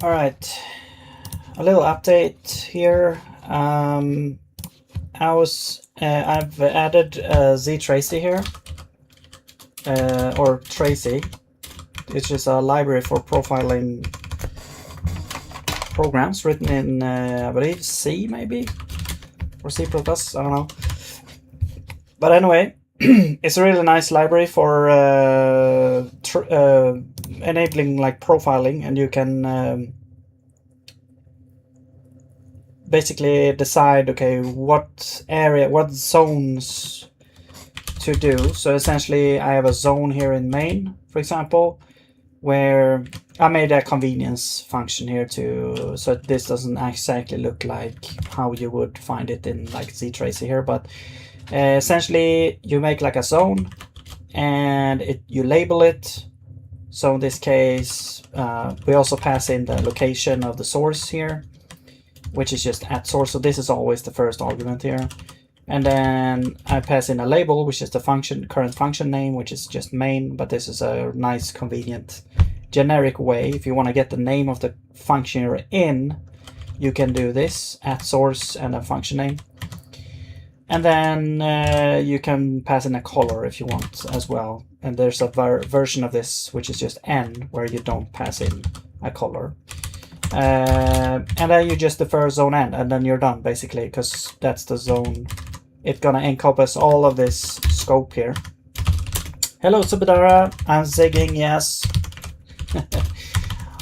All right, a little update here. I've added ztracy here, or Tracy. It's just a library for profiling programs written in, I believe, C maybe, or C++, I don't know. But anyway, it's a really nice library for enabling like profiling, and you can basically decide, okay, what zones to do. So essentially I have a zone here in main, for example, where I made a convenience function here to, so this doesn't exactly look like how you would find it in like ztracy here, but essentially you make like a zone and you label it. So in this case, we also pass in the location of the source here, which is just at source. So this is always the first argument here. And then I pass in a label, which is the current function name, which is just main, but this is a nice, convenient, generic way. If you want to get the name of the function you're in, you can do this, at source and a function name. And then you can pass in a color if you want as well. And there's a version of this, which is just n, where you don't pass in a color. And then you just defer zone n, and then you're done, basically, because that's the zone. It's gonna encompass all of this scope here. Hello, Subidara. I'm zigging, yes.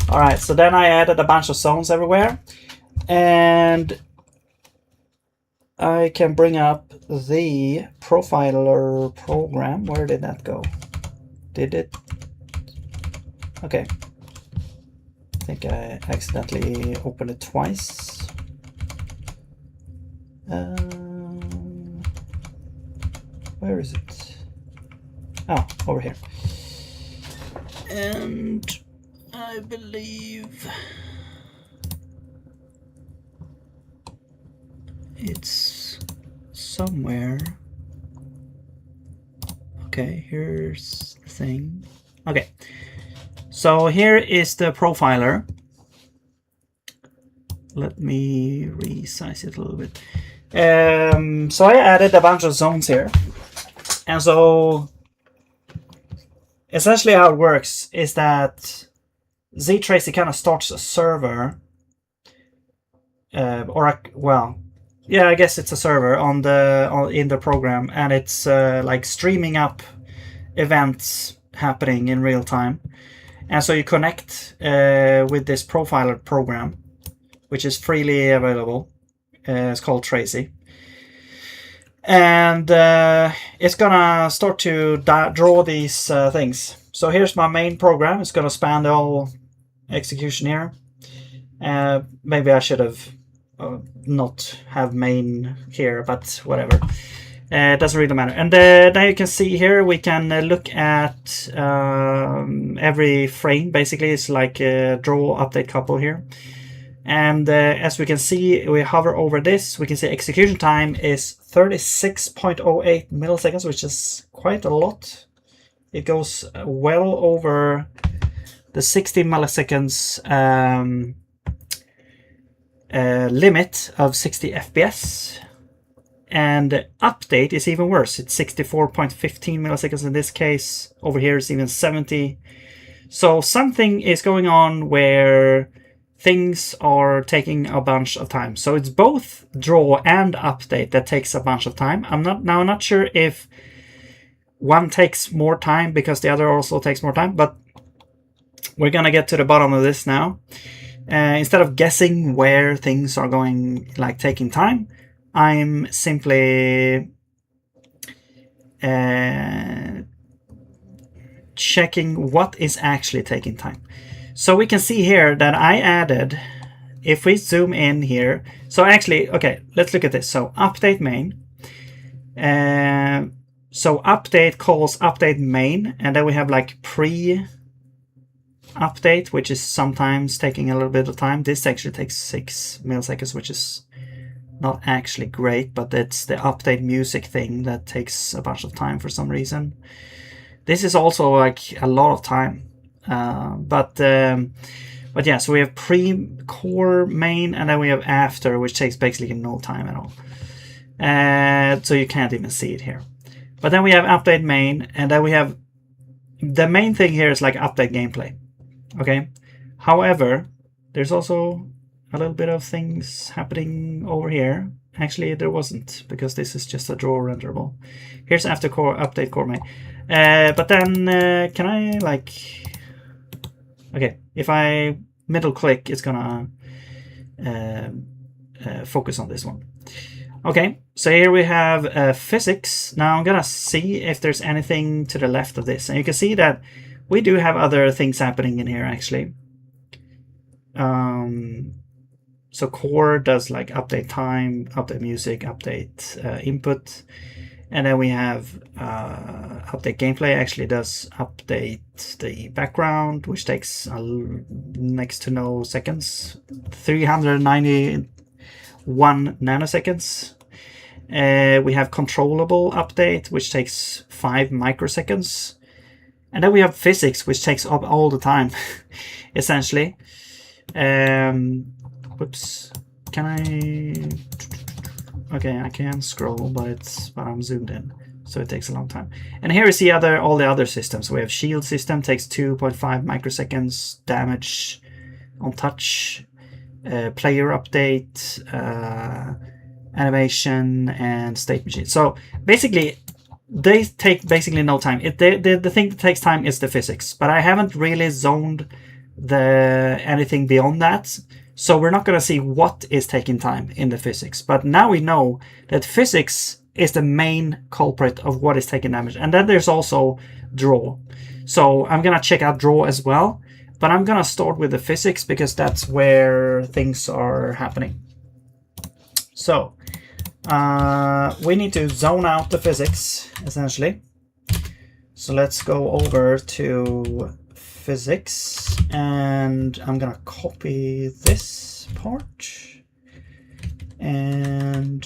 All right, so then I added a bunch of zones everywhere, and I can bring up the profiler program. Where did that go? Did it? Okay. I think I accidentally opened it twice. Where is it? Oh, over here. And I believe it's somewhere. Okay, here's the thing. Okay, so here is the profiler. Let me resize it a little bit. So I added a bunch of zones here. And so essentially how it works is that ztracy kind of starts a server, yeah, I guess it's a server in the program, and it's like streaming up events happening in real time. And so you connect with this profiler program, which is freely available. It's called Tracy. And it's gonna start to draw these things. So here's my main program. It's gonna span the whole execution here. Maybe I should have not have main here, but whatever. It doesn't really matter. And now you can see here we can look at every frame. Basically, it's like draw, update, couple here. And as we can see, we hover over this, we can see execution time is 36.08 milliseconds, which is quite a lot. It goes well over the 60 milliseconds limit of 60 FPS. And update is even worse. It's 64.15 milliseconds in this case. Over here it's even 70. So something is going on where things are taking a bunch of time. So it's both draw and update that takes a bunch of time. I'm not sure if one takes more time because the other also takes more time, but we're gonna get to the bottom of this now. Instead of guessing where things are going, like taking time, I'm simply checking what is actually taking time. So we can see here that I added, if we zoom in here, so actually, okay, let's look at this. So update main. So update calls update main, and then we have like pre-update, which is sometimes taking a little bit of time. This actually takes 6 milliseconds, which is not actually great, but it's the update music thing that takes a bunch of time for some reason. This is also like a lot of time. But But yeah, so we have pre-core main, and then we have after, which takes basically no time at all. So you can't even see it here. But then we have update main, and then we have the main thing here is like update gameplay. Okay. However, there's also a little bit of things happening over here. Actually, there wasn't, because this is just a draw renderable. Here's after core update core main. But then can I like? Okay, if I middle click, it's gonna focus on this one. Okay, so here we have physics. Now I'm gonna see if there's anything to the left of this, and you can see that we do have other things happening in here actually. So core does like update time, update music, update input, and then we have update gameplay actually does update the background, which takes next to no seconds, 391 nanoseconds. We have controllable update, which takes 5 microseconds. And then we have physics, which takes up all the time, essentially. Whoops. Can I... Okay, I can scroll, but I'm zoomed in, so it takes a long time. And here you see all the other systems. We have shield system, takes 2.5 microseconds, damage on touch, player update, animation, and state machine. So basically, they take basically no time. The thing that takes time is the physics, but I haven't really zoned anything beyond that. So we're not going to see what is taking time in the physics. But now we know that physics is the main culprit of what is taking damage. And then there's also draw. So I'm going to check out draw as well. But I'm going to start with the physics because that's where things are happening. So we need to zone out the physics, essentially. So let's go over to physics, and I'm gonna copy this part, and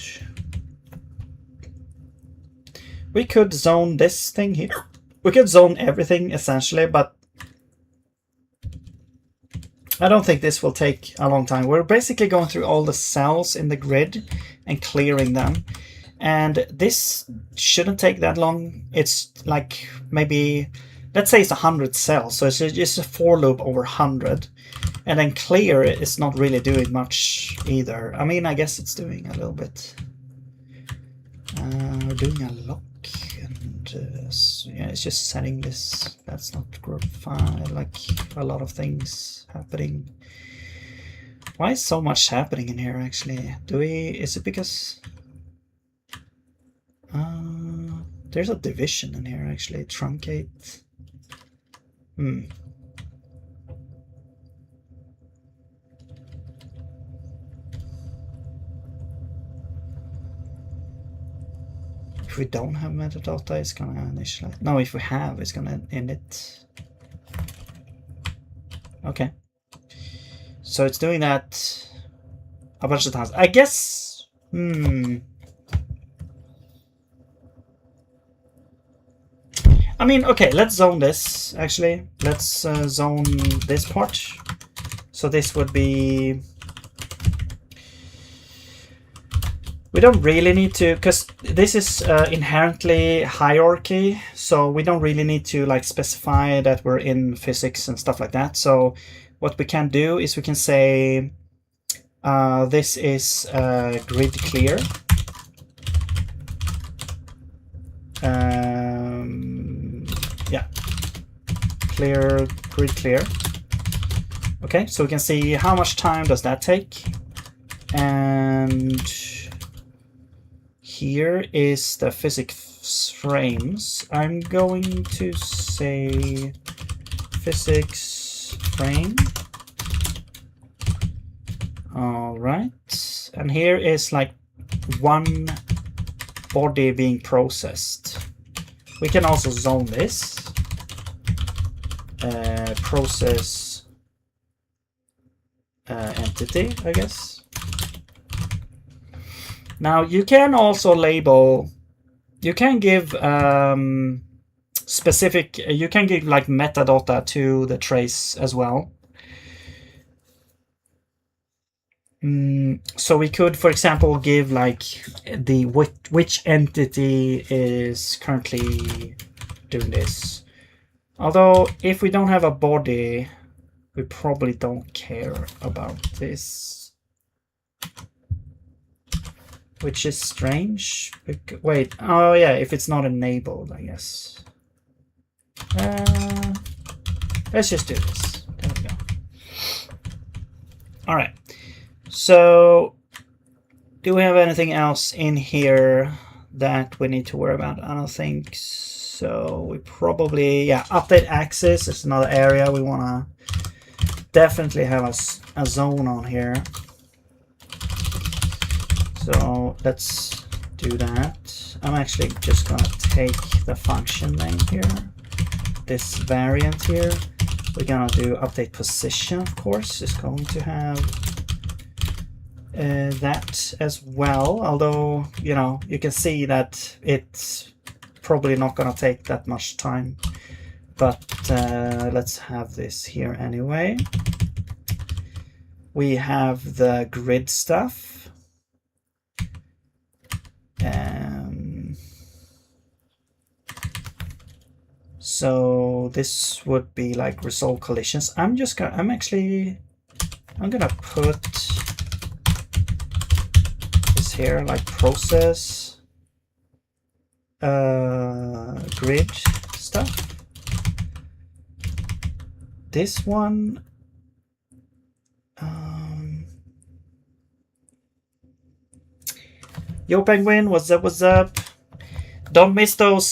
we could zone this thing here. We could zone everything essentially, but I don't think this will take a long time. We're basically going through all the cells in the grid and clearing them, and this shouldn't take that long. It's like maybe, let's say it's 100 cells, so it's just a for loop over 100. And then clear is not really doing much either. I mean, I guess it's doing a little bit. We're doing a lock, and so yeah, it's just setting this. That's not fine. Like a lot of things happening. Why is so much happening in here actually? Is it because there's a division in here actually? Truncate. If we don't have metadata, it's gonna initialize. No, if we have, it's gonna init. Okay. So it's doing that a bunch of times. I guess. I mean, okay, let's zone this, actually. Let's zone this part. So this would be... We don't really need to, because this is inherently hierarchy, so we don't really need to like specify that we're in physics and stuff like that. So what we can do is we can say this is grid clear. Yeah, clear, grid clear. Okay, so we can see how much time does that take. And here is the physics frames. I'm going to say physics frame. All right, and here is like one body being processed. We can also zone this. Process entity, I guess. Now you can also label, you can give specific, you can give like metadata to the trace as well. So we could, for example, give like the which entity is currently doing this. Although if we don't have a body, we probably don't care about this, which is strange. Wait, oh yeah, if it's not enabled, I guess. Let's just do this. There we go. All right. So, do we have anything else in here that we need to worry about? I don't think so. We probably, yeah, update axis is another area we want to definitely have a zone on here. So let's do that. I'm actually just gonna take the function name here, this variant here. We're gonna do update position, of course. It's going to have that as well, although, you know, you can see that it's probably not gonna take that much time, but let's have this here anyway. We have the grid stuff. So this would be like resolve collisions. I'm gonna put this here like process grid stuff. This one yo penguin, what's up, what's up? Don't miss those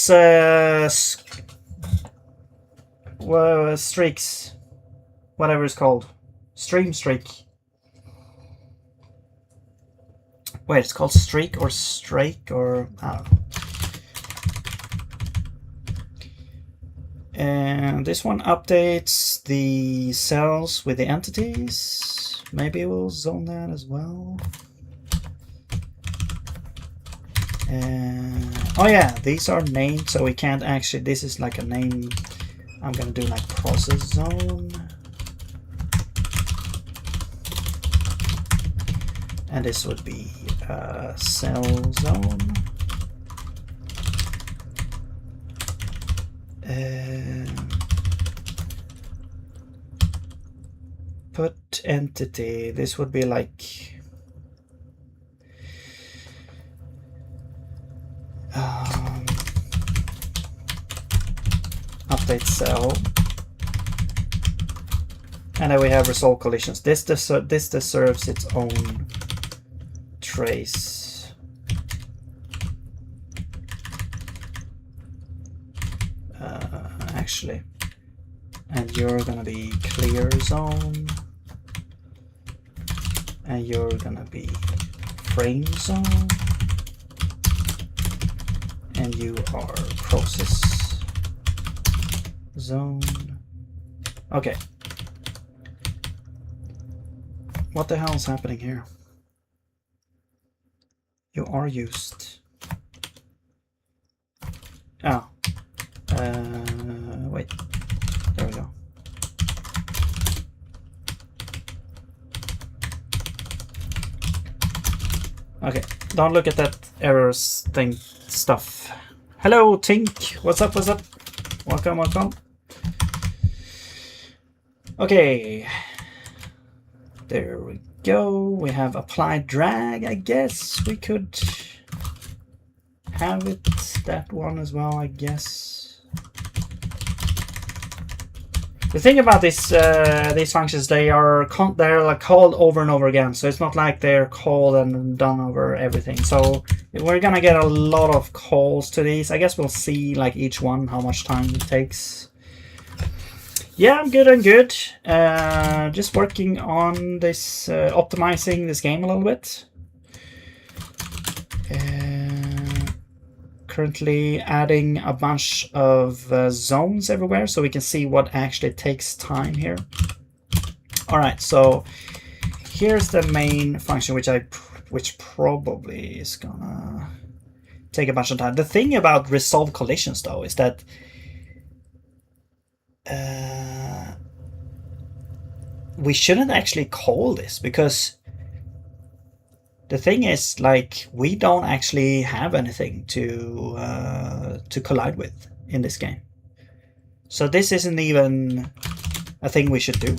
streaks, whatever it's called, stream streak. Wait, it's called streak or strike or I don't know. And this one updates the cells with the entities. Maybe we'll zone that as well. Oh yeah, these are named, so we can't actually, this is like a name. I'm gonna do like process zone. And this would be cell zone. Put entity, this would be like update cell, and then we have resolve collisions. This deserves its own trace. Actually, and you're gonna be clear zone, and you're gonna be frame zone, and you are process zone. Okay. What the hell is happening here? You are used. Oh. Wait. There we go. Okay. Don't look at that errors thing stuff. Hello, Tink. What's up? What's up? Welcome, welcome. Okay. There we go. We have applied drag. I guess we could have it that one as well, I guess. The thing about these functions, they're like called over and over again, so it's not like they're called and done over everything. So we're gonna get a lot of calls to these. I guess we'll see like each one how much time it takes. Yeah, I'm good. I'm good. Just working on this, optimizing this game a little bit. Currently adding a bunch of zones everywhere so we can see what actually takes time here. All right, so here's the main function, which probably is gonna take a bunch of time. The thing about resolve collisions though is that we shouldn't actually call this, because the thing is, like, we don't actually have anything to collide with in this game. So this isn't even a thing we should do.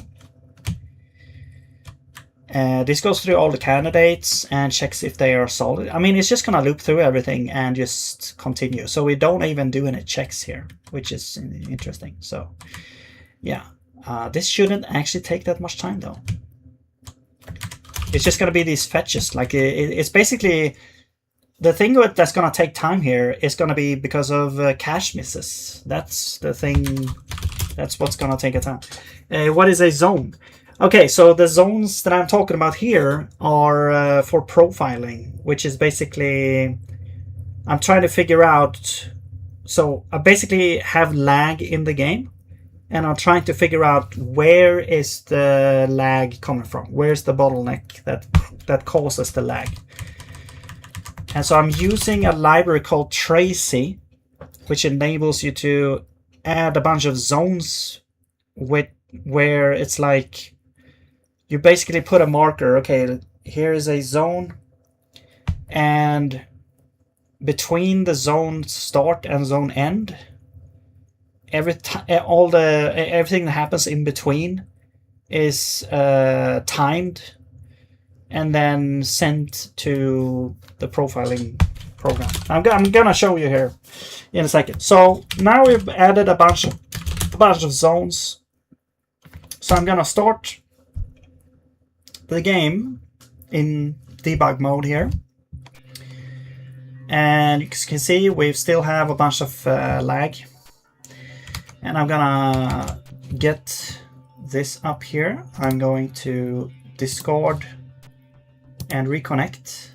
This goes through all the candidates and checks if they are solid. I mean, it's just gonna loop through everything and just continue. So we don't even do any checks here, which is interesting. So yeah, this shouldn't actually take that much time though. It's just gonna be these fetches. Like it's basically the thing that's gonna take time here is gonna be because of cache misses. That's the thing. That's what's gonna take a time. What is a zone? Okay, so the zones that I'm talking about here are for profiling, which is basically I'm trying to figure out. So I basically have lag in the game, and I'm trying to figure out where is the lag coming from. Where's the bottleneck that causes the lag? And so I'm using a library called Tracy, which enables you to add a bunch of zones where it's like you basically put a marker. Okay, here is a zone, and between the zone start and zone end, everything that happens in between is timed and then sent to the profiling program. I'm gonna show you here in a second. So now we've added a bunch of zones. So I'm gonna start the game in debug mode here, and you can see we still have a bunch of lag, and I'm gonna get this up here. I'm going to discard and reconnect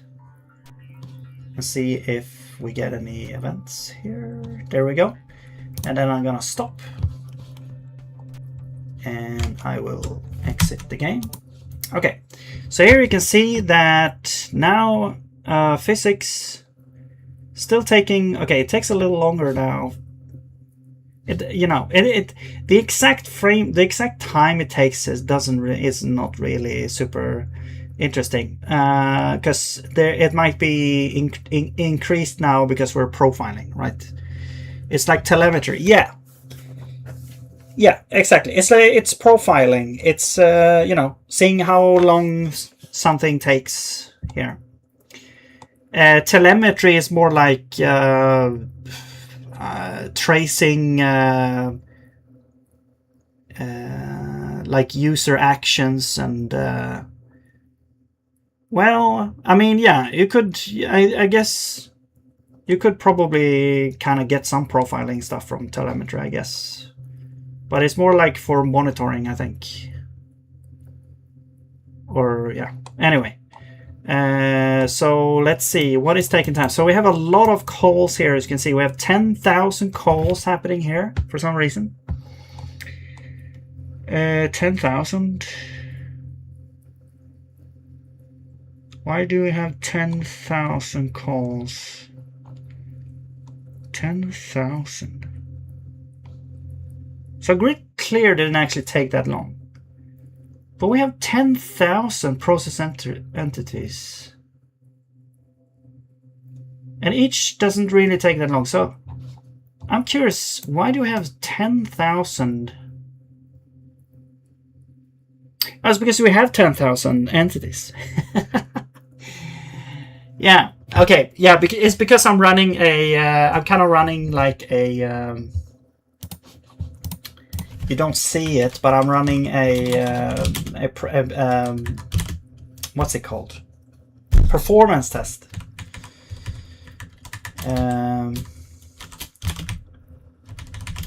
and see if we get any events here. There we go. And then I'm gonna stop and I will exit the game. Okay, so here you can see that now physics still taking. Okay, it takes a little longer now. The exact time it takes is not really super interesting, because it might be increased now because we're profiling, right? It's like telemetry. Yeah, exactly. It's profiling. It's seeing how long something takes here. Telemetry is more like tracing like user actions and well, I mean, yeah, you could. I guess you could probably kind of get some profiling stuff from telemetry, I guess. But it's more like for monitoring, I think. Or, yeah. Anyway. So let's see. What is taking time? So we have a lot of calls here. As you can see, we have 10,000 calls happening here for some reason. 10,000. Why do we have 10,000 calls? 10,000. So grid clear didn't actually take that long. But we have 10,000 process entities. And each doesn't really take that long. So I'm curious, why do we have 10,000? That's because we have 10,000 entities. Yeah, okay. Yeah, it's because I'm running I'm kind of running like a... you don't see it, but I'm running what's it called? Performance test.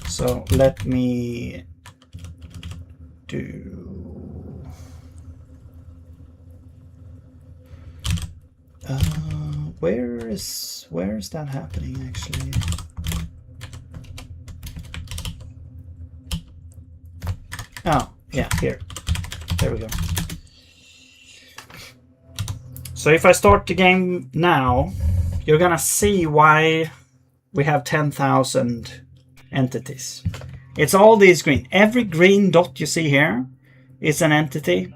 So let me do. Where is that happening actually? Oh, yeah, here. There we go. So if I start the game now, you're gonna see why we have 10,000 entities. It's all these green. Every green dot you see here is an entity.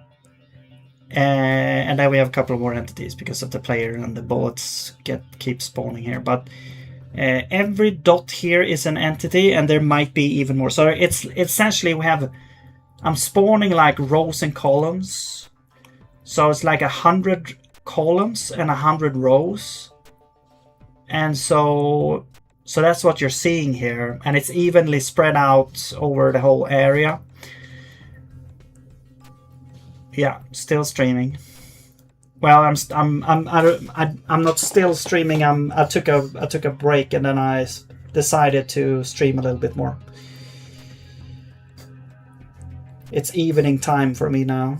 And then we have a couple of more entities because of the player, and the bullets keep spawning here. But every dot here is an entity, and there might be even more. So it's essentially I'm spawning like rows and columns. So it's like 100 columns and 100 rows. And so that's what you're seeing here, and it's evenly spread out over the whole area. Yeah, still streaming. Well, I'm not still streaming. I took a break, and then I decided to stream a little bit more. It's evening time for me now.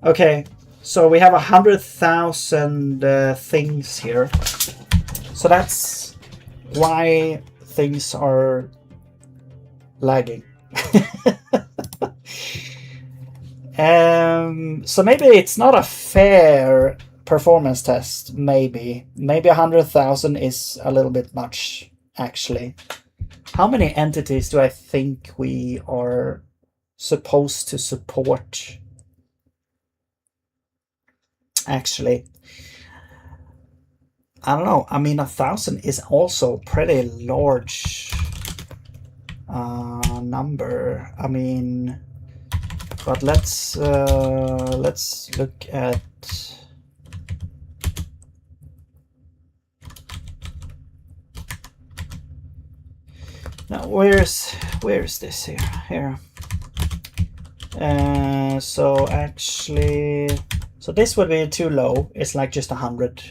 Okay, so we have 100,000 things here. So that's why things are lagging. So maybe it's not a fair performance test. Maybe 100,000 is a little bit much, actually. How many entities do I think we are supposed to support? Actually, I don't know. I mean, 1,000 is also pretty large number. I mean, but let's look at. Now, where's this here? Here. So actually, so this would be too low. It's like just 100.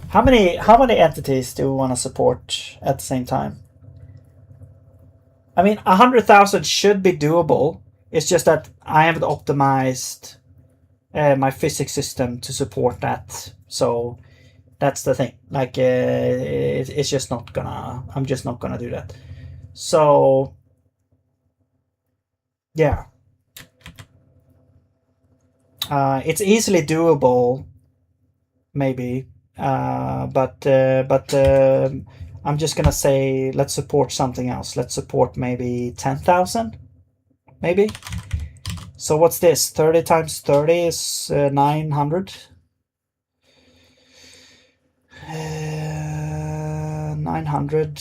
How many entities do we want to support at the same time? I mean, 100,000 should be doable. It's just that I haven't optimized my physics system to support that. So that's the thing. Like, it's just not gonna. I'm just not gonna do that. So yeah, it's easily doable, maybe. But I'm just gonna say let's support something else. Let's support maybe 10,000, maybe. So what's this? 30 times 30 is 900. 900.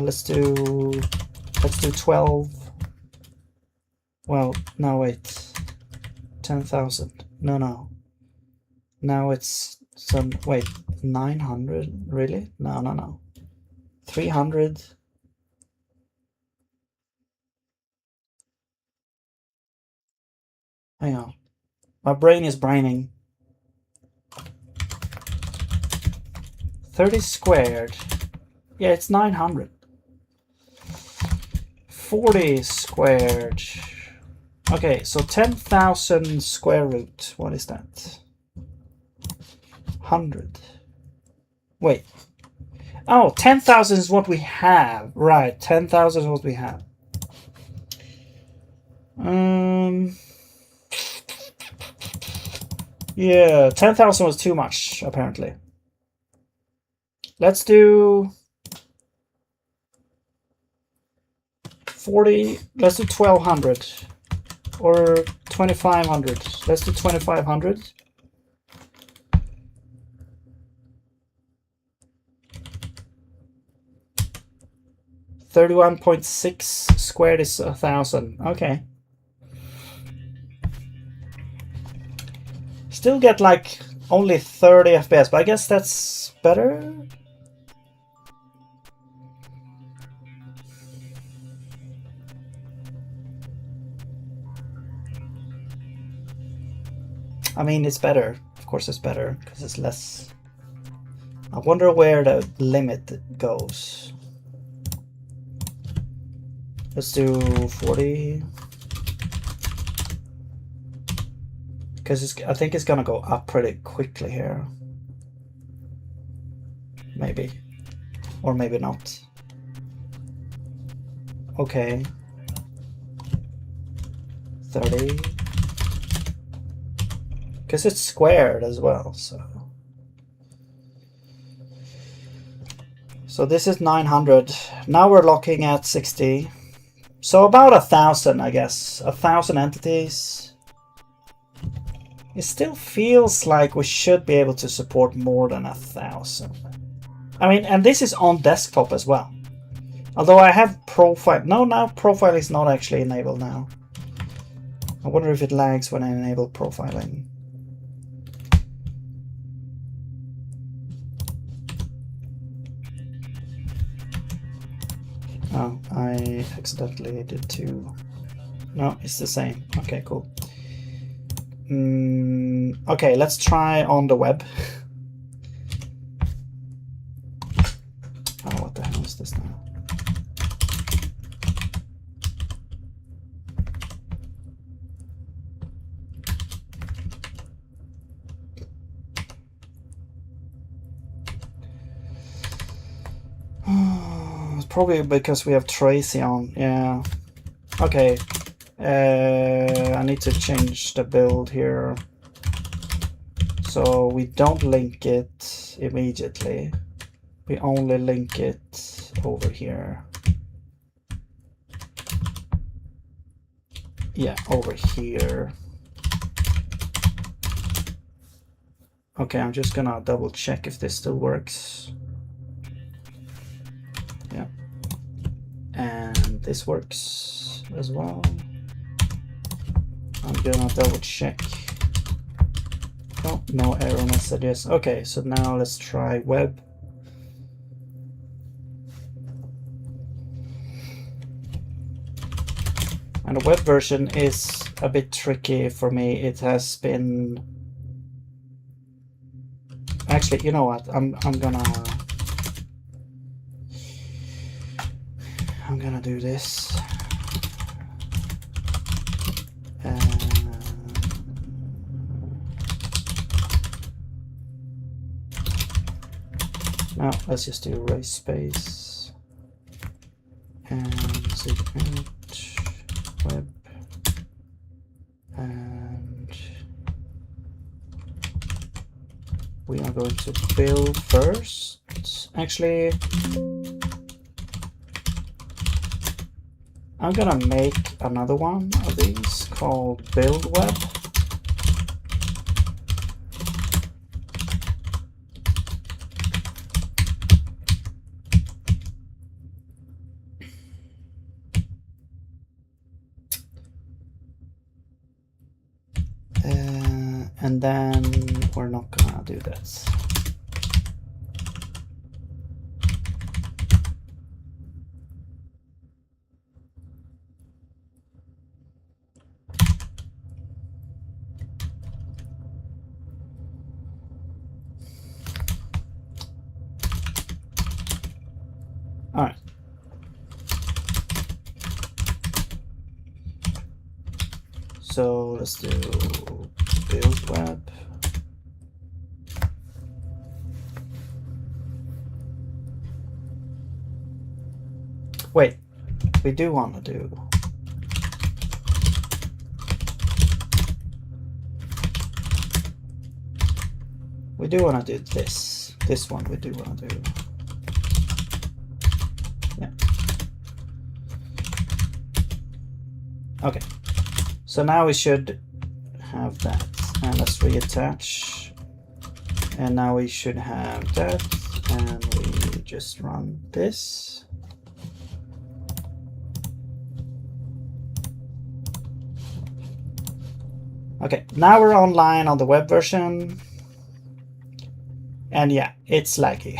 Let's do 12. Well, no, wait. 10,000. No. Now it's some. Wait, 900? Really? No. 300. Hang on. My brain is braining. 30 squared. Yeah, it's 900. 40 squared. Okay, so 10,000 square root. What is that? 100. Wait. Oh, 10,000 is what we have. Right, 10,000 is what we have. Yeah, 10,000 was too much, apparently. Let's do 40. Let's do 1,200 or 2,500. Let's do 2,500. $31.6 squared is 1,000. Okay. Still get like only 30 FPS, but I guess that's better. I mean, it's better. Of course it's better, because it's less. I wonder where the limit goes. Let's do 40. Because I think it's gonna go up pretty quickly here. Maybe. Or maybe not. Okay. 30. Because it's squared as well, so. So this is 900. Now we're locking at 60. So about 1,000, I guess. 1,000 entities. It still feels like we should be able to support more than 1,000. I mean, and this is on desktop as well. Although I have profile. No, now profile is not actually enabled now. I wonder if it lags when I enable profiling. Oh, I accidentally did two. No, it's the same. Okay, cool. Okay, let's try on the web. Oh, what the hell is this now? It's probably because we have Tracy on. Yeah. Okay. I need to change the build here. So we don't link it immediately. We only link it over here. Yeah, over here. Okay, I'm just gonna double check if this still works. Yeah. And this works as well. I'm gonna double check. Oh, no error messages. Okay, so now let's try web. And the web version is a bit tricky for me. It has been... Actually, you know what? I'm gonna do this. Now let's just do rayspace and zig+raylib web, and we are going to build first. Actually, I'm gonna make another one of these called build web. And then we're not gonna do this. All right. So let's do build web. Wait, we do want to do. We do want to do this. This one we do want to do. Yeah. Okay. So now we should have that. And let's reattach. And now we should have that. And we just run this. Okay, now we're online on the web version. And yeah, it's laggy.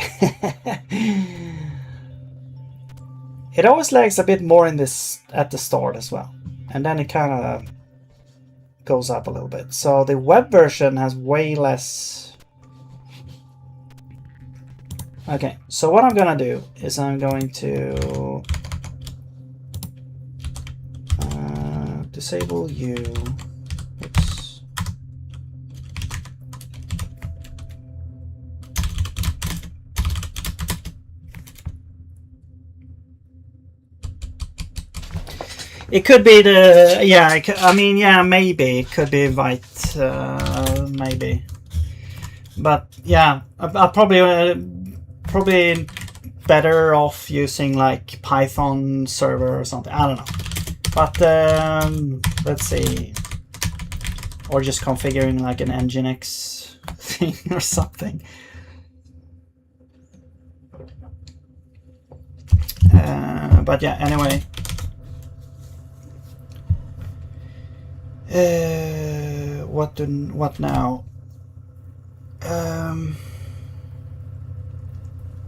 It always lags a bit more in this at the start as well. And then it kind of goes up a little bit. So the web version has way less. Okay, so what I'm gonna do is I'm going to disable you. Oops. It could be the, yeah, I mean, yeah, maybe it could be invite, maybe. But yeah, I'll probably better off using like Python server or something. I don't know. But let's see. Or just configuring like an Nginx thing or something. But yeah, anyway. What now?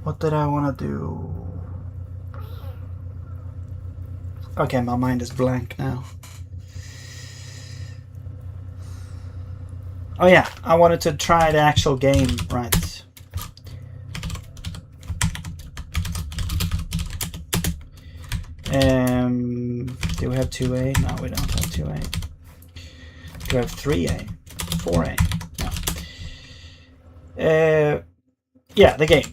What did I want to do? Okay, my mind is blank now. Oh yeah, I wanted to try the actual game, right? Do we have 2A? No, we don't have 2A. Do we have 3A? 4A? No. Yeah, the game.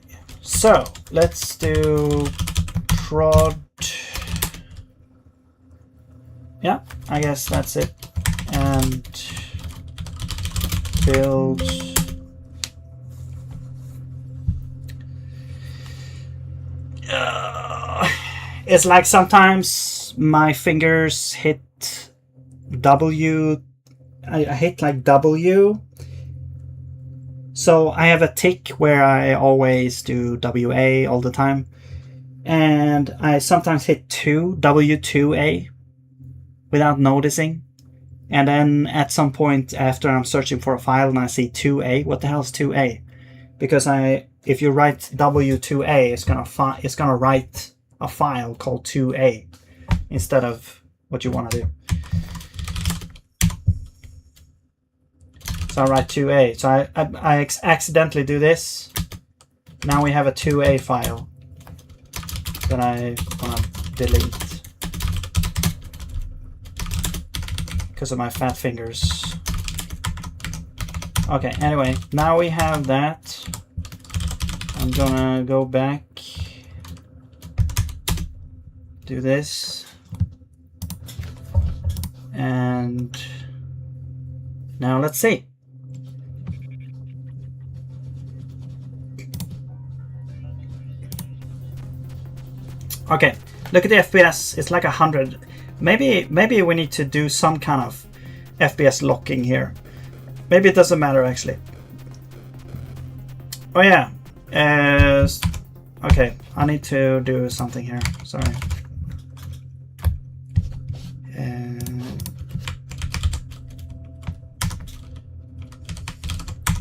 Yeah. So, let's do prod. Yeah, I guess that's it. And build. It's like sometimes my fingers hit W. I hit like W. So I have a tick where I always do WA all the time. And I sometimes hit W2A without noticing. And then at some point after I'm searching for a file and I see 2A, what the hell is 2A? Because if you write W2A, it's gonna write a file called 2A instead of what you want to do. So I write 2A. So I accidentally do this. Now we have a 2A file that I want to delete because of my fat fingers. Okay, anyway, now we have that. I'm gonna go back, do this, and now let's see. Okay, look at the FPS. It's like 100. Maybe we need to do some kind of FPS locking here. Maybe it doesn't matter actually. Oh yeah. Okay, I need to do something here. Sorry.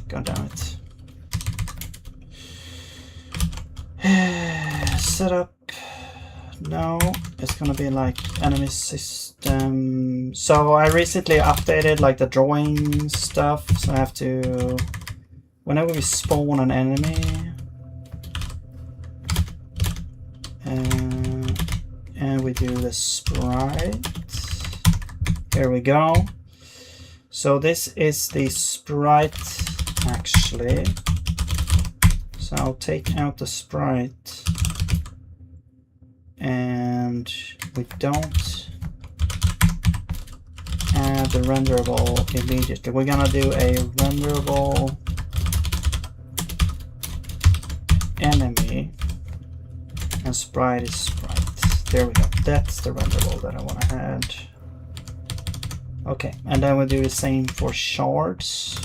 God damn it. Setup. No, it's gonna be like enemy system. So I recently updated like the drawing stuff. So I have to, whenever we spawn an enemy, and we do the sprite. Here we go. So this is the sprite actually. So I'll take out the sprite. And we don't add the renderable immediately. We're gonna do a renderable enemy, and sprite is sprite. There we go. That's the renderable that I want to add. Okay, and then we'll do the same for shards.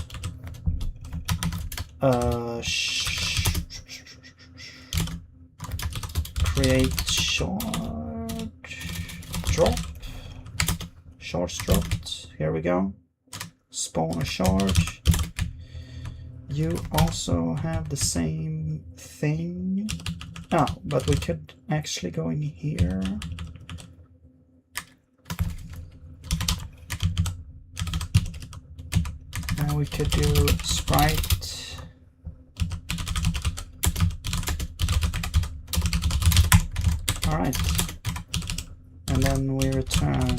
Create shard drop. Shards dropped. Here we go. Spawn a shard. You also have the same thing. Oh, but we could actually go in here. And we could do sprite. All right. And then we return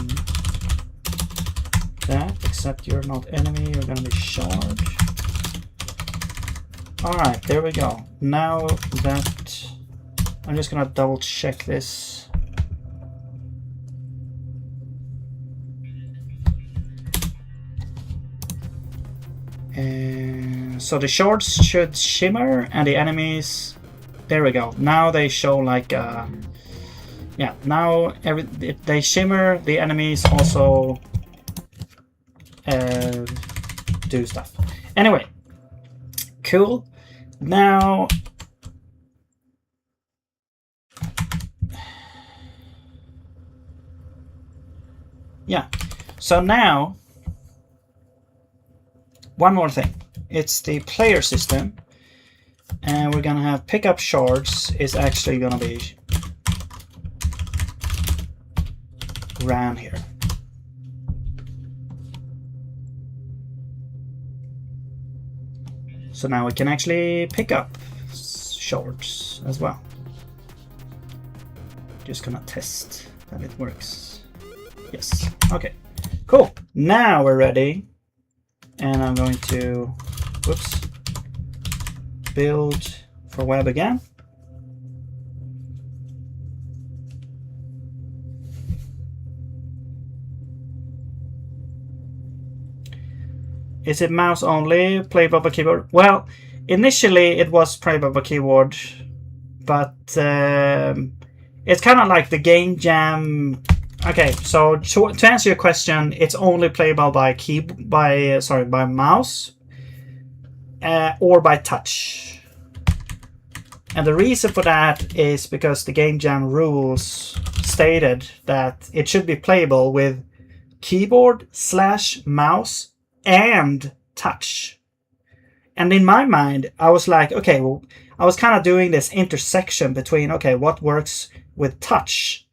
that, except you're not enemy, you're gonna be shard. All right, there we go. Now that I'm just gonna double check this. So the shards should shimmer and the enemies, there we go. Now they show like a Yeah, now they shimmer, the enemies also do stuff. Anyway, cool. Now, yeah, so now one more thing. It's the player system, and we're gonna have pickup shards is actually gonna be ran here. So now we can actually pick up shards as well. Just gonna test that it works. Yes, okay, cool. Now we're ready. And I'm going to, whoops, build for web again. Is it mouse only, playable by keyboard? Well, initially it was playable by keyboard, but it's kind of like the game jam. Okay, so to answer your question, it's only playable by by mouse or by touch. And the reason for that is because the game jam rules stated that it should be playable with keyboard / mouse and touch. And in my mind, I was like, okay, well, I was kind of doing this intersection between, okay, what works with touch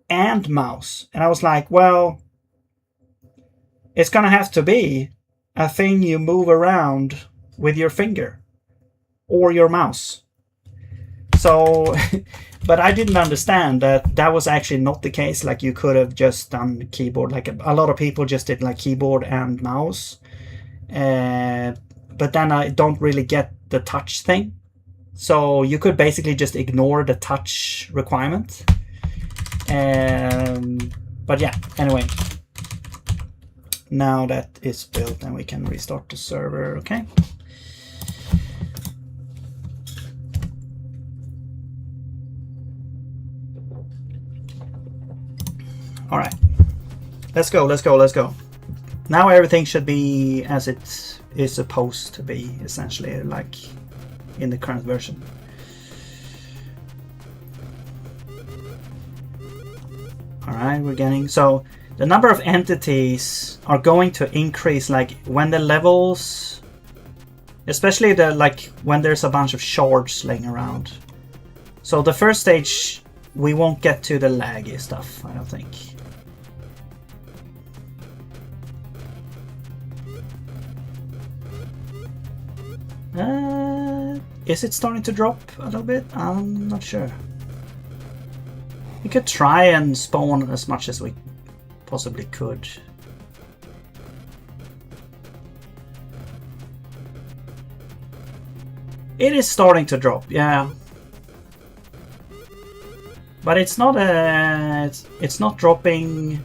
and mouse. And I was like, well, it's gonna have to be a thing you move around with your finger or your mouse. So, but I didn't understand that that was actually not the case. Like you could have just done keyboard. Like a lot of people just did like keyboard and mouse. But then I don't really get the touch thing. So you could basically just ignore the touch requirement. But yeah, anyway. Now that is built and we can restart the server, okay? All right, let's go, let's go, let's go. Now everything should be as it is supposed to be, essentially, like in the current version. All right, we're getting, so the number of entities are going to increase, like when the levels, especially the, like when there's a bunch of shards laying around. So the first stage, we won't get to the laggy stuff, I don't think. Is it starting to drop a little bit? I'm not sure. We could try and spawn as much as we possibly could. It is starting to drop, yeah. But it's not it's not dropping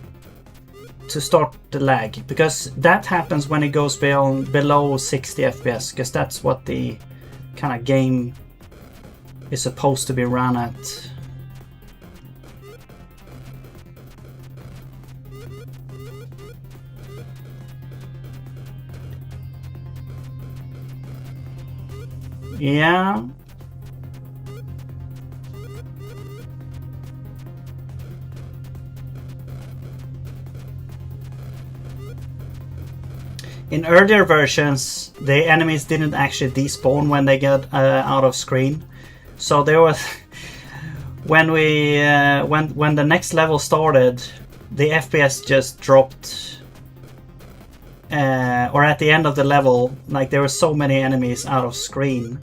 to start the lag, because that happens when it goes below 60 FPS, because that's what the kind of game is supposed to be run at. Yeah. In earlier versions, the enemies didn't actually despawn when they get out of screen. So there was, when we when the next level started, the FPS just dropped. Or at the end of the level, like there were so many enemies out of screen.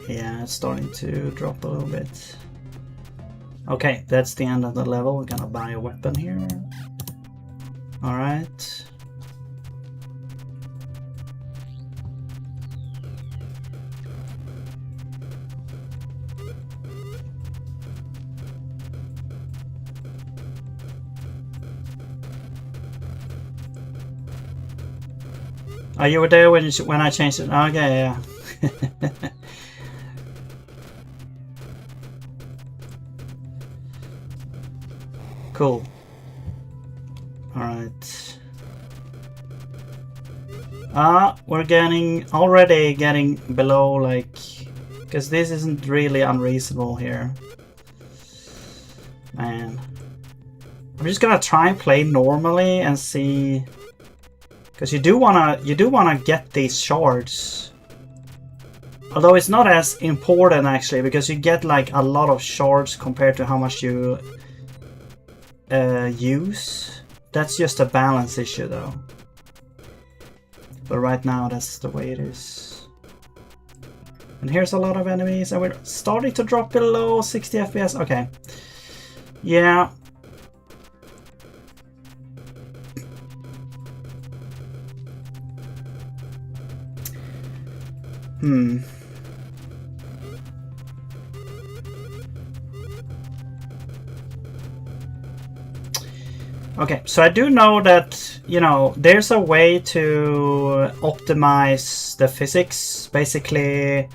Yeah, it's starting to drop a little bit. Okay, that's the end of the level. We're gonna buy a weapon here. All right. Oh, you were there when I changed it. Okay, yeah. Cool. All right. We're already getting below, like, because this isn't really unreasonable here. Man. I'm just gonna try and play normally and see, because you do wanna get these shards. Although it's not as important actually, because you get like a lot of shards compared to how much you use. That's just a balance issue though. But right now that's the way it is. And here's a lot of enemies, and we're starting to drop below 60 FPS. Okay. Yeah. Okay, so I do know that, you know, there's a way to optimize the physics. Basically,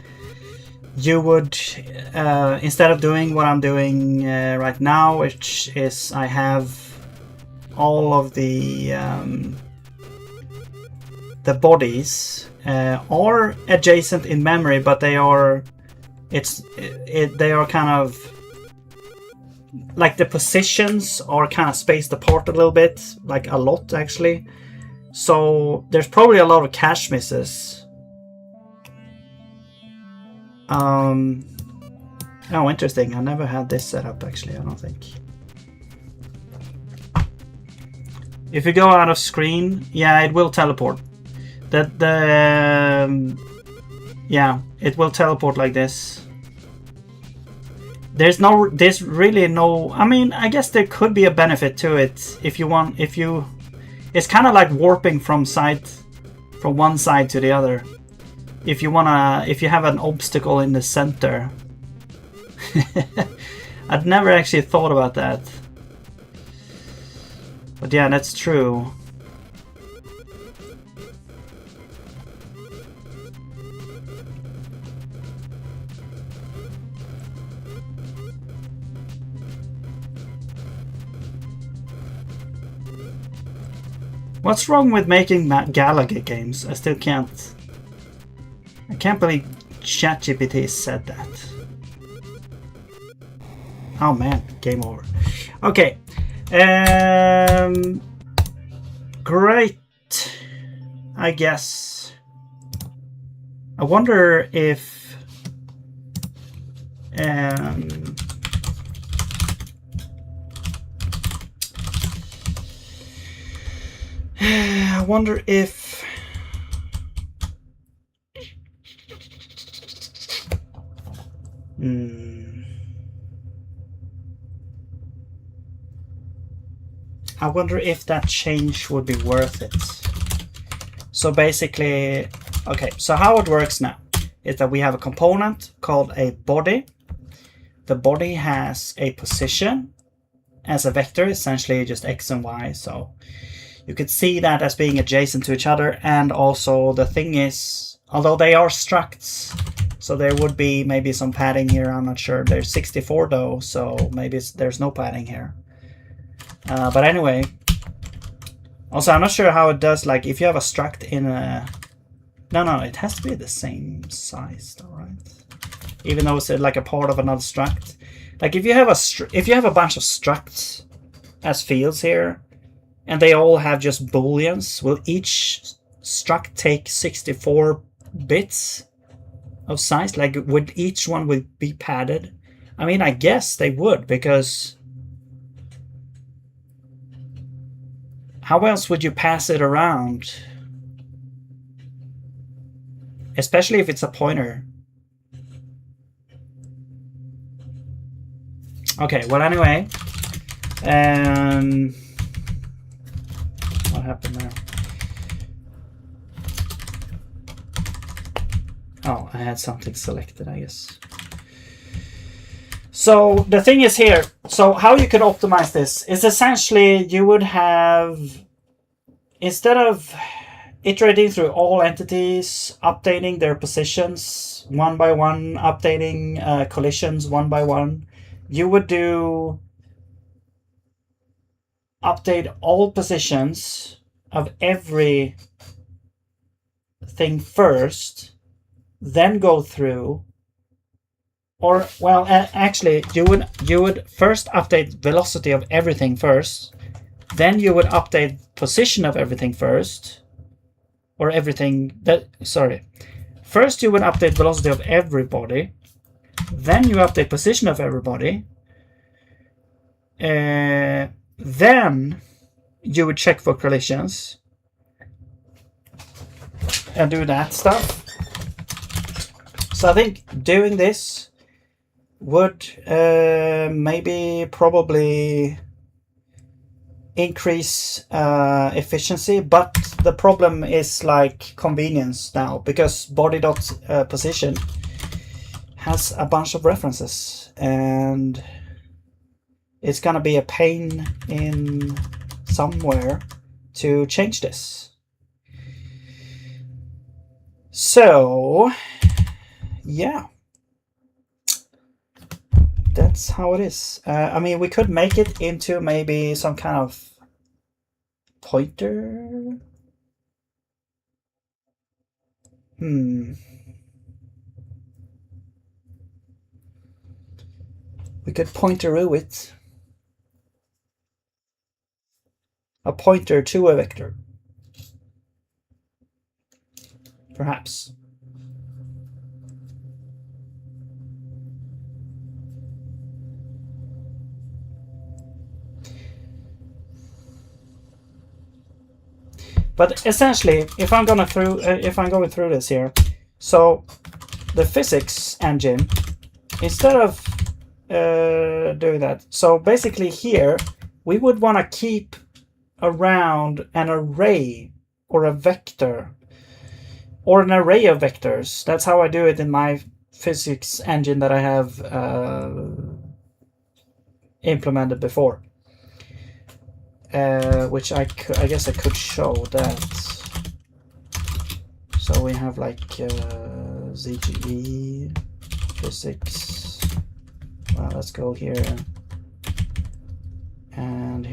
you would, instead of doing what I'm doing right now, which is I have all of the bodies are adjacent in memory, but they are, they are kind of, like the positions are kind of spaced apart a little bit, like a lot actually. So there's probably a lot of cache misses. Oh, interesting. I never had this set up actually, I don't think. If you go out of screen, yeah, it will teleport. Yeah, it will teleport like this. There's really no, I mean, I guess there could be a benefit to it if you want, it's kind of like warping from one side to the other. If you have an obstacle in the center. I'd never actually thought about that. But yeah, that's true. What's wrong with making Galaga games? I still can't. I can't believe ChatGPT said that. Oh man, game over. Okay. Great. I guess. I wonder if I wonder if I wonder if that change would be worth it. So basically, okay, so how it works now is that we have a component called a body. The body has a position as a vector, essentially just x and y. So you could see that as being adjacent to each other. And also the thing is, although they are structs, so there would be maybe some padding here, I'm not sure. There's 64 though, so maybe there's no padding here. But anyway, also I'm not sure how it does, like if you have a struct in a, no, it has to be the same size though, right? Even though it's like a part of another struct. Like if you have a bunch of structs as fields here, and they all have just booleans, will each struct take 64 bits of size? Like would each one would be padded? I mean, I guess they would, because how else would you pass it around? Especially if it's a pointer. Okay, well anyway. What happened there? Oh, I had something selected, I guess. So the thing is here, so how you could optimize this is essentially you would have, instead of iterating through all entities, updating their positions one by one, updating collisions one by one, you would do update all positions of everything first, then go through, or well, actually, you would first update velocity of everything first, then you would update position of everything first, or everything that, sorry. First you would update velocity of everybody, then you update position of everybody, then you would check for collisions and do that stuff. So I think doing this would maybe probably increase efficiency, but the problem is like convenience now, because body.position has a bunch of references and it's gonna be a pain in somewhere to change this. So yeah, that's how it is. I mean, we could make it into maybe some kind of pointer. We could pointeroo it. A pointer to a vector. Perhaps. But essentially, if I'm going through this here, so the physics engine, instead of doing that, so basically here we would want to keep around an array or a vector or an array of vectors. That's how I do it in my physics engine that I have implemented before. Which I guess I could show that. So we have like ZGE physics. Well, let's go here, and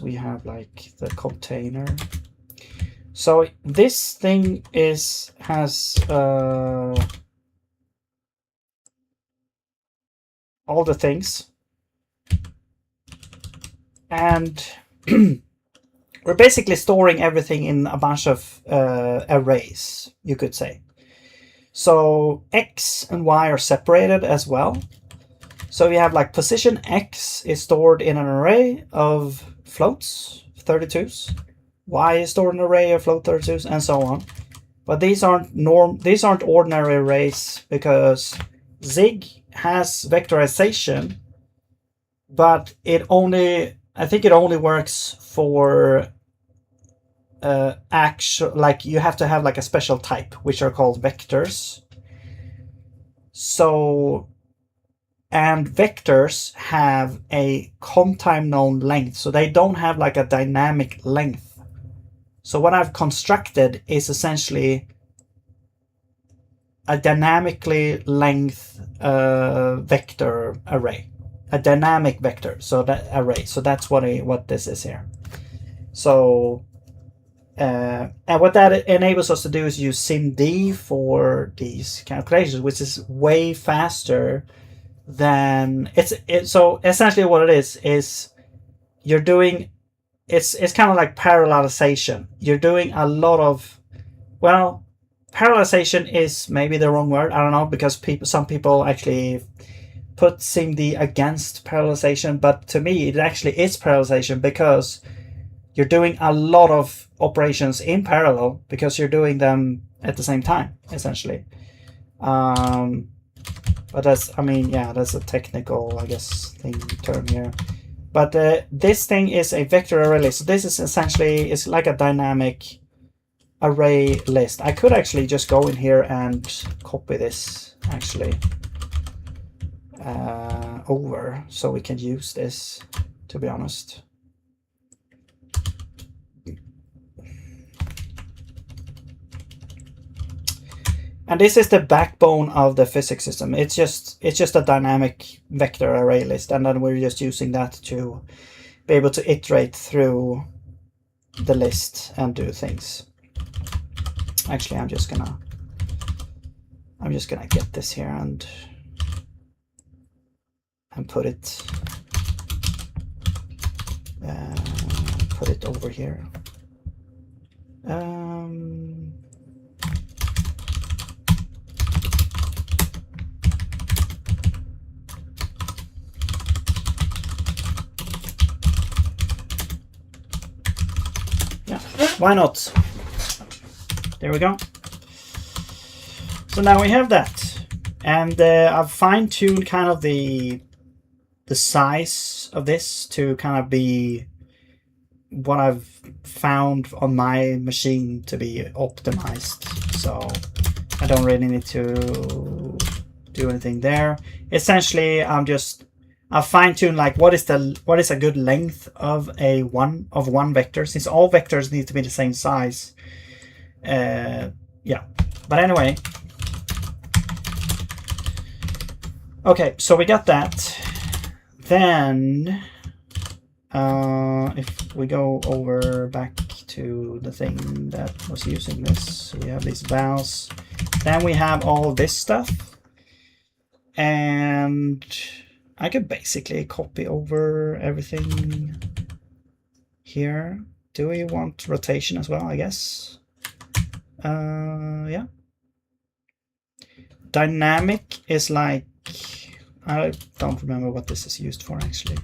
we have like the container. So this thing has all the things, and we're basically storing everything in a bunch of arrays, you could say. So X and Y are separated as well. So we have like position X is stored in an array of floats, 32s. Y is stored in an array of float 32s, and so on. But these aren't ordinary arrays, because zig has vectorization, but I think it only works for like you have to have like a special type, which are called vectors. So, and vectors have a time known length, so they don't have like a dynamic length. So what I've constructed is essentially a dynamically length vector array. A dynamic vector, so that array. So that's what this is here. So, and what that enables us to do is use SIMD for these calculations, which is way faster than so essentially what it is you're doing. It's kind of like parallelization. You're doing a lot of, well, parallelization is maybe the wrong word. I don't know, because some people actually put SIMD against parallelization, but to me it actually is parallelization, because you're doing a lot of operations in parallel because you're doing them at the same time, essentially. But that's, I mean, yeah, that's a technical, I guess, term here. But this thing is a vector array list. So this is essentially, it's like a dynamic array list. I could actually just go in here and copy this actually over, so we can use this, to be honest. And this is the backbone of the physics system. It's just a dynamic vector array list, and then we're just using that to be able to iterate through the list and do things. Actually, I'm just gonna get this here and put it over here. Yeah, why not? There we go. So now we have that, and I've fine-tuned kind of the size of this to kind of be what I've found on my machine to be optimized. So I don't really need to do anything there. Essentially, I've fine-tuned like what is a good length of one vector, since all vectors need to be the same size. Yeah, but anyway. Okay, so we got that. Then if we go over back to the thing that was using this, we have these vals. Then we have all this stuff, and I could basically copy over everything here. Do we want rotation as well? I guess. Yeah. Dynamic is like, I don't remember what this is used for actually.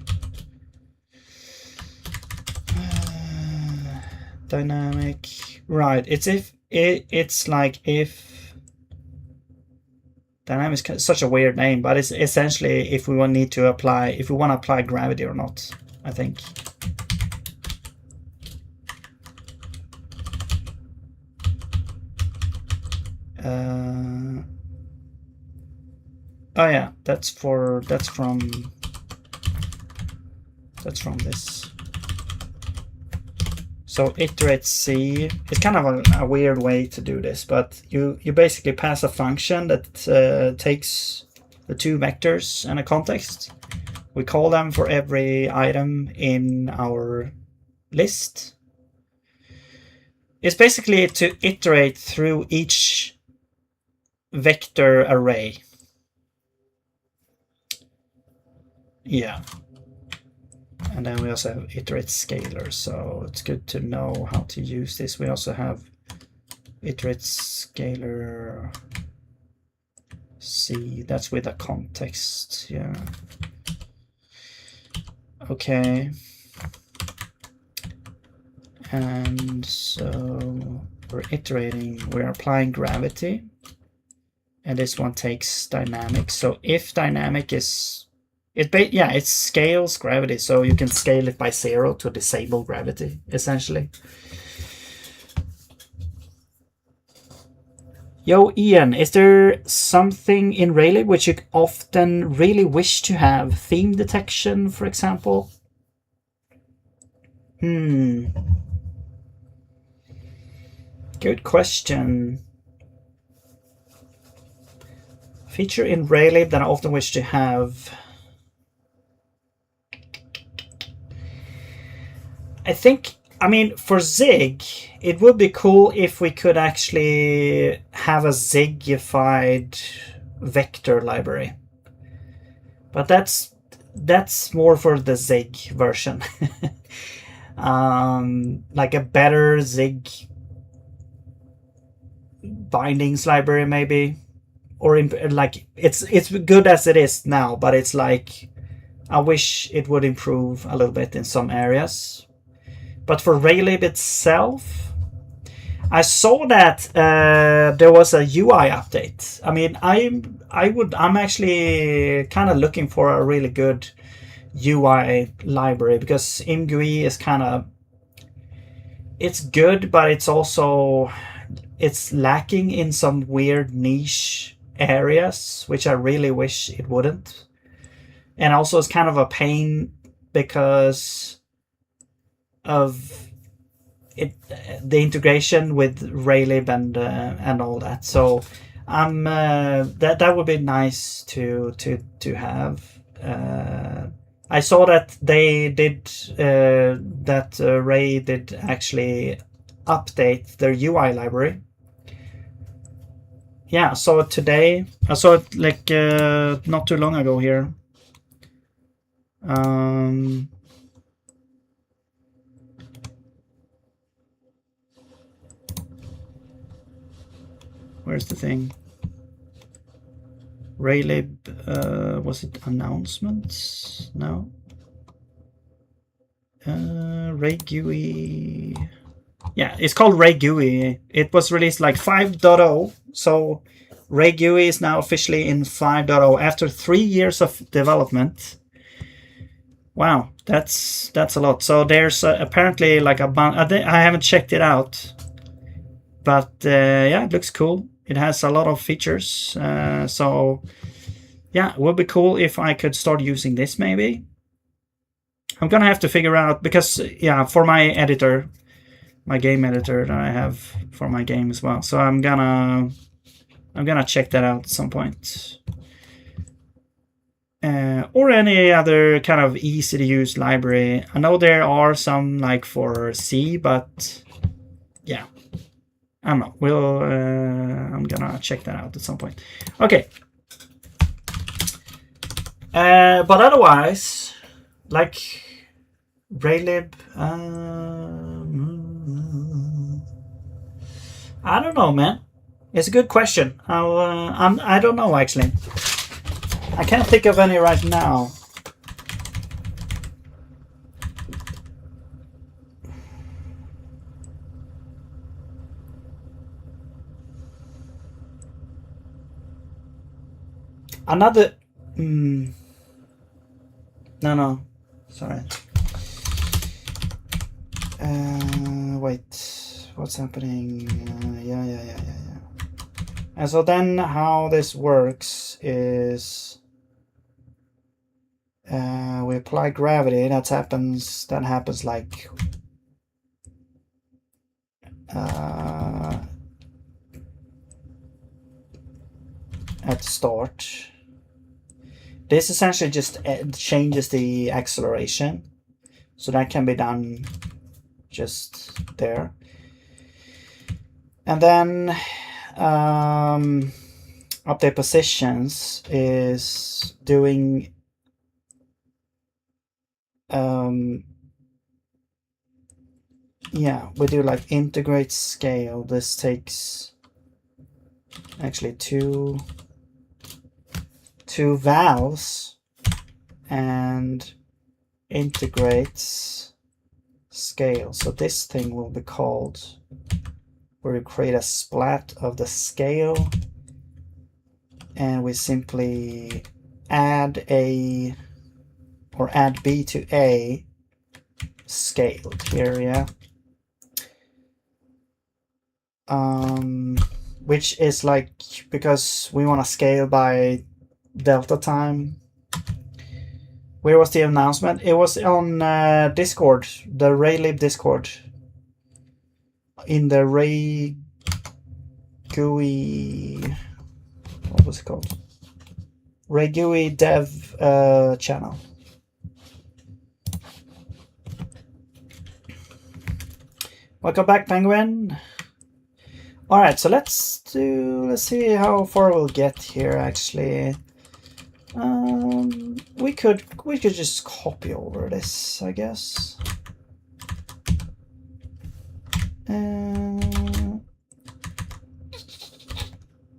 Dynamic, right? It's like if dynamic is such a weird name, but it's essentially if we want to apply gravity or not, I think. Oh yeah, that's from this. So iterate C. It's kind of a weird way to do this, but you basically pass a function that takes the two vectors and a context. We call them for every item in our list. It's basically to iterate through each vector array. Yeah. And then we also have iterate scalar, so it's good to know how to use this. We also have iterate scalar C, that's with a context, yeah. Okay. And so we're iterating, we're applying gravity, and this one takes dynamic. So if dynamic is, it scales gravity, so you can scale it by 0 to disable gravity, essentially. Yo, Ian, is there something in raylib which you often really wish to have? Theme detection, for example? Good question. Feature in raylib that I often wish to have. I think, I mean, for Zig, it would be cool if we could actually have a Zigified vector library. But that's more for the Zig version. Like a better Zig bindings library, maybe. Or like it's good as it is now, but it's like I wish it would improve a little bit in some areas. But for raylib itself, I saw that there was a UI update. I mean, I'm actually kind of looking for a really good UI library, because ImGui is kind of, it's good, but it's also, it's lacking in some weird niche areas, which I really wish it wouldn't. And also it's kind of a pain because of it, the integration with raylib and all that. So that would be nice to have. I saw that they did that Ray did actually update their UI library. Yeah, I saw it today. I saw it like not too long ago here. Where's the thing? Raylib, was it announcements? No. Ray GUI. Yeah, it's called Ray GUI. It was released like 5.0, so Ray GUI is now officially in 5.0 after 3 years of development. Wow, that's a lot. So there's apparently like a bunch. I haven't checked it out, but yeah, it looks cool. It has a lot of features. So yeah, it would be cool if I could start using this maybe. I'm gonna have to figure out, because yeah, for my editor, my game editor that I have for my game as well. So I'm gonna check that out at some point. Or any other kind of easy to use library. I know there are some like for C, but yeah, I don't know. I'm gonna check that out at some point. Okay. But otherwise, like raylib, I don't know, man. It's a good question. I don't know actually. I can't think of any right now. Another. No. Sorry. Wait. What's happening? Yeah. And so then how this works is we apply gravity. That happens like at the start. This essentially just changes the acceleration, so that can be done just there. And then update positions is doing yeah, we do like integrate scale. This takes actually two valves and integrates scale. So this thing will be called, where we create a splat of the scale, and we simply add A or add B to A scaled here, yeah. Which is like, because we want to scale by delta time. Where was the announcement? It was on Discord, the raylib Discord, in the Ray GUI, what was it called? Ray GUI dev channel. Welcome back, Penguin. All right, so let's see how far we'll get here. Actually, we could just copy over this, I guess.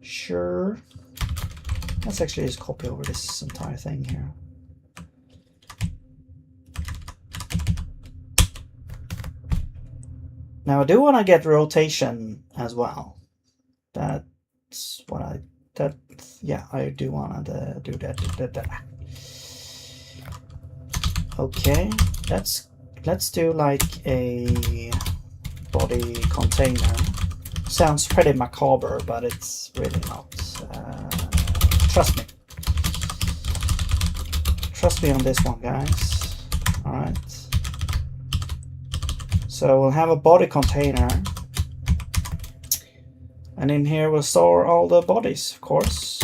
Sure. Let's actually just copy over this entire thing here. Now I do want to get rotation as well. That's what I do want to do that. Okay, let's do like a body container. Sounds pretty macabre, but it's really not. Trust me on this one, guys. All right. So we'll have a body container, and in here we'll store all the bodies, of course.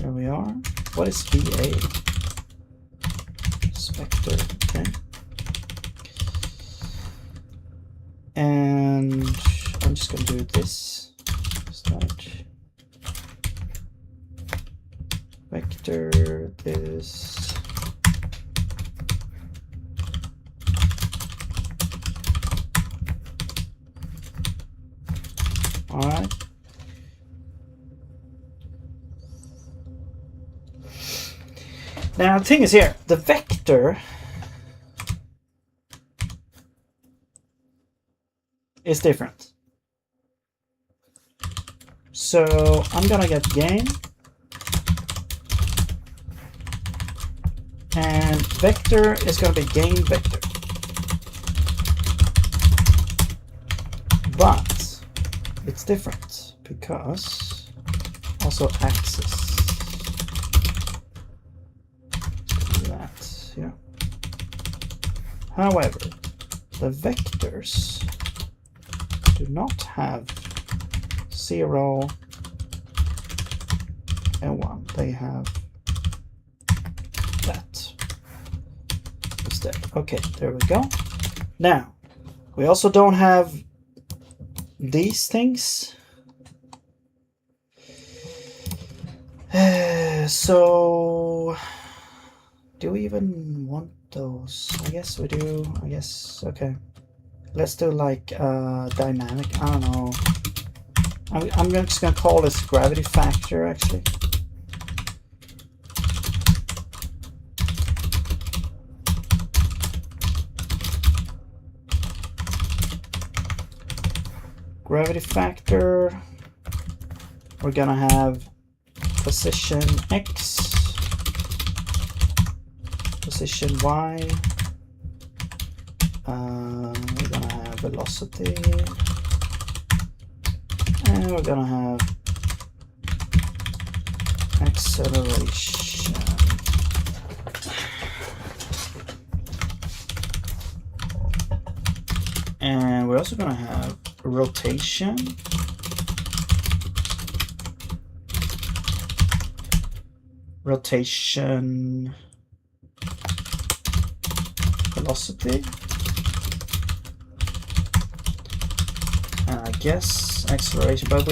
There we are. What is VA? Spectre, okay. And I'm just going to do this. Start. Vector, this. All right. Now the thing is here, the vector is different. So I'm gonna get game and vector is gonna be game vector. But it's different because also axis. That, yeah. However, the vectors do not have 0 and 1. They have that instead. Okay, there we go. Now, we also don't have these things. So, do we even want those? I guess we do. I guess, okay. Let's do like dynamic. I don't know. I'm just gonna call this gravity factor actually. Gravity factor. We're gonna have position X, position Y. We're gonna have velocity, and we're gonna have acceleration. And we're also gonna have rotation. Rotation, velocity, and I guess acceleration, but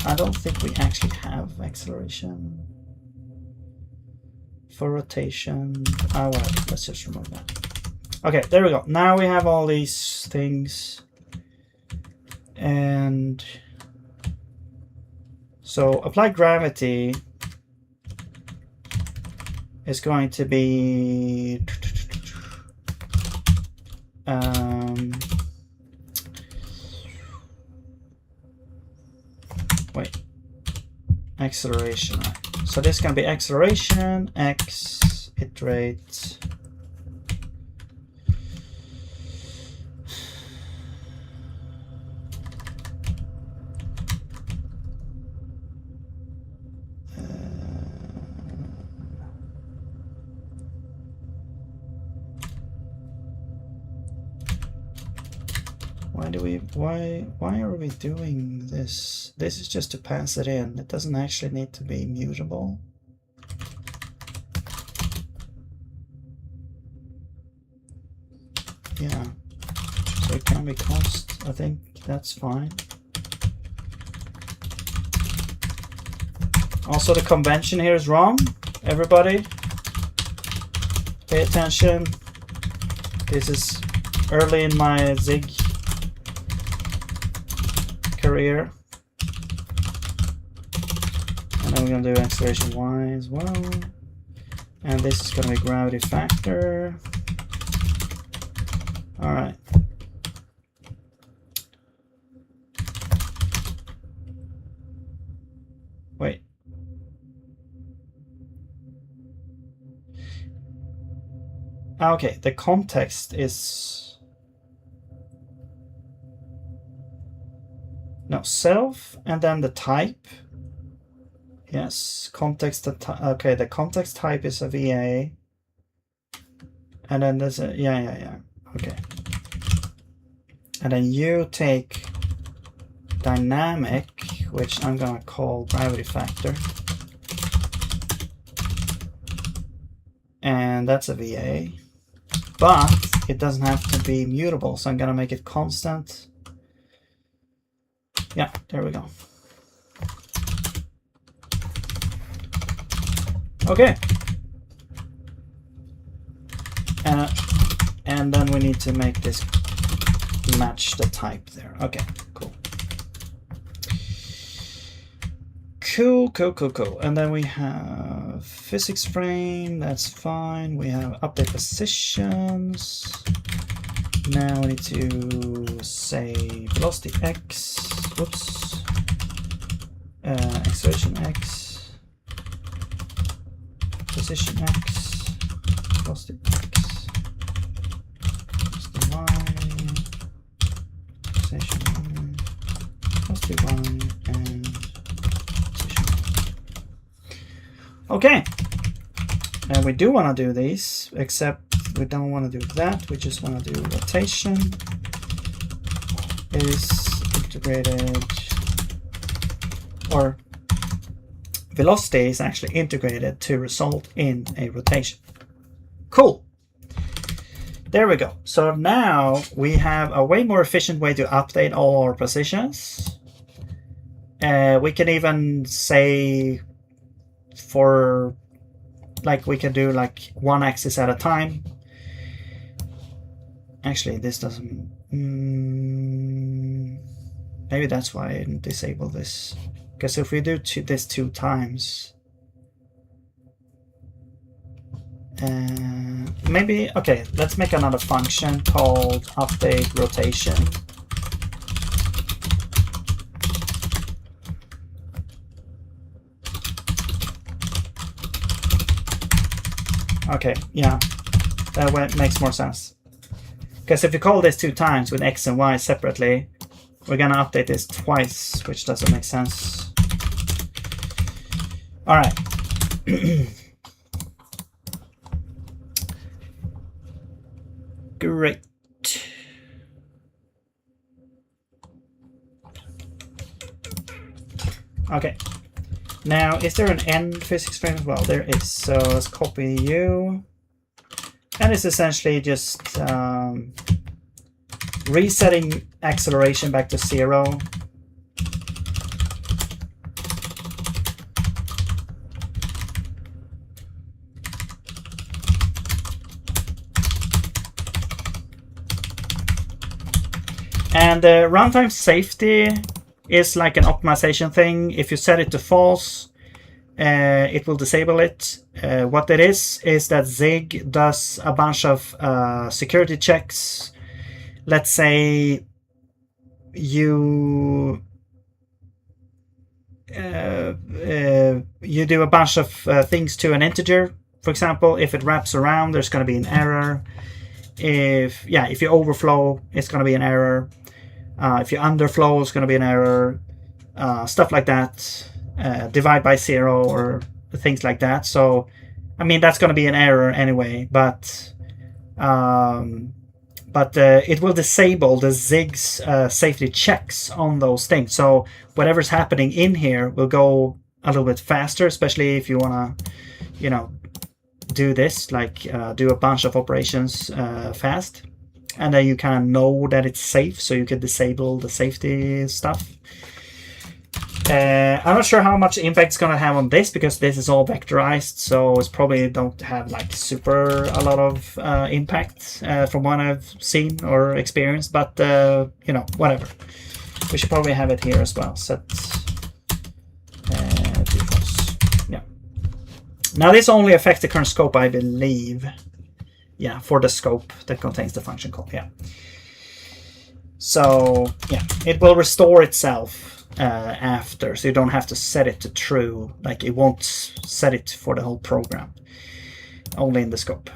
I don't think we actually have acceleration for rotation. Oh well, let's just remove that. Okay, there we go. Now we have all these things, and so apply gravity is going to be wait, acceleration. So this is going to be acceleration x iterate why are we doing this? This is just to pass it in. It doesn't actually need to be mutable. Yeah, so it can be const. I think that's fine. Also, the convention here is wrong. Everybody, pay attention. This is early in my zig career. And then we're going to do acceleration y as well. And this is going to be gravity factor. All right. Wait. Okay, the context is no self and then the type. Yes, context. Okay, the context type is a VA, and then there's a yeah. Okay, and then you take dynamic, which I'm gonna call gravity factor. and that's a VA, but it doesn't have to be mutable, so I'm gonna make it constant. Yeah, there we go. Okay. And then we need to make this match the type there. Okay, cool. Cool. And then we have physics frame, that's fine. We have update positions. Now we need to say velocity X, whoops, acceleration X, position X, velocity X, velocity Y, position Y, velocity Y, and position Y. Okay, and we do want to do these, except we don't want to do that. We just want to do rotation is integrated, or velocity is actually integrated to result in a rotation. Cool. There we go. So now we have a way more efficient way to update all our positions. We can even say for, like, we can do like one axis at a time. Actually, this doesn't... maybe that's why I didn't disable this. Because if we do this 2 times... maybe... Okay, let's make another function called update rotation. Okay, yeah, that way makes more sense. Because if you call this 2 times with X and Y separately, we're gonna update this twice, which doesn't make sense. All right. Great. Okay. Now, is there an end physics frame as well? There is. So let's copy you. And it's essentially just resetting acceleration back to 0. And runtime safety is like an optimization thing. If you set it to false, it will disable it. What that is that Zig does a bunch of security checks. Let's say you do a bunch of things to an integer. For example, if it wraps around, there's going to be an error. If you overflow, it's going to be an error. If you underflow, it's going to be an error. Stuff like that. Divide by 0 or things like that. So, I mean, that's going to be an error anyway, but it will disable the Zig's safety checks on those things. So whatever's happening in here will go a little bit faster, especially if you want to, do this, like do a bunch of operations fast. And then you kind of know that it's safe, so you can disable the safety stuff. I'm not sure how much impact it's going to have on this, because this is all vectorized, so it's probably don't have like a lot of impact from what I've seen or experienced, but whatever. We should probably have it here as well. Set defaults. Yeah. Now this only affects the current scope, I believe. Yeah, for the scope that contains the function call. Yeah. So yeah, it will restore itself after, so you don't have to set it to true. Like, it won't set it for the whole program, only in the scope.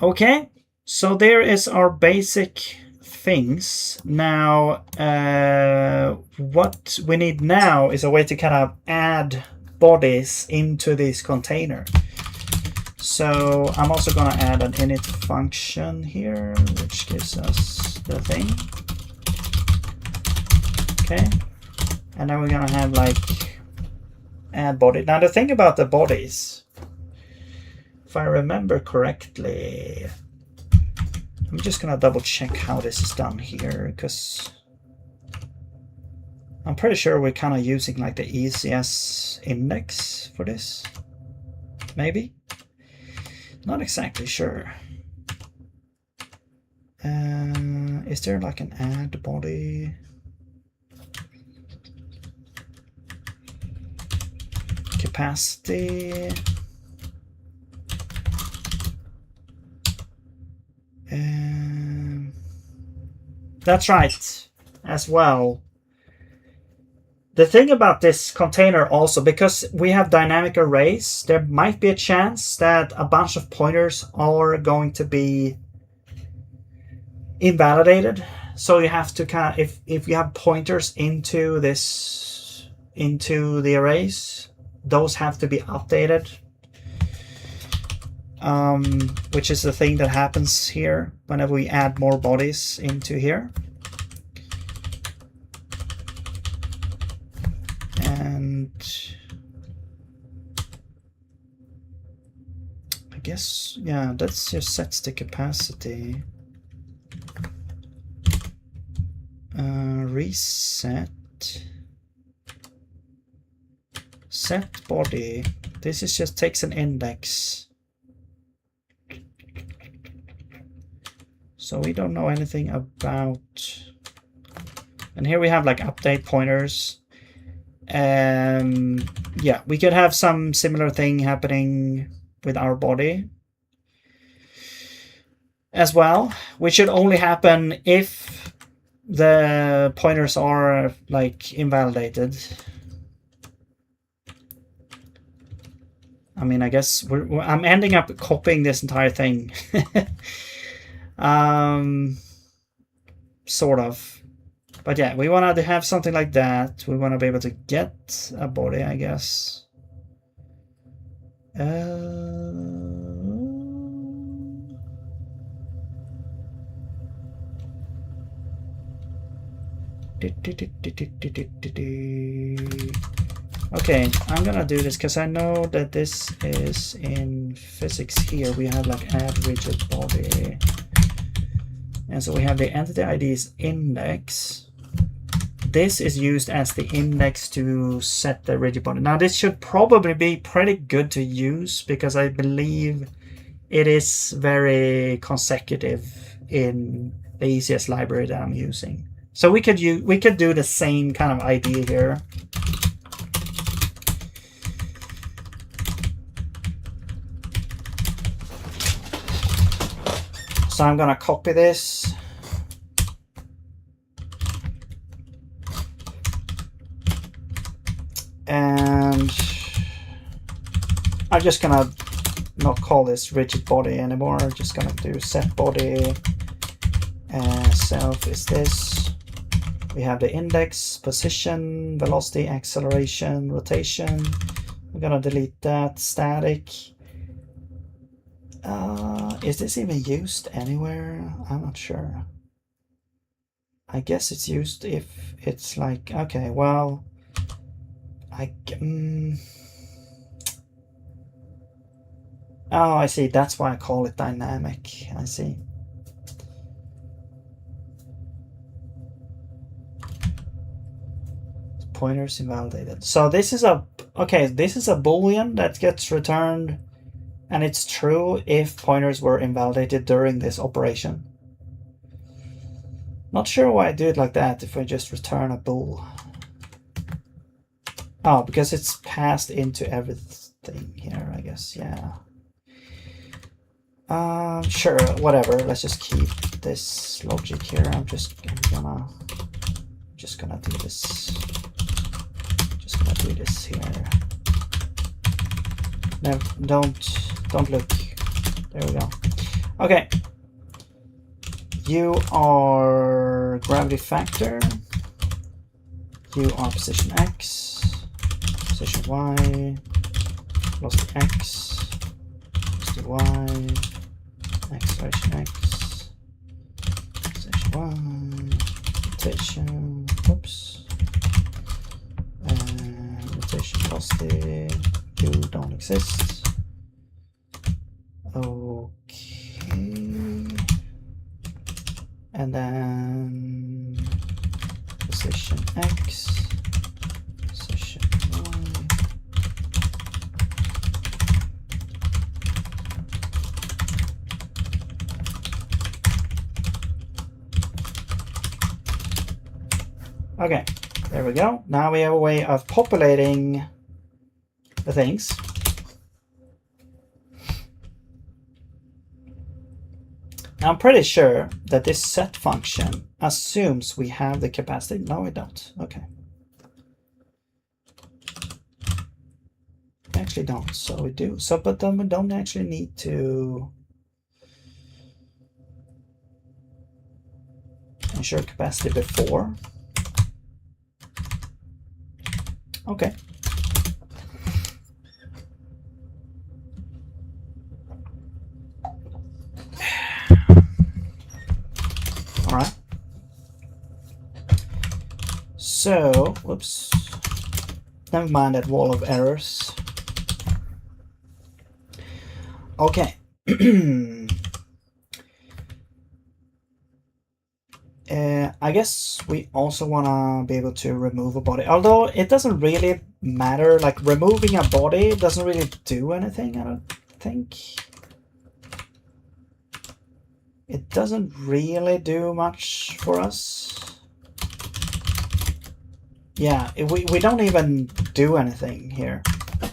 Okay, so there is our basic things. Now what we need now is a way to kind of add bodies into this container. So I'm also going to add an init function here, which gives us the thing. Okay. And then we're going to have like add body. Now the thing about the bodies if I remember correctly. I'm just gonna double check how this is done here, because I'm pretty sure we're kind of using like the ECS index for this. Maybe? Not exactly sure. Is there like an add body? Capacity. That's right, as well. The thing about this container also, because we have dynamic arrays, there might be a chance that a bunch of pointers are going to be invalidated. So you have to kind of, if you have pointers into the arrays, those have to be updated. Which is the thing that happens here whenever we add more bodies into here. And I guess, yeah, that just sets the capacity. Reset. Set body. This is just takes an index. So we don't know anything about. And here we have like update pointers. Yeah, we could have some similar thing happening with our body as well, which should only happen if the pointers are like invalidated. I mean, I guess I'm ending up copying this entire thing. Sort of. But yeah, we want to have something like that. We want to be able to get a body, I guess. Okay, I'm gonna do this because I know that this is in physics here. We have like add rigid body. And so we have the entity ID's index. This is used as the index to set the rigid body. Now this should probably be pretty good to use because I believe it is very consecutive in the ECS library that I'm using. So we could do the same kind of idea here. So I'm gonna copy this. And I'm just gonna not call this rigid body anymore. I'm just gonna do set body. Self is this. We have the index, position, velocity, acceleration, rotation. I'm gonna delete that. Static. Is this even used anywhere? I'm not sure. I guess it's used if it's like, okay, well, oh, I see. That's why I call it dynamic. I see. Pointers invalidated. So this is a, okay, this is a boolean that gets returned, and it's true if pointers were invalidated during this operation. Not sure why I do it like that if I just return a bool. Oh, because it's passed into everything here, I guess. Yeah. Sure, whatever. Let's just keep this logic here. I'm just gonna do this. Just gonna do this here. No, don't look. There we go. Okay. You are gravity factor. You are position X, position Y, velocity X, velocity Y, acceleration X, position Y, rotation, oops, rotation velocity, you don't exist. X session Y. Okay, there we go. Now we have a way of populating the things. I'm pretty sure that this set function assumes we have the capacity. No, we don't. Okay. We actually don't, so we do. So, but then we don't actually need to ensure capacity before. Okay. All right. So, whoops. Never mind that wall of errors. Okay. I guess we also want to be able to remove a body, although it doesn't really matter. Like removing a body doesn't really do anything, I don't think. It doesn't really do much for us. Yeah, we don't even do anything here.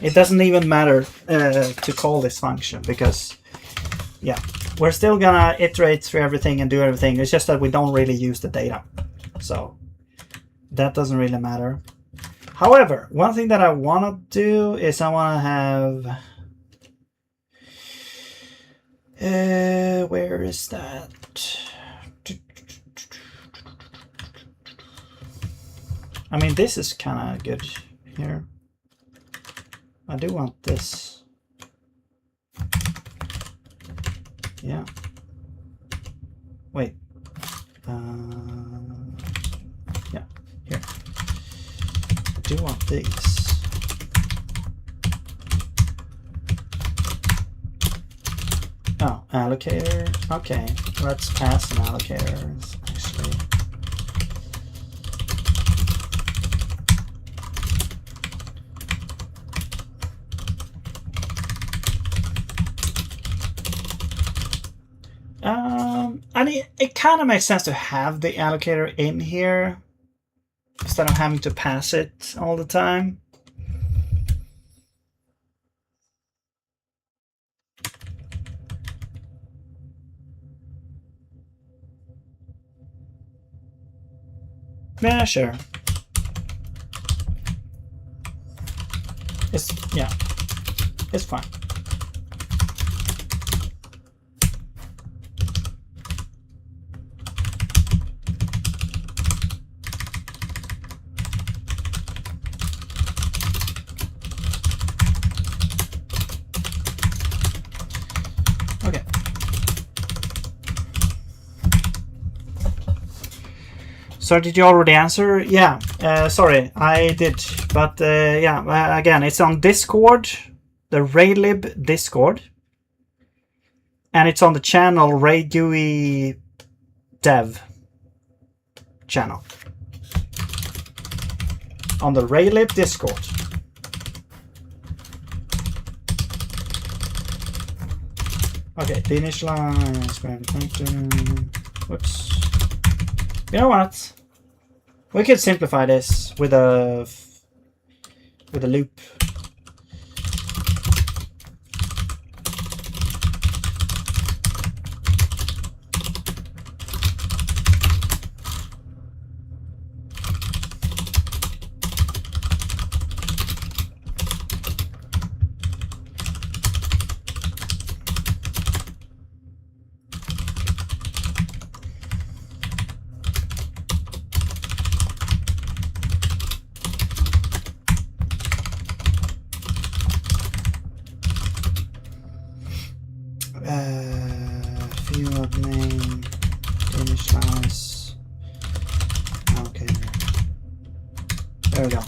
It doesn't even matter to call this function because, yeah. We're still gonna iterate through everything and do everything. It's just that we don't really use the data. So that doesn't really matter. However, one thing that I want to do is I want to have... where is that? I mean, this is kind of good here. I do want this. Yeah. Wait. Yeah. Here. I do want these. Oh, allocator. Okay. Let's pass an allocator. Actually. And it kind of makes sense to have the allocator in here instead of having to pass it all the time. Yeah, sure. Yeah, it's fine. So did you already answer? Yeah, sorry, I did. But yeah, again, it's on Discord, the raylib Discord. And it's on the channel RayGUI Dev channel. On the raylib Discord. Okay, the initialize. Whoops. You know what? We could simplify this with a loop. Field name, initialize. Okay. There we go.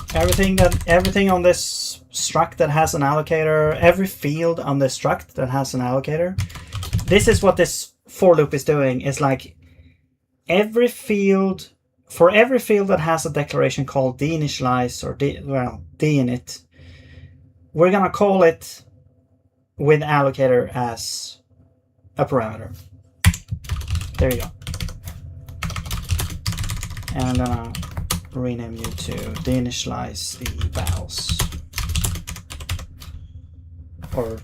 Everything on this struct that has an allocator, every field on this struct that has an allocator. This is what this for loop is doing. It's like every field for every field that has a declaration called deinitialize or deinit, we're gonna call it with allocator as a parameter. There you go. And I'm gonna rename you to deinitialize the vowels. Or,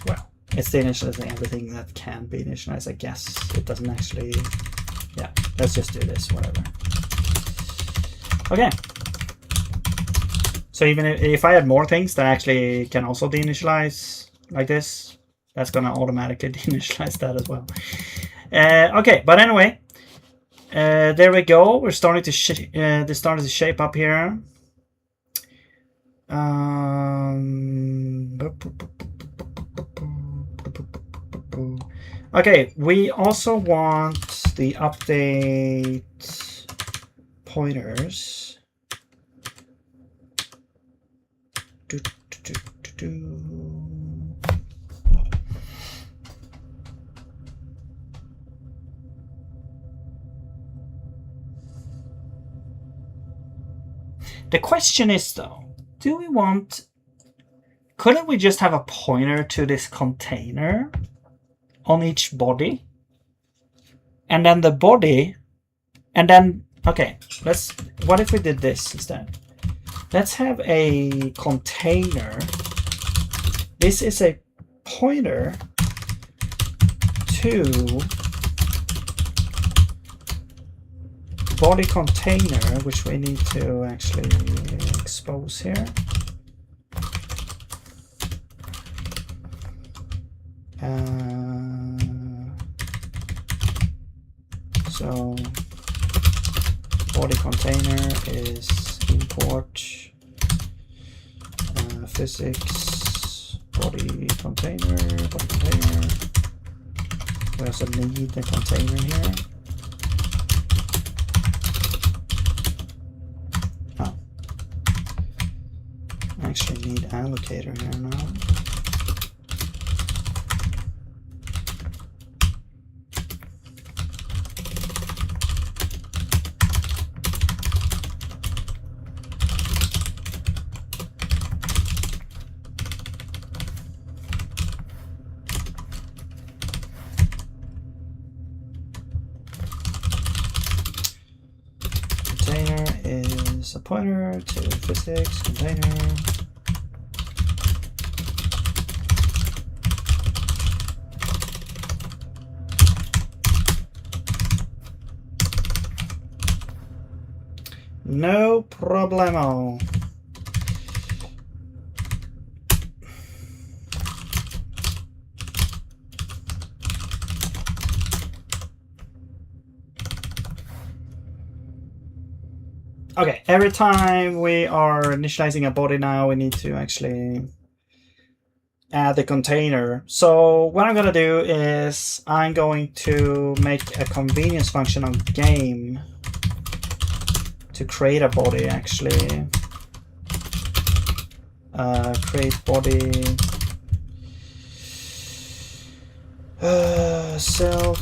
well, it's deinitializing everything that can be initialized, I guess. It doesn't actually, yeah, let's just do this, whatever. Okay. So even if I had more things that actually can also deinitialize like this, that's gonna automatically deinitialize that as well. Okay, but anyway, there we go. We're starting to shape up here. Okay, we also want the update pointers. The question is though, do we want, couldn't we just have a pointer to this container on each body? And then the body, and then, okay, what if we did this instead? Let's have a container. This is a pointer to body container, which we need to actually expose here. So body container is import physics body container. We also need the container here. Oh, I actually need allocator here now. A pointer to physics container. No problemo. Okay, every time we are initializing a body now, we need to actually add the container. So what I'm gonna do is I'm going to make a convenience function on game to create a body actually. Create body self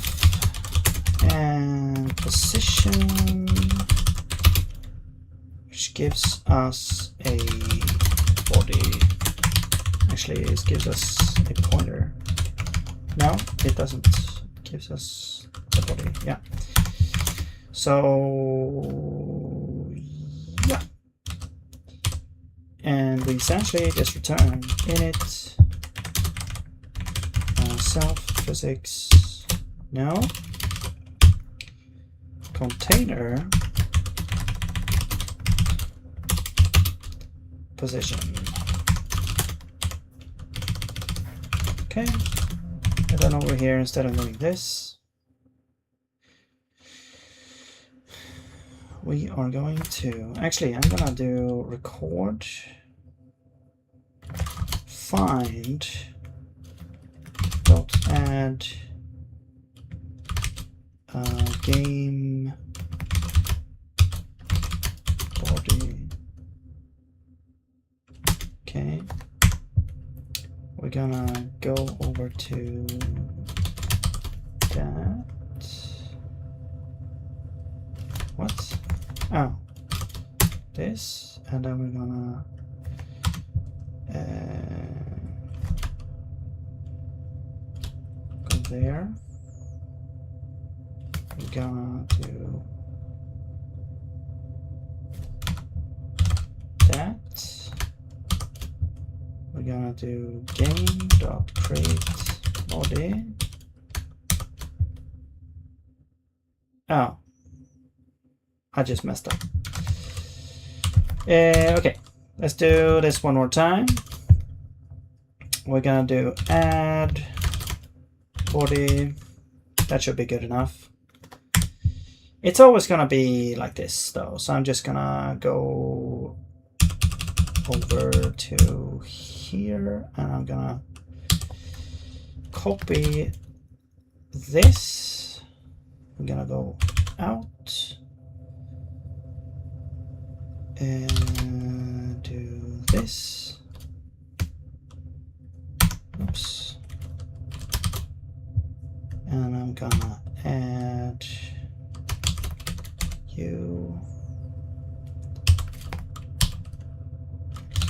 and position, which gives us a body. Actually, it gives us a pointer. No, it doesn't. It gives us a body. Yeah. So yeah, and we essentially just return init self physics. No, container position. Okay, and then over here, instead of doing this, we are going to, actually, I'm gonna do record find dot add game body. Okay, we're gonna go over to that. Oh, this, and then we're gonna go there. We're gonna do that. We're gonna do game.create body. Oh, I just messed up. Okay, let's do this one more time. We're gonna do add body. That should be good enough. It's always gonna be like this though, so I'm just gonna go over to here and I'm gonna copy this. I'm gonna go out and do this. Oops. And I'm gonna add you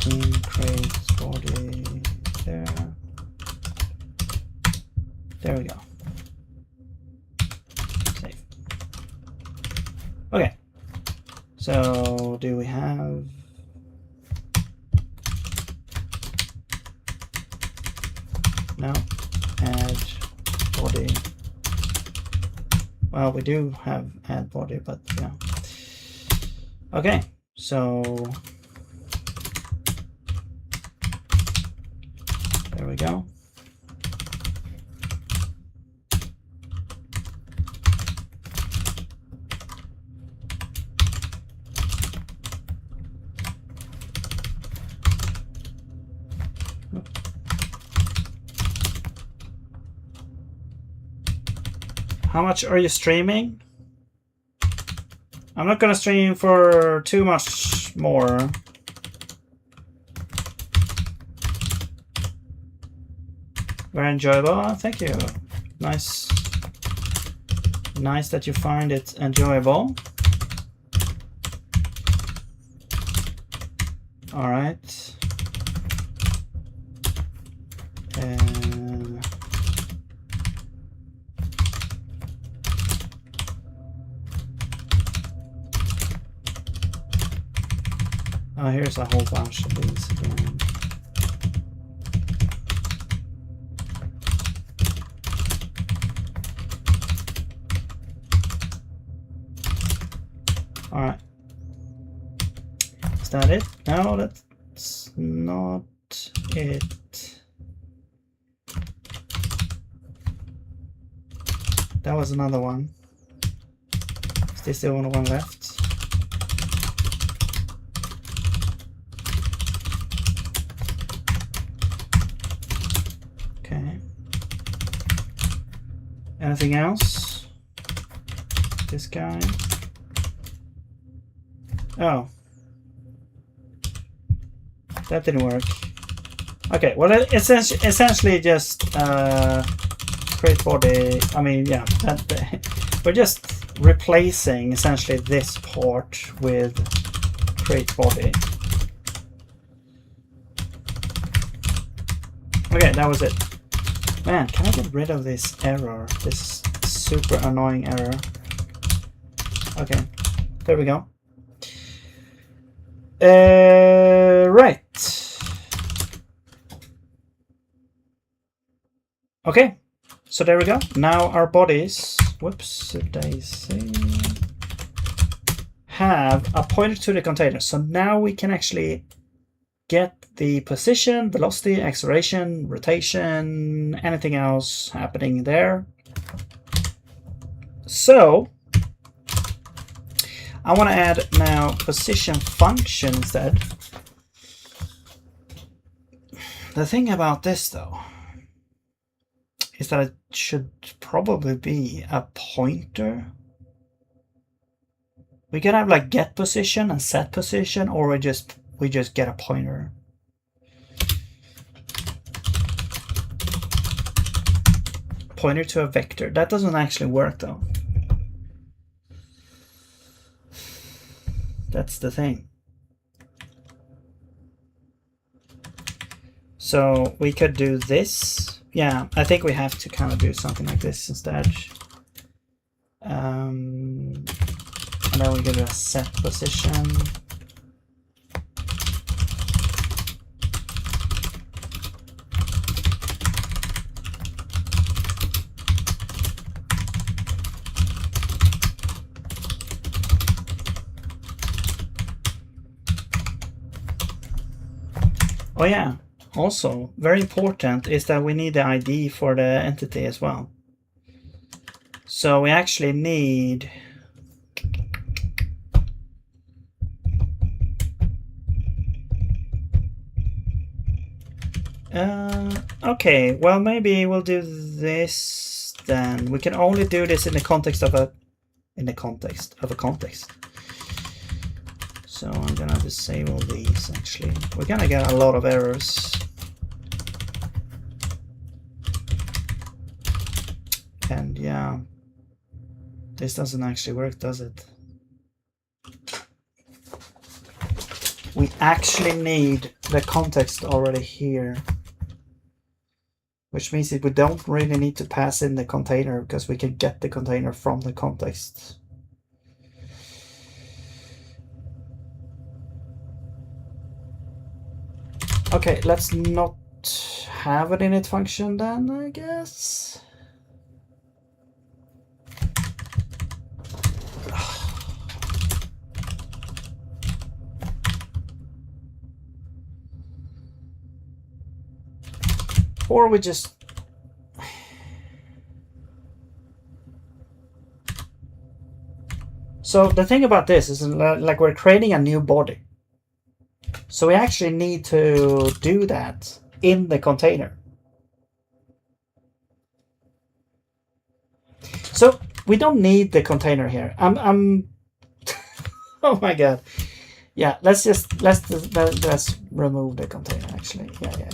in create body there. There we go. Save. Okay. So do we have no add body? Well, we do have add body, but yeah. Okay, so there we go. How much are you streaming? I'm not gonna stream for too much more. Very enjoyable. Thank you. Nice. Nice that you find it enjoyable. All right. Oh, here's a whole bunch of these again. All right. Is that it? No, that's not it. That was another one. Is this the only one left? Okay. Anything else? This guy. Oh. That didn't work. Okay, well, it's essentially just create body. I mean, yeah, we're just replacing essentially this part with create body. Okay, that was it. Man, can I get rid of this error? This super annoying error. Okay, there we go. Right. Okay, so there we go. Now our bodies, whoops, daisy, have a pointer to the container. So now we can actually get the position, velocity, acceleration, rotation, anything else happening there. So I want to add now position function instead. The thing about this though is that it should probably be a pointer. We could have like get position and set position, or we just get a pointer. Pointer to a vector. That doesn't actually work though. That's the thing. So we could do this. Yeah, I think we have to kind of do something like this instead. And then we give it a set position. Oh yeah, also very important is that we need the ID for the entity as well. So we actually need okay, well maybe we'll do this then. We can only do this in the context of a context. So I'm gonna disable these actually. We're gonna get a lot of errors. And yeah, this doesn't actually work, does it? We actually need the context already here. Which means that we don't really need to pass in the container because we can get the container from the context. Okay, let's not have an init function then, I guess. Or we just... So the thing about this is like we're creating a new body. So we actually need to do that in the container. So we don't need the container here. I'm oh my god. Yeah, let's remove the container actually. Yeah.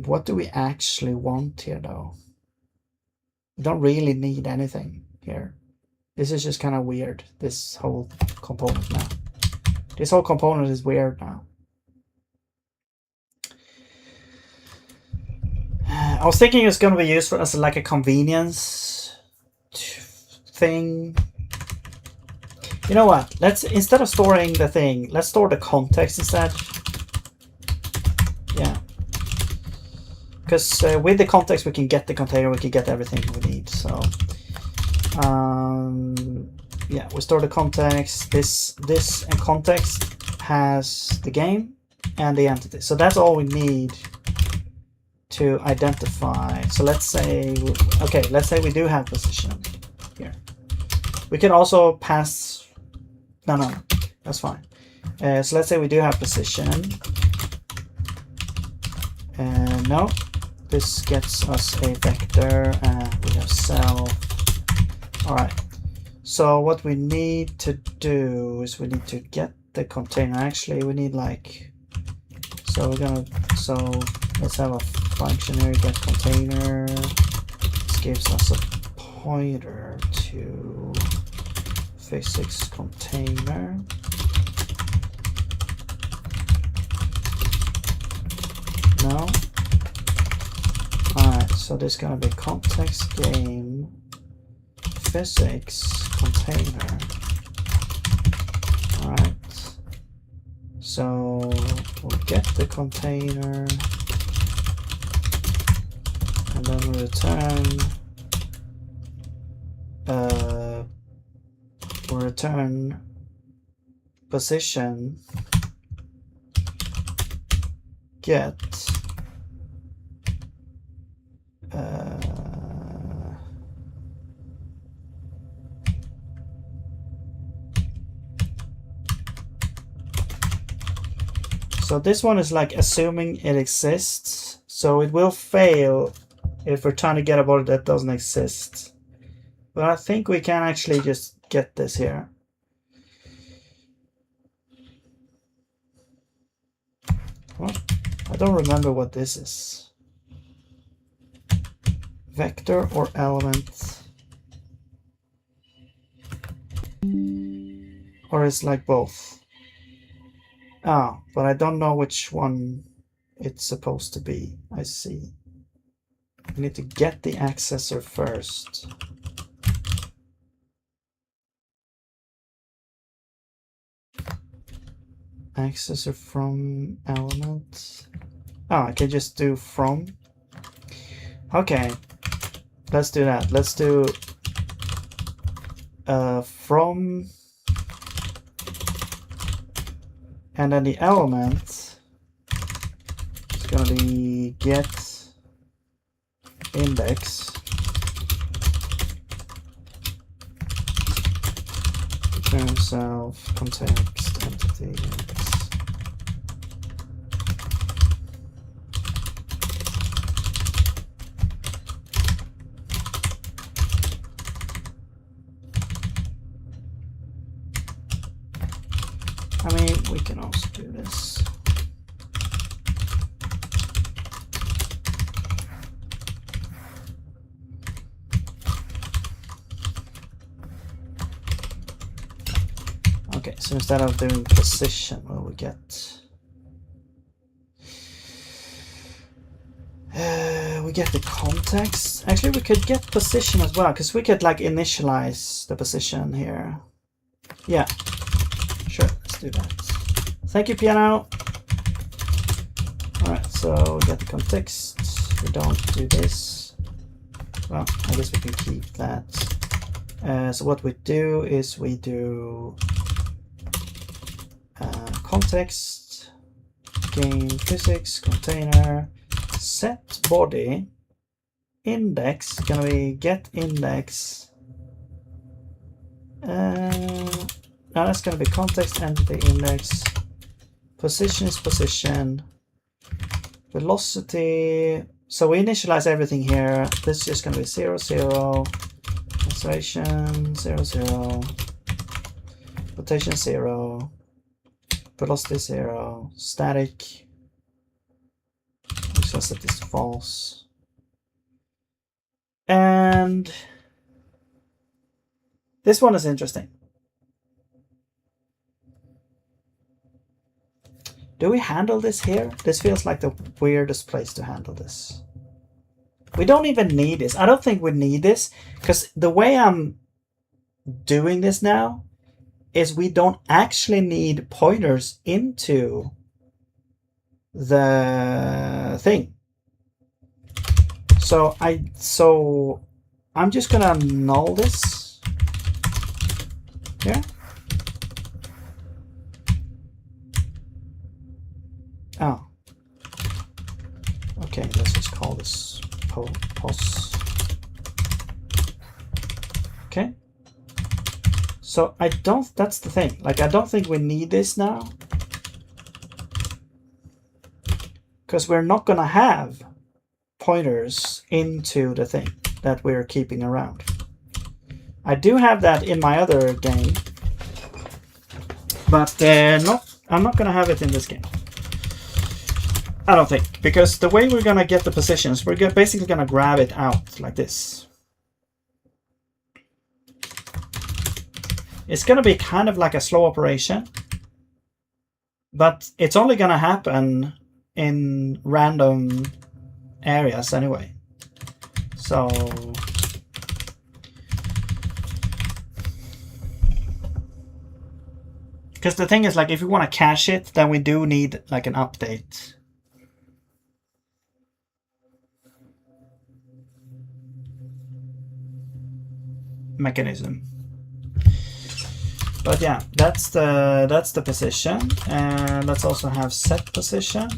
What do we actually want here though? We don't really need anything here. This is just kind of weird, this whole component now. This whole component is weird now. I was thinking it's going to be useful as like a convenience thing. You know what? Let's, instead of storing the thing, let's store the context instead. Yeah. Because with the context we can get the container, we can get everything we need. So yeah, we store the context. This and context has the game and the entity. So that's all we need to identify. So let's say, okay, let's say we do have position here. We can also pass, no, that's fine. So let's say we do have position. No, this gets us a vector and we have self. All right. So what we need to do is we need to get the container. Actually, we need like, so we're gonna, so let's have a function here, get container. This gives us a pointer to physics container. No. Alright, so there's gonna be context game physics container. Alright. So we'll get the container and then we'll return position get so this one is like assuming it exists, so it will fail if we're trying to get a body that doesn't exist. But I think we can actually just get this here. What? I don't remember what this is. Vector or element. Or it's like both? Ah, but I don't know which one it's supposed to be. I see. We need to get the accessor first. Accessor from element. Oh, I can just do from. Okay, let's do that. Let's do from, and then the element is gonna be get index return self context entity. I mean, we can also do this. Okay, so instead of doing position, what we get? We get the context. Actually, we could get position as well, because we could like initialize the position here. Yeah, sure, let's do that. Thank you, piano. All right, so we get the context. We don't do this. Well, I guess we can keep that. So what we do is we do context, game physics, container, set body, index, gonna be get index. Now that's gonna be context entity index. Position is position. Velocity. So we initialize everything here. This is just gonna be 0, 0. Acceleration 0, 0. Rotation 0. Velocity 0. Static. Let's set this false. And this one is interesting. Do we handle this here? This feels like the weirdest place to handle this. We don't even need this. I don't think we need this, because the way I'm doing this now is we don't actually need pointers into the thing. So I'm just gonna null this here. Oh. Okay, let's just call this pos. Okay. So I don't, that's the thing. Like, I don't think we need this now, because we're not gonna have pointers into the thing that we're keeping around. I do have that in my other game, but I'm not gonna have it in this game. I don't think, because the way we're gonna get the positions, we're basically gonna grab it out like this. It's gonna be kind of like a slow operation, but it's only gonna happen in random areas anyway. So because the thing is, like, if we want to cache it, then we do need like an update mechanism. But yeah, that's the position, and let's also have set position,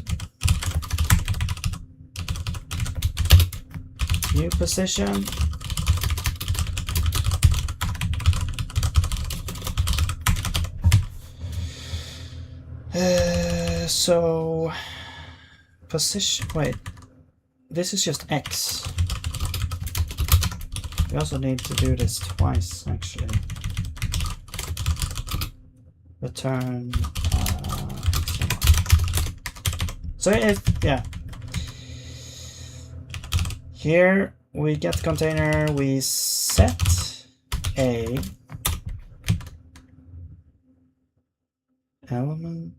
new position, so position. Wait, this is just X. We also need to do this twice, actually. Return. So yeah. Here we get the container. We set a element.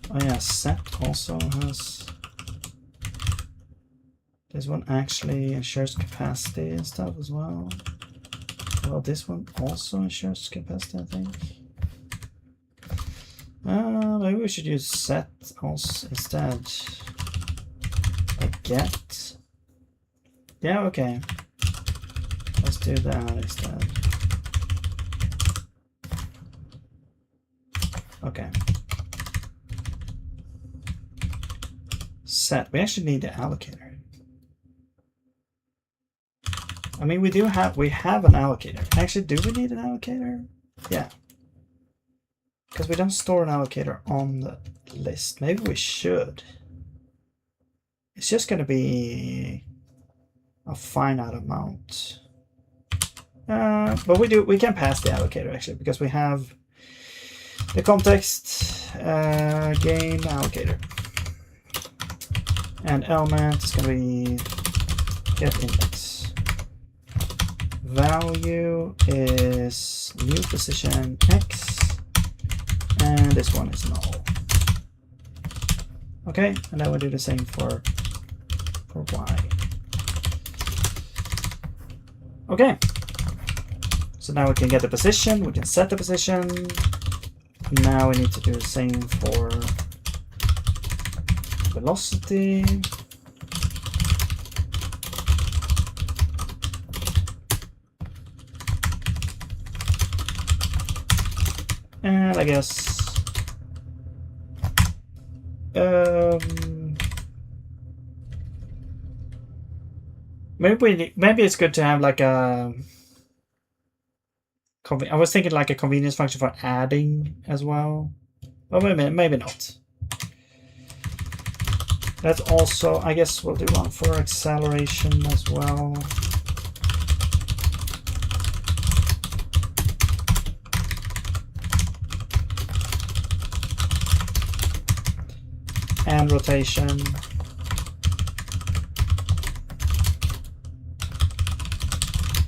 Oh yeah, set also has. This one actually ensures capacity and stuff as well. Well, this one also ensures capacity, I think. Maybe we should use set also instead. Like get. Yeah, okay. Let's do that instead. Okay. Set. We actually need the allocator. I mean, we have an allocator. Actually, do we need an allocator? Yeah. Because we don't store an allocator on the list. Maybe we should. It's just going to be a finite amount. But we can pass the allocator actually, because we have the context game allocator. And element is going to be get index. Value is new position x, and this one is null. Okay, and then we'll do the same for y. Okay, so now we can get the position, we can set the position. Now we need to do the same for velocity. And I guess maybe it's good to have like a I was thinking like a convenience function for adding as well. But maybe not. That's also, I guess we'll do one for acceleration as well. And rotation.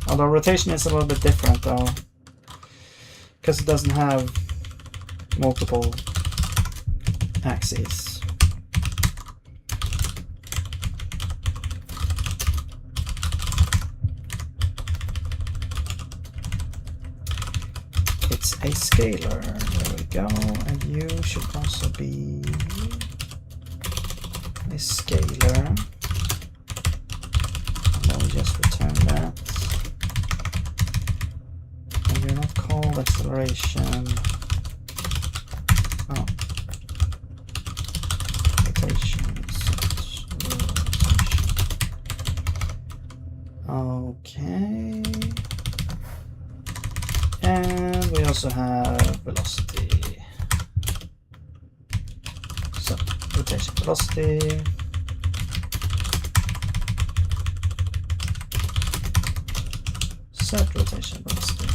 Although rotation is a little bit different though, because it doesn't have multiple axes. It's a scalar. There we go. And you should also be a scalar. And then we just return that. And you're not called acceleration. Oh. Rotation. Okay. And we also have velocity. So, rotation velocity. Set rotation velocity.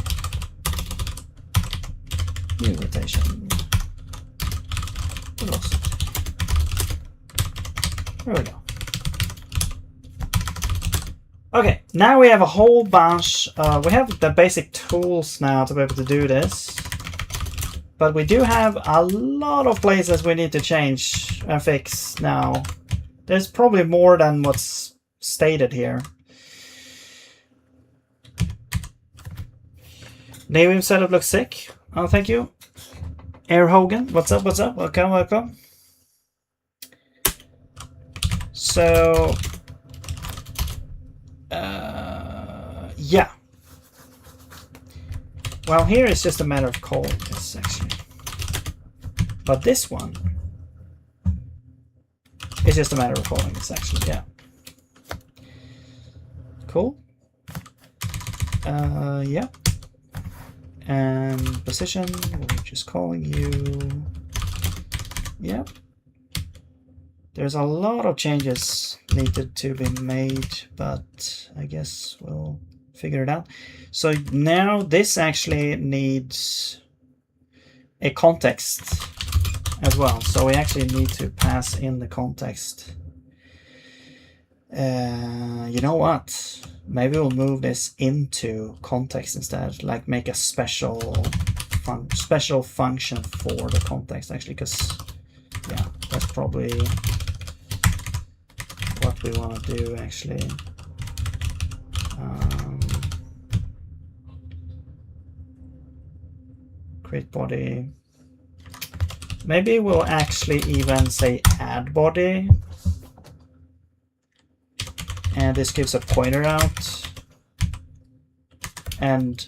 New rotation velocity. There we go. Okay, now we have a whole bunch. We have the basic tools now to be able to do this. But we do have a lot of places we need to change and fix now. There's probably more than what's stated here. Naming setup looks sick. Oh, thank you. Air Hogan, what's up, what's up? Welcome, welcome. So... yeah. Well, here it's just a matter of calling this actually. But this one is just a matter of calling this actually, yeah. Cool. Yeah. And position, we're just calling you. Yep. There's a lot of changes needed to be made, but I guess we'll figure it out. So now this actually needs a context as well. So we actually need to pass in the context. You know what? Maybe we'll move this into context instead, like make a special function for the context actually, because yeah, that's probably what we want to do actually. Create body. Maybe we'll actually even say add body. And this gives a pointer out. And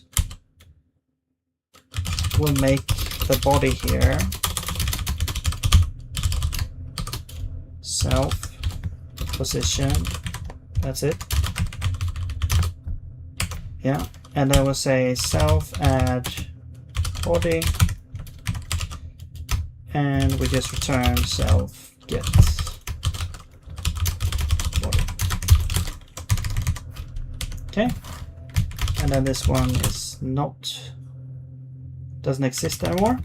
we'll make the body here self position. That's it. Yeah. And then we'll say self add body. And we just return self get body. Okay. And then this one is doesn't exist anymore.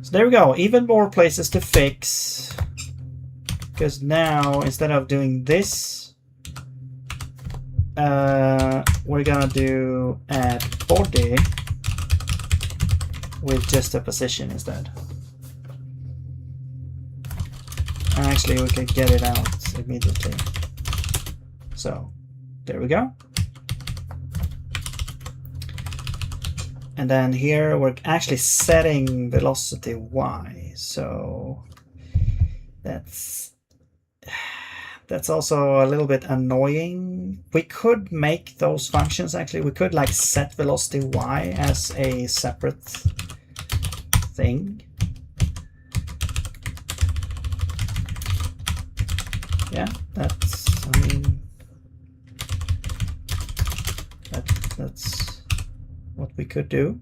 So there we go. Even more places to fix. Because now instead of doing this, we're gonna do add body with just a position instead. And actually we can get it out immediately. So there we go. And then here we're actually setting velocity y. So that's also a little bit annoying. We could make those functions actually. We could like set velocity y as a separate thing. Yeah, that's, I mean, that's what we could do.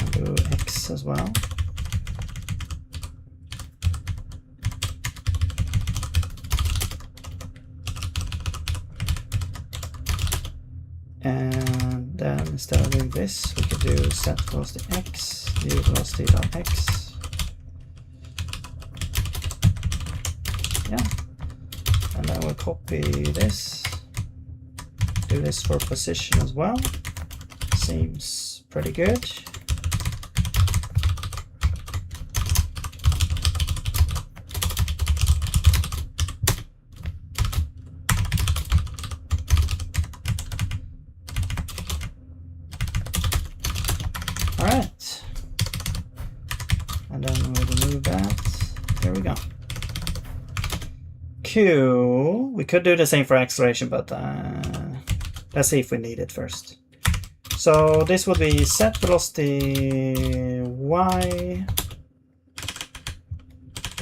I'll do x as well. And then instead of doing this, we could do set velocity x, new velocity dot x. Yeah. And then we'll copy this. Do this for position as well. Seems pretty good. All right. And then we'll remove that. There we go. Q. We could do the same for acceleration, but let's see if we need it first. So this would be set velocity y,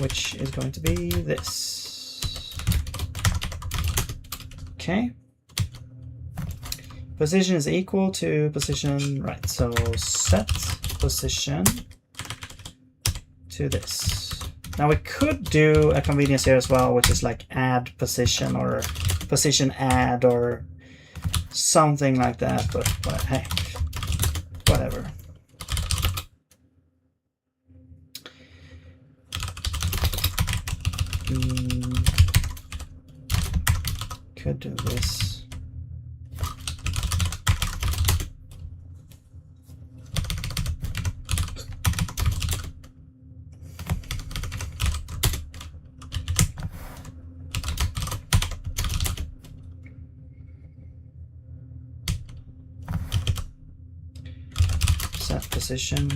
which is going to be this. Okay. Position is equal to position, right? So set position to this. Now we could do a convenience here as well, which is like add position or position add or something like that, but hey, whatever. Could do this. Set position,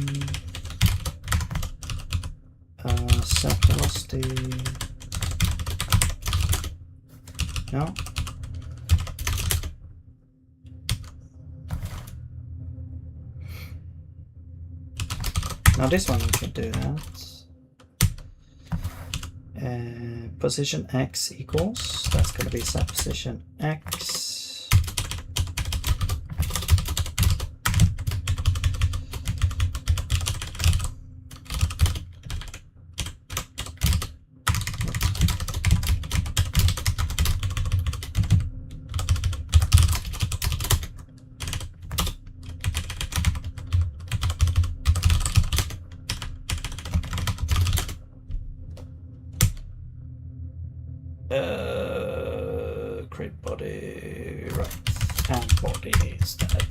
set velocity, no. Now this one we can do that. Position x equals, that's going to be set position x. body, right, and body instead.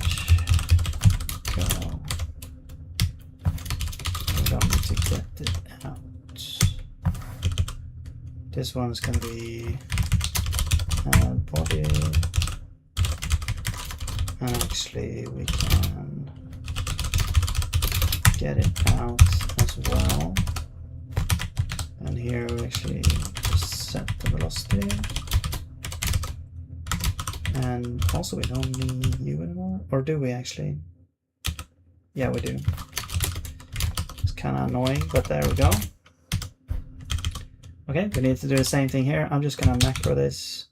Go. We don't need to get it out. This one's gonna be body, and actually we can get it out as well. And here we actually just set the velocity. And also we don't need you anymore, or do we actually? Yeah, we do. It's kind of annoying, but there we go. Okay, we need to do the same thing here. I'm just gonna macro this.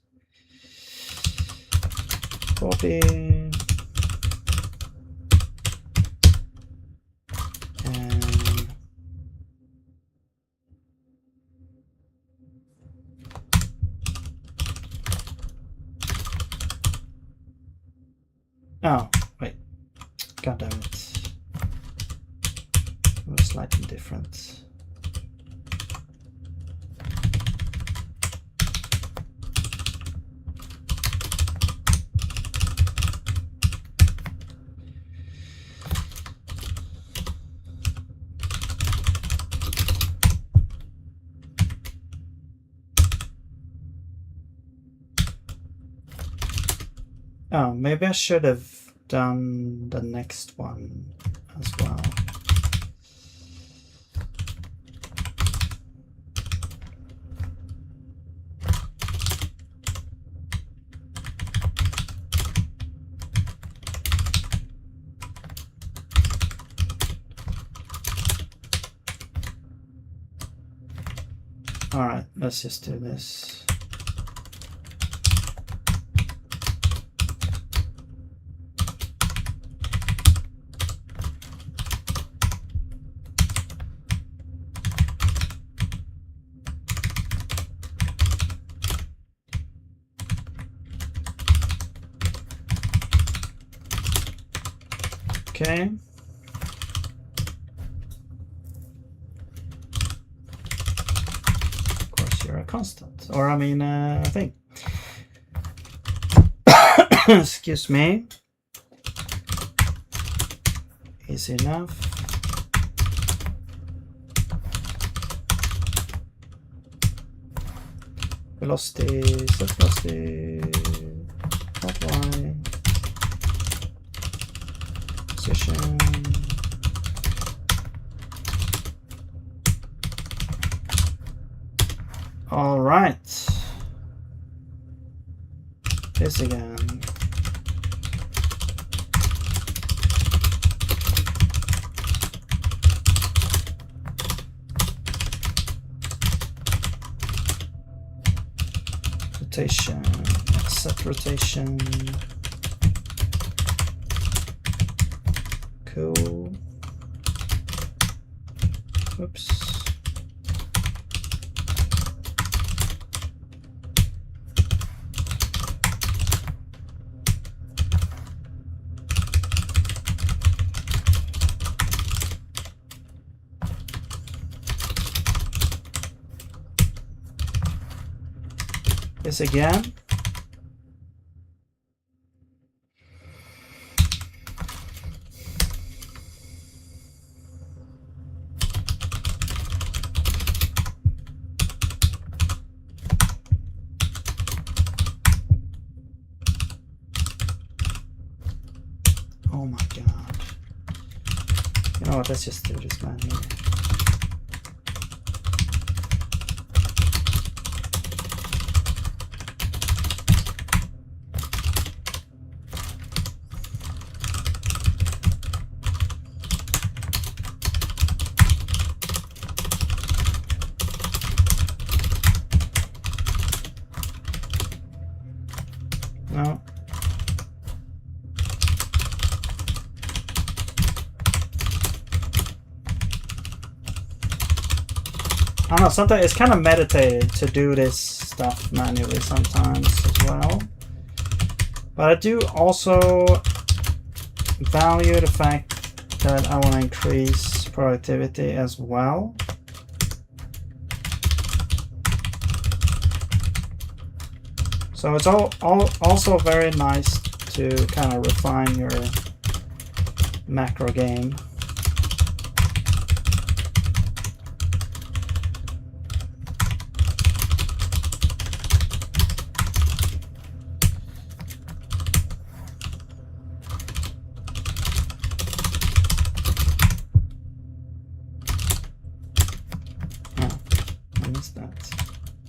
Body. And oh, wait. God damn it. It was slightly different. Oh, maybe I should have done the next one as well. All right, let's just do this. Okay. Of course, you're a constant, or I mean, a thing. Excuse me. Easy enough. Velocity, set velocity, not Y. Position. All right. This again. Rotation. Set rotation. Cool. Oops. This again. Oh my god. You know what, let's just do this man here. No. I don't know, sometimes it's kind of meditative to do this stuff manually sometimes as well. But I do also value the fact that I want to increase productivity as well. So it's also very nice to kind of refine your macro game.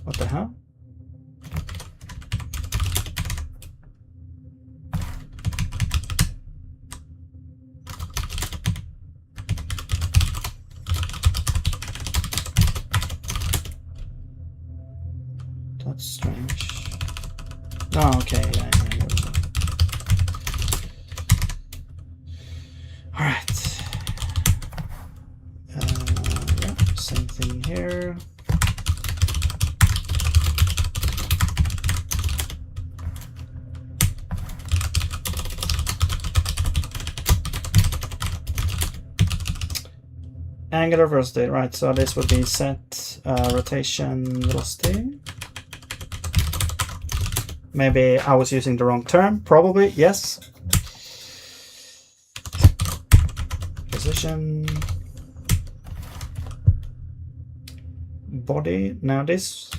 What the hell? That's strange. Oh, okay. Yeah. All right. Yeah, same thing here. Angular velocity, right? So this would be set rotation velocity. Maybe I was using the wrong term. Probably, yes. Position. Body. Now this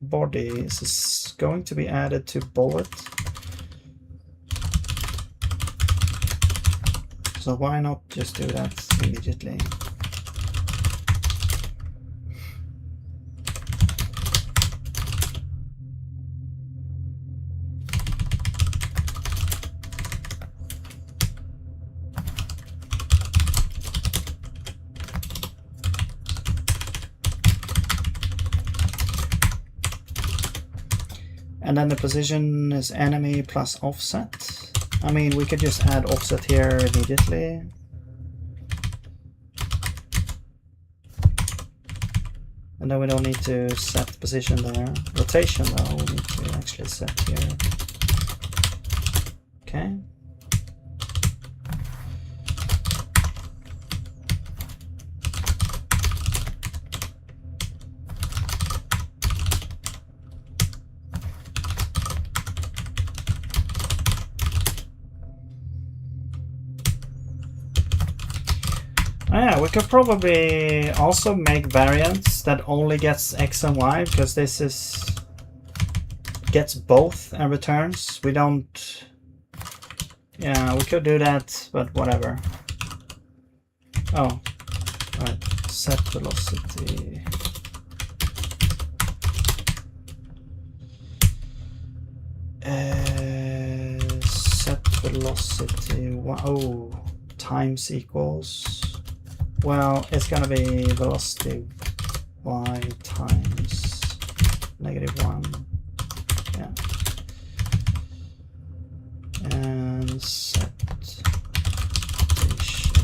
body is going to be added to bullet. So why not just do that immediately? And then the position is enemy plus offset. I mean, we could just add offset here immediately. And then we don't need to set position there. Rotation though, we need to actually set here. Okay. Yeah, we could probably also make variants that only gets X and Y, because this is gets both and returns. We don't. Yeah, we could do that, but whatever. Oh, right. Set velocity. Set velocity. Oh, times equals. Well, it's gonna be velocity y times -1. Yeah. And set rotation.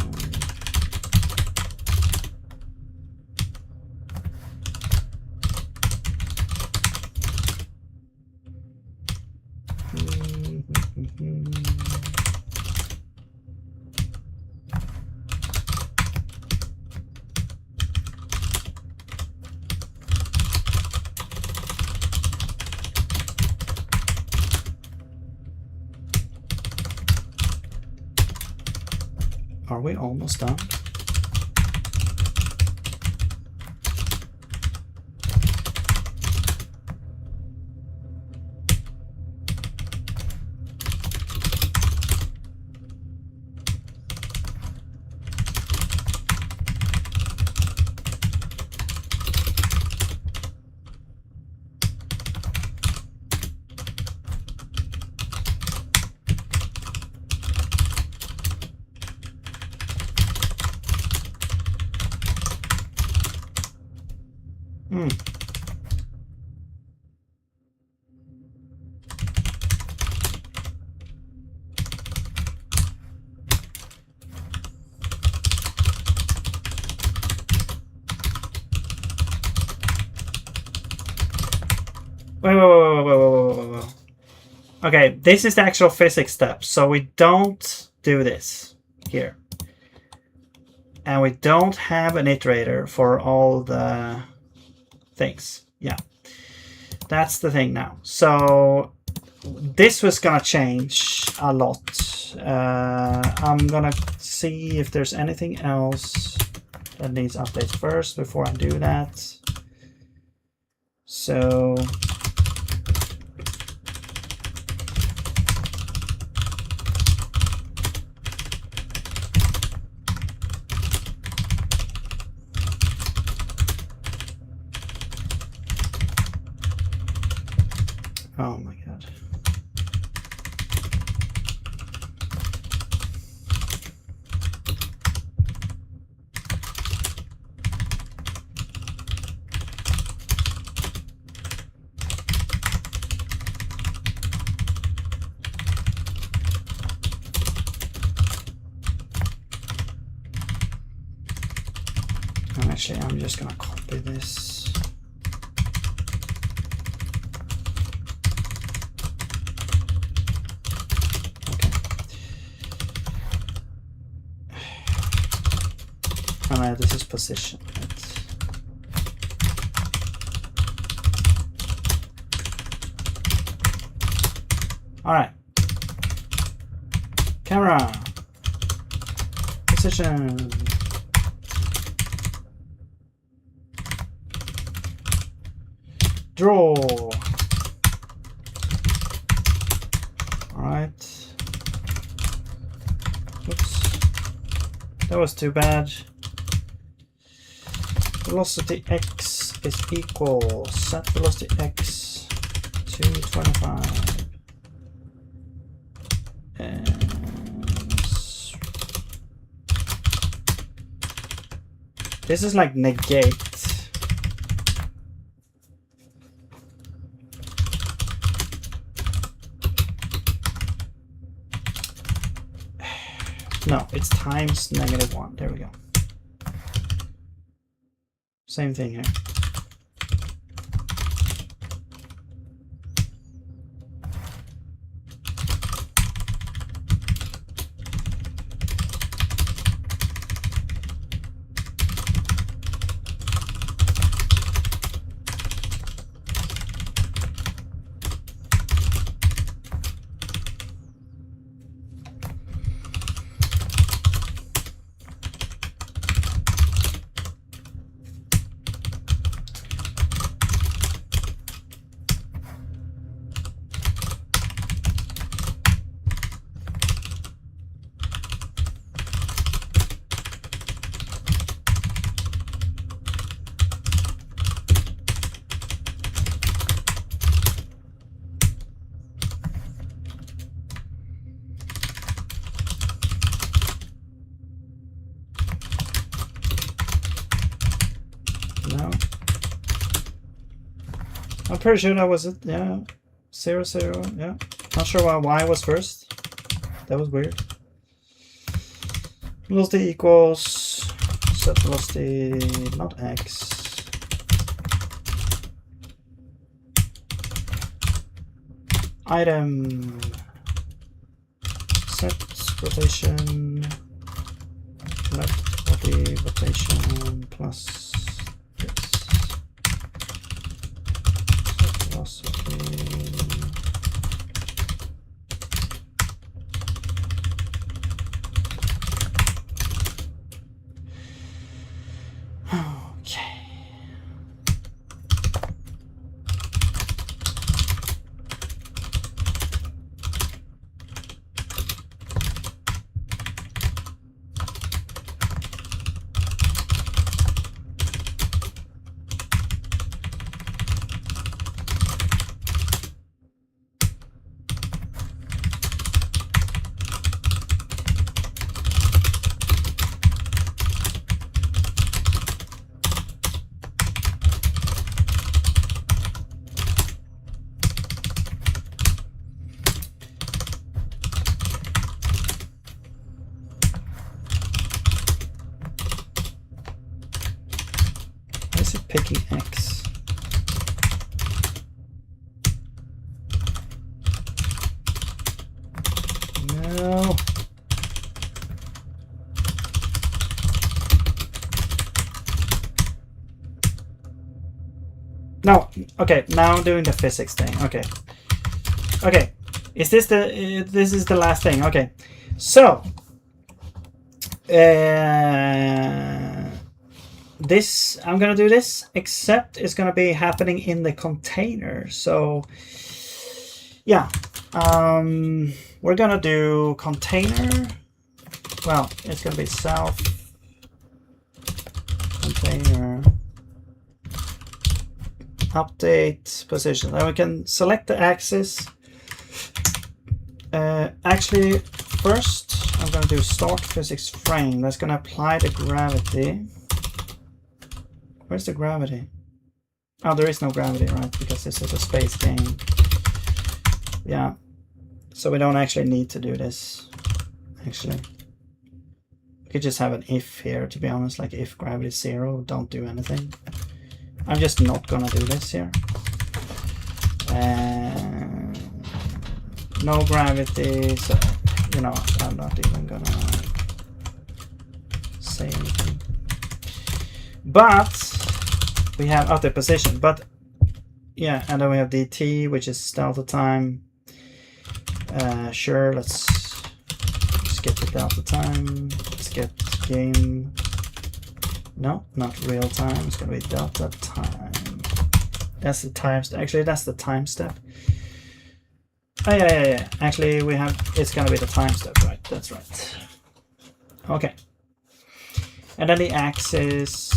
Are we almost done? Wait. Okay, this is the actual physics step. So we don't do this here. And we don't have an iterator for all the things. Yeah. That's the thing now. So this was gonna change a lot. I'm gonna see if there's anything else that needs updates first before I do that. So oh my god. Actually, I'm just gonna copy this. Okay. Alright, this is position. Alright. Camera. Position. Draw. All right. Oops. That was too bad. Velocity x is equal. Set velocity x to 25. And this is like negate. No, it's times -1. There we go. Same thing here. No. I'm pretty sure that was it. Yeah. 0, 0. Yeah. Not sure why y was first. That was weird. Velocity equals set velocity, not x. Item set rotation left body rotation plus this. Set velocity. Picking X. No. No, okay, now I'm doing the physics thing. Okay. Okay. Is this the this is the last thing? Okay. So this I'm gonna do this, except it's gonna be happening in the container. So yeah. We're gonna do container. Well, it's gonna be self container update position. Then we can select the axis. Actually, first I'm going to do start physics frame. That's going to apply the gravity. Where's the gravity? Oh, there is no gravity, right? Because this is a space game. Yeah. So we don't actually need to do this. Actually, we could just have an if here, to be honest. Like if gravity is 0, don't do anything. I'm just not gonna do this here. No gravity, so you know I'm not even gonna say anything. But we have out the position. But yeah, and then we have DT, which is delta time. Sure, let's get the delta time. Let's get game. No, not real time. It's gonna be delta time. That's the time. Actually, that's the time step. Oh yeah. Actually, we have. It's gonna be the time step, right? That's right. Okay. And then the axis.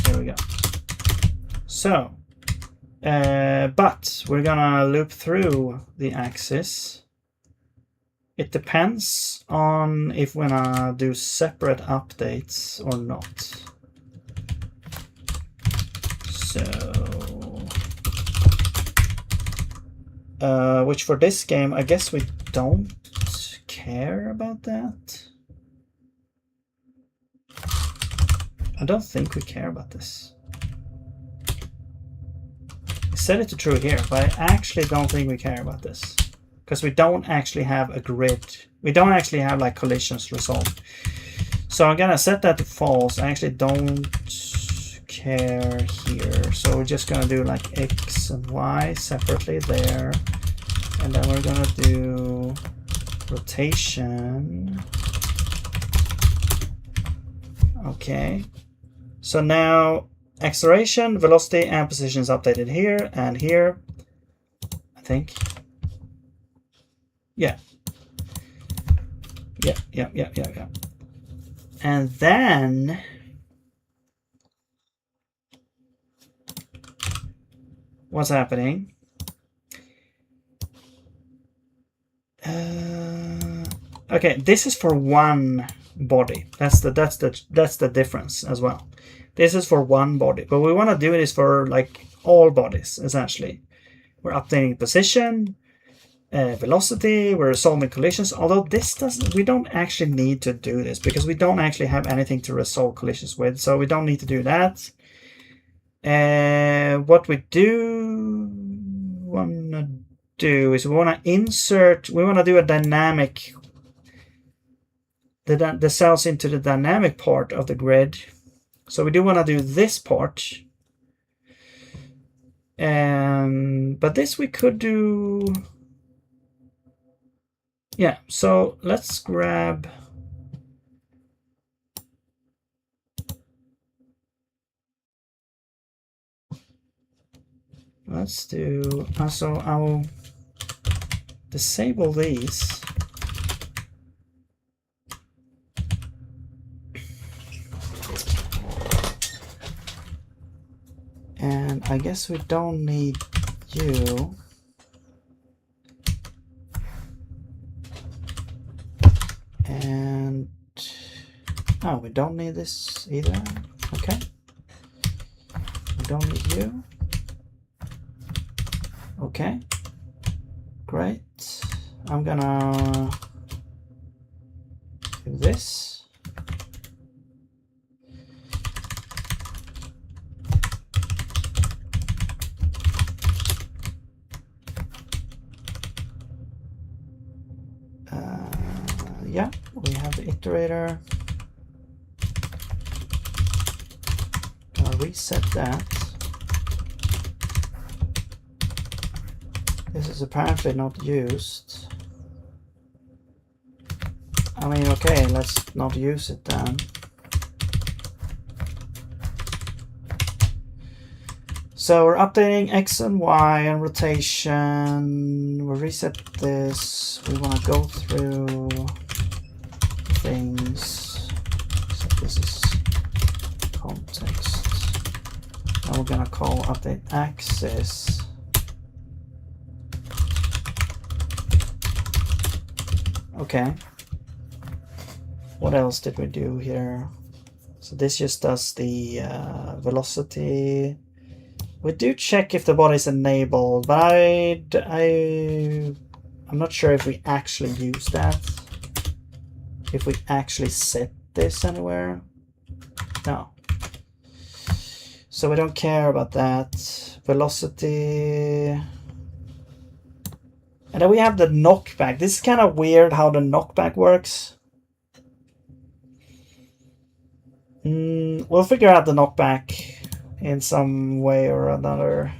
There we go. So, but we're gonna loop through the axis. It depends on if we're gonna do separate updates or not. So, which for this game, I guess we don't care about that. I don't think we care about this. I set it to true here, but I actually don't think we care about this. Because we don't actually have a grid. We don't actually have like collisions resolved. So I'm gonna set that to false. I actually don't care here. So we're just gonna do like X and Y separately there. And then we're gonna do rotation. Okay. So now acceleration, velocity, and position is updated here and here, I think. Yeah. And then what's happening? Okay, this is for one body. That's the difference as well. This is for one body, but we want to do this for like all bodies essentially. We're updating position. Velocity, we're solving collisions, although this doesn't, we don't actually need to do this because we don't actually have anything to resolve collisions with, so we don't need to do that. What we do want to do is we want to insert, we want to do a dynamic, the cells into the dynamic part of the grid. So we do want to do this part. But this we could do. Yeah, so let's grab. Let's do. So I'll disable these. And I guess we don't need you. And oh, we don't need this either. Okay. We don't need you. Okay. Great. I'm gonna do this. Yeah, we have the iterator. Gonna reset that. This is apparently not used. I mean, okay, let's not use it then. So we're updating X and Y and rotation. We'll reset this. We want to go through things. So this is context. Now we're going to call update axis. Okay. What else did we do here? So this just does the velocity. We do check if the body is enabled, but I'm not sure if we actually use that. If we actually set this anywhere. No. So we don't care about that. Velocity. And then we have the knockback. This is kind of weird how the knockback works. We'll figure out the knockback in some way or another.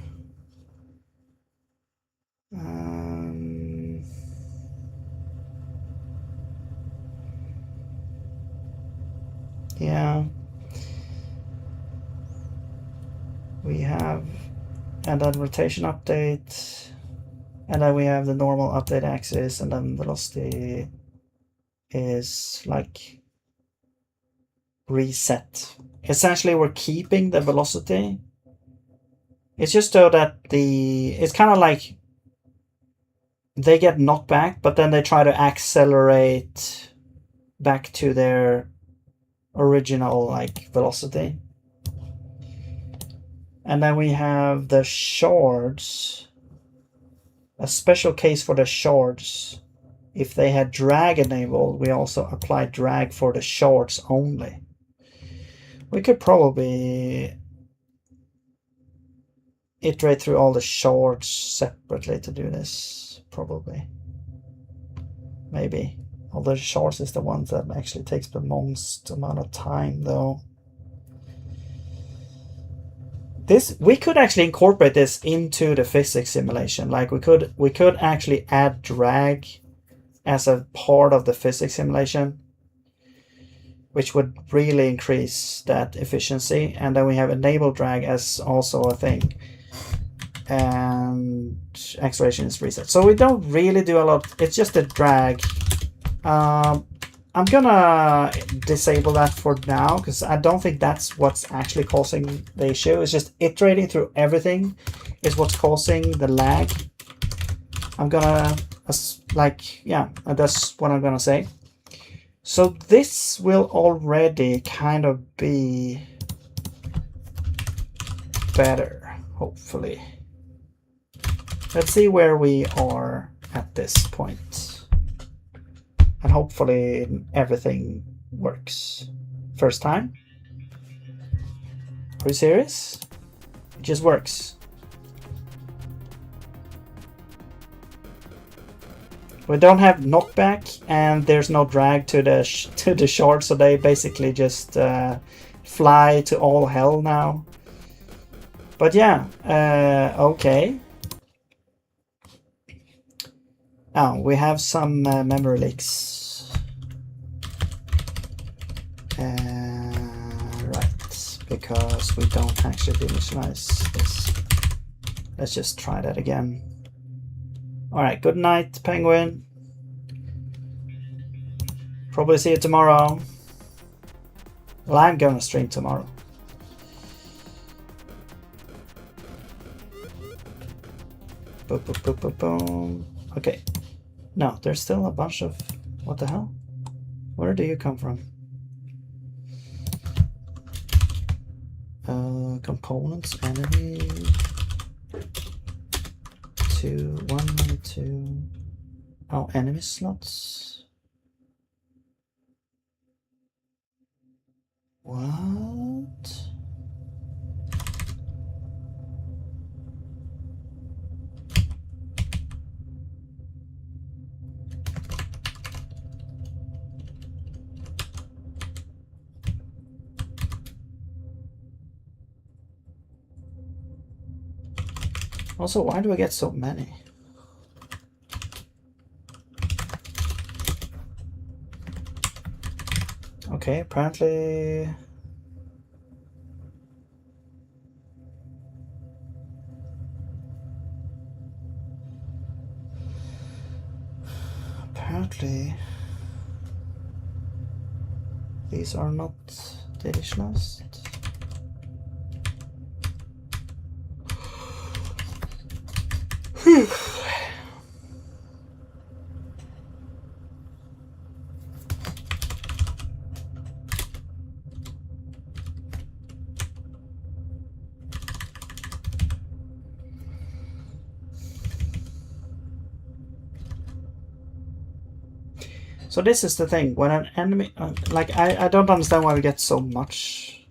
Yeah. We have, and then rotation update, and then we have the normal update axis, and then velocity is like reset. Essentially, we're keeping the velocity. It's just so that it's kind of like they get knocked back, but then they try to accelerate back to their original like velocity. And then we have the shards. A special case for the shards. If they had drag enabled, we also apply drag for the shards only. We could probably iterate through all the shards separately to do this, probably. Maybe. Although shards is the ones that actually takes the most amount of time, though. We could actually incorporate this into the physics simulation. Like we could actually add drag as a part of the physics simulation, which would really increase that efficiency. And then we have enable drag as also a thing. And acceleration is reset. So we don't really do a lot. It's just a drag. I'm gonna disable that for now because I don't think that's what's actually causing the issue. It's just iterating through everything is what's causing the lag. I'm gonna yeah, that's what I'm gonna say. So this will already kind of be better, hopefully. Let's see where we are at this point. And hopefully everything works. First time? Are you serious? It just works. We don't have knockback and there's no drag to the shard, so they basically just fly to all hell now. But yeah, okay. Oh, we have some memory leaks. Right, because we don't actually initialize this. Let's just try that again. All right, good night, Penguin. Probably see you tomorrow. Well, I'm gonna stream tomorrow. Boom, boom, boom, boom, boom. Okay. No, there's still a bunch of... What the hell? Where do you come from? Components, enemy... 1 2. Oh, enemy slots. What? Also, why do I get so many? Okay, apparently... Apparently... These are not delicious. So this is the thing, when an enemy... like, I don't understand why we get so much.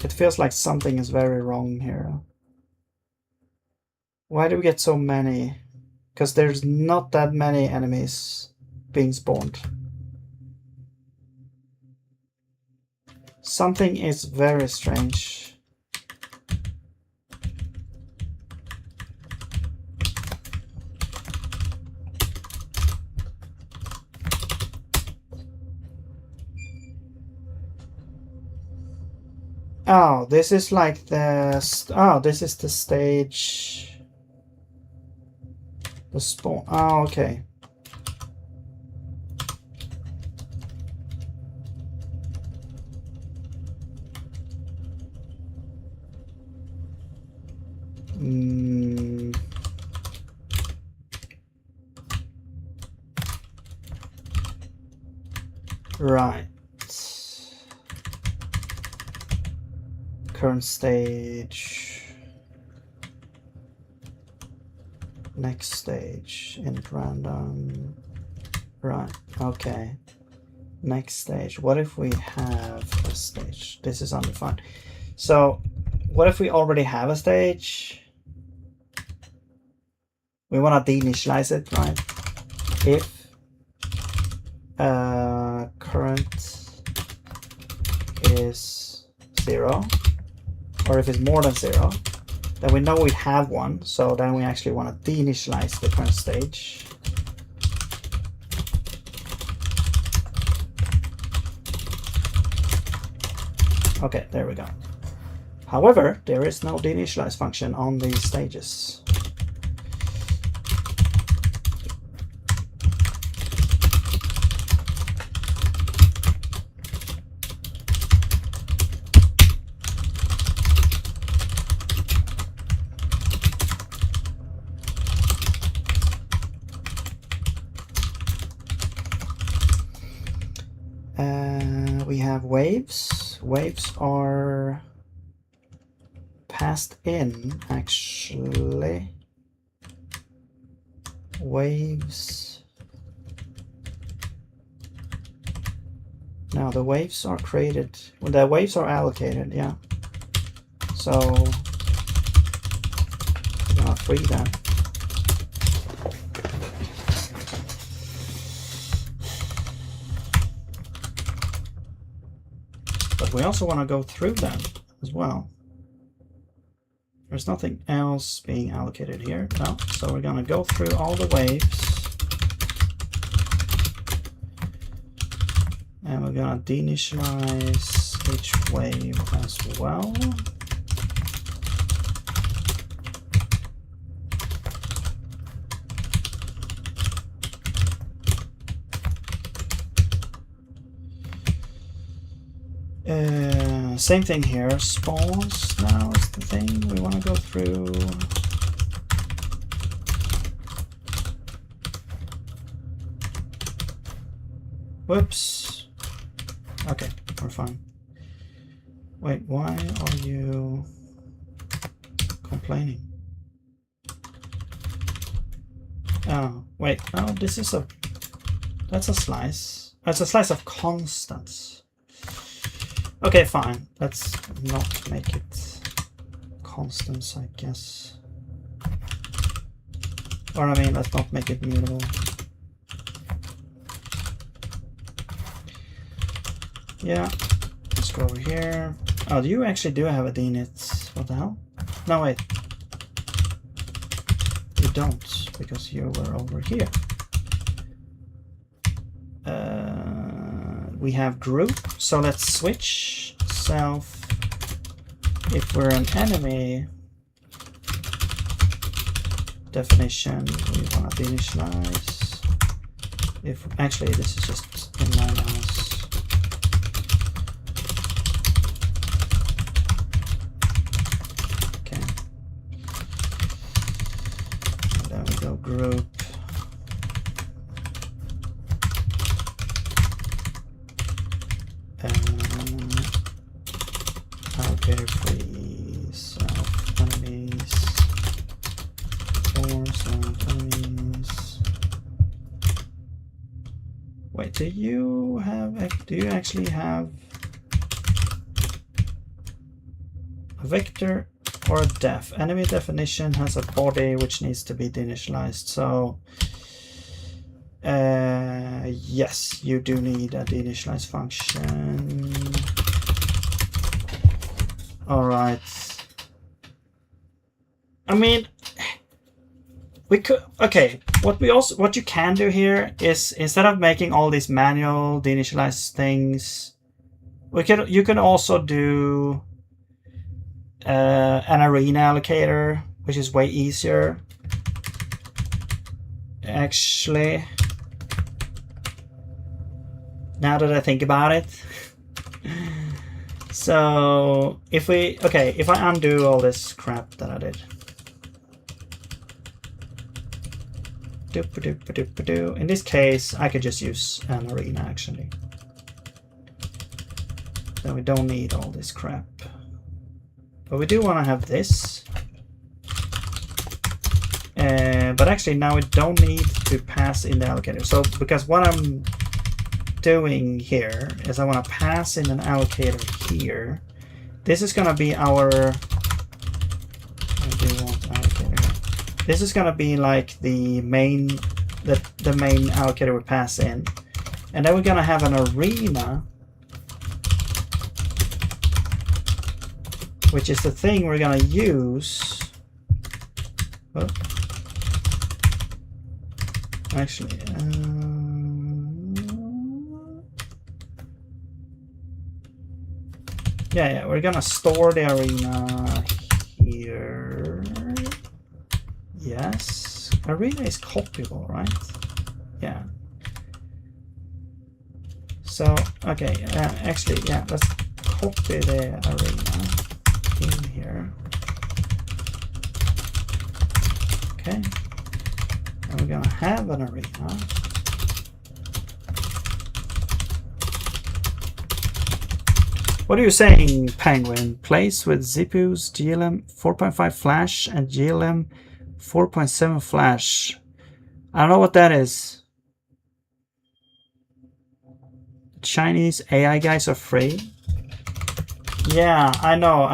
It feels like something is very wrong here. Why do we get so many? Because there's not that many enemies being spawned. Something is very strange. Oh, this is like the... oh, this is the stage... the spawn... oh, okay. Right. Current stage. Next stage. Int random. Right. Okay. Next stage. What if we have a stage? This is undefined. So, what if we already have a stage? We want to deinitialize it, right? If current is 0, or if it's more than 0, then we know we have one. So then we actually want to deinitialize the current stage. Okay, there we go. However, there is no deinitialize function on these stages. We have waves. Waves are passed in, actually. Waves. Now the waves are created. Well, the waves are allocated, yeah. So we're gonna free them. But we also want to go through them as well. There's nothing else being allocated here. No. So we're going to go through all the waves. And we're going to deinitialize each wave as well. Same thing here. Spawns now is the thing we want to go through. Whoops. Okay, we're fine. Wait, why are you complaining? Oh, wait. Oh, this is a... that's a slice. That's a slice of constants. Okay, fine. Let's not make it constants, I guess. Or I mean, let's not make it mutable. Yeah, let's go over here. Oh, you actually do have a deinit. What the hell? No, wait. You don't, because you were over here. we have group. So let's switch self. If we're an enemy definition, we want to initialize. If actually this is just inline mouse. Okay. And then we go group. Allocator free self enemies. For self enemies. Wait, do you actually have a vector or a def? Enemy definition has a body which needs to be deinitialized. So yes, you do need a deinitialize function. All right. I mean, we could. Okay. What you can do here is, instead of making all these manual deinitialize things, you can also do an arena allocator, which is way easier. Actually, now that I think about it. So if I undo all this crap that I did. In this case, I could just use an arena actually. Then we don't need all this crap. But we do want to have this. But actually now we don't need to pass in the allocator. So because what I'm doing here is I want to pass in an allocator here. This is going to be our this is going to be like the main allocator we pass in, and then we're going to have an arena, which is the thing we're going to use. Oh. Actually yeah, we're gonna store the arena here. Yes, arena is copyable, right? Yeah. So, okay, actually, yeah, let's copy the arena in here. Okay, and we're gonna have an arena. What are you saying, Penguin? Place with ZPU's GLM 4.5 flash and GLM 4.7 flash. I don't know what that is. Chinese AI guys are free. Yeah, I know.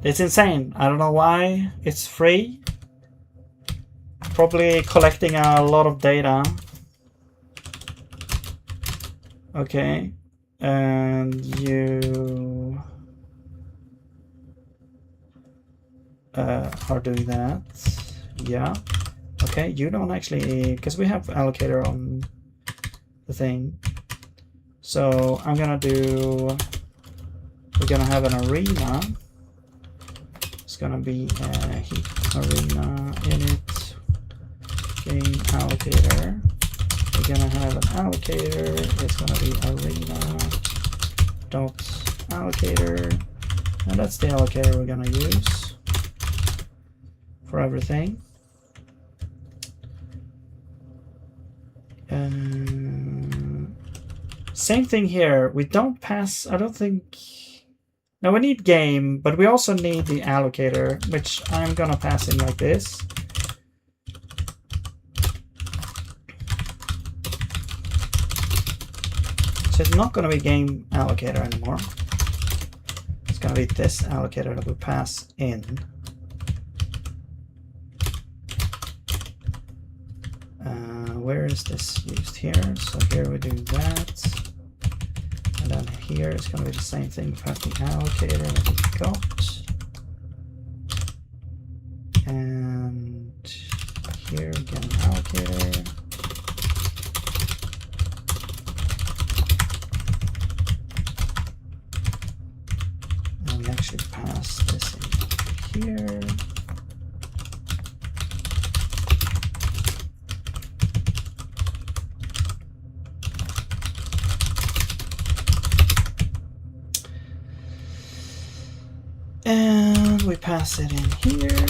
It's insane. I don't know why it's free. Probably collecting a lot of data. Okay, and you are doing that. Yeah. Okay, you don't actually, because we have allocator on the thing. So I'm gonna do. We're gonna have an arena. It's gonna be a heap arena init. Game allocator. We're gonna have an allocator. It's gonna be arena dot allocator, and that's the allocator we're gonna use for everything. Same thing here. We don't pass. I don't think. Now we need game, but we also need the allocator, which I'm gonna pass in like this. So it's not going to be game allocator anymore. It's going to be this allocator that we pass in. Where is this used here? So here we do that. And then here it's going to be the same thing. We pass the allocator that we got. And here, get an allocator. And we actually pass this in here. And we pass it in here.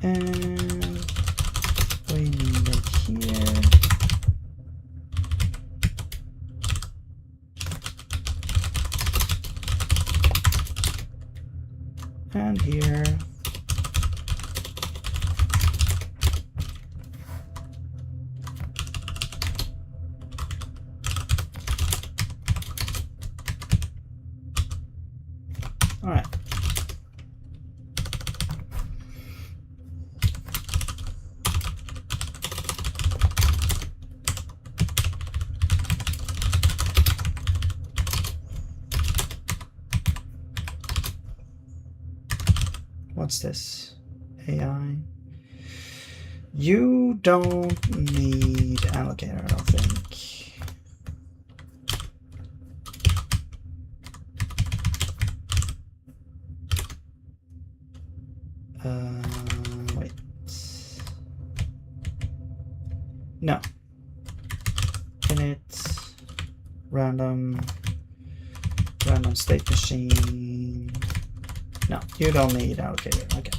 And we need it here. And here. All right. What's this? AI. You don't need allocator, I don't think. Wait. No. Init random state machine. No, you don't need allocator. Okay.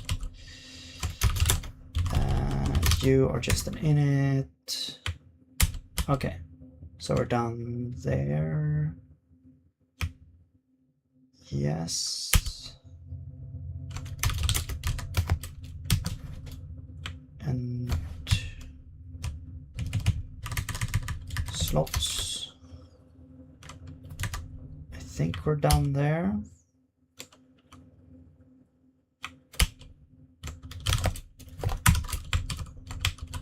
You are just an init. Okay. So we're done there. Yes. And slots. I think we're done there.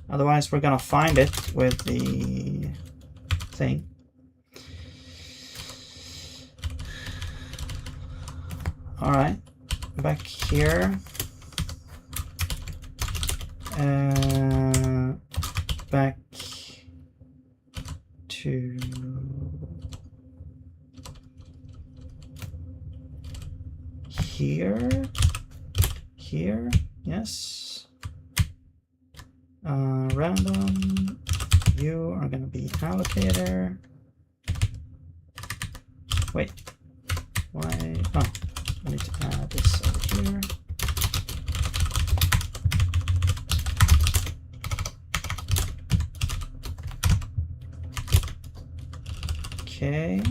Otherwise, we're gonna find it with the thing. All right, back here. Back to here. Here, yes. Random. You are gonna be allocator. Wait. Why? Oh, I need to add this over here. Okay.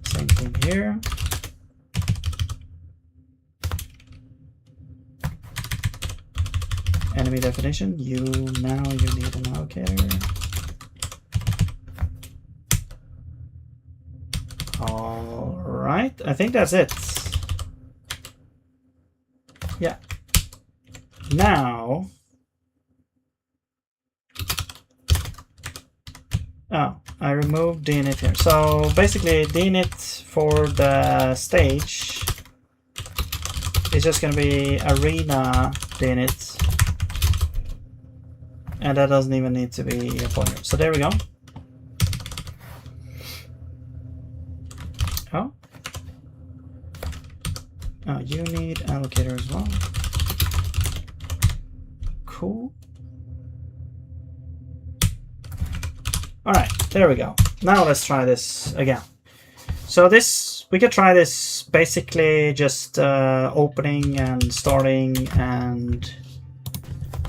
Same thing here. Enemy definition. Now you need an allocator. All right. I think that's it. Yeah. Now. Oh, I removed the init here. So basically, the init for the stage is just going to be arena init, and that doesn't even need to be a pointer. So there we go. Oh, you need allocator as well. Cool. All right, there we go. Now let's try this again. So we could try this basically just opening and starting and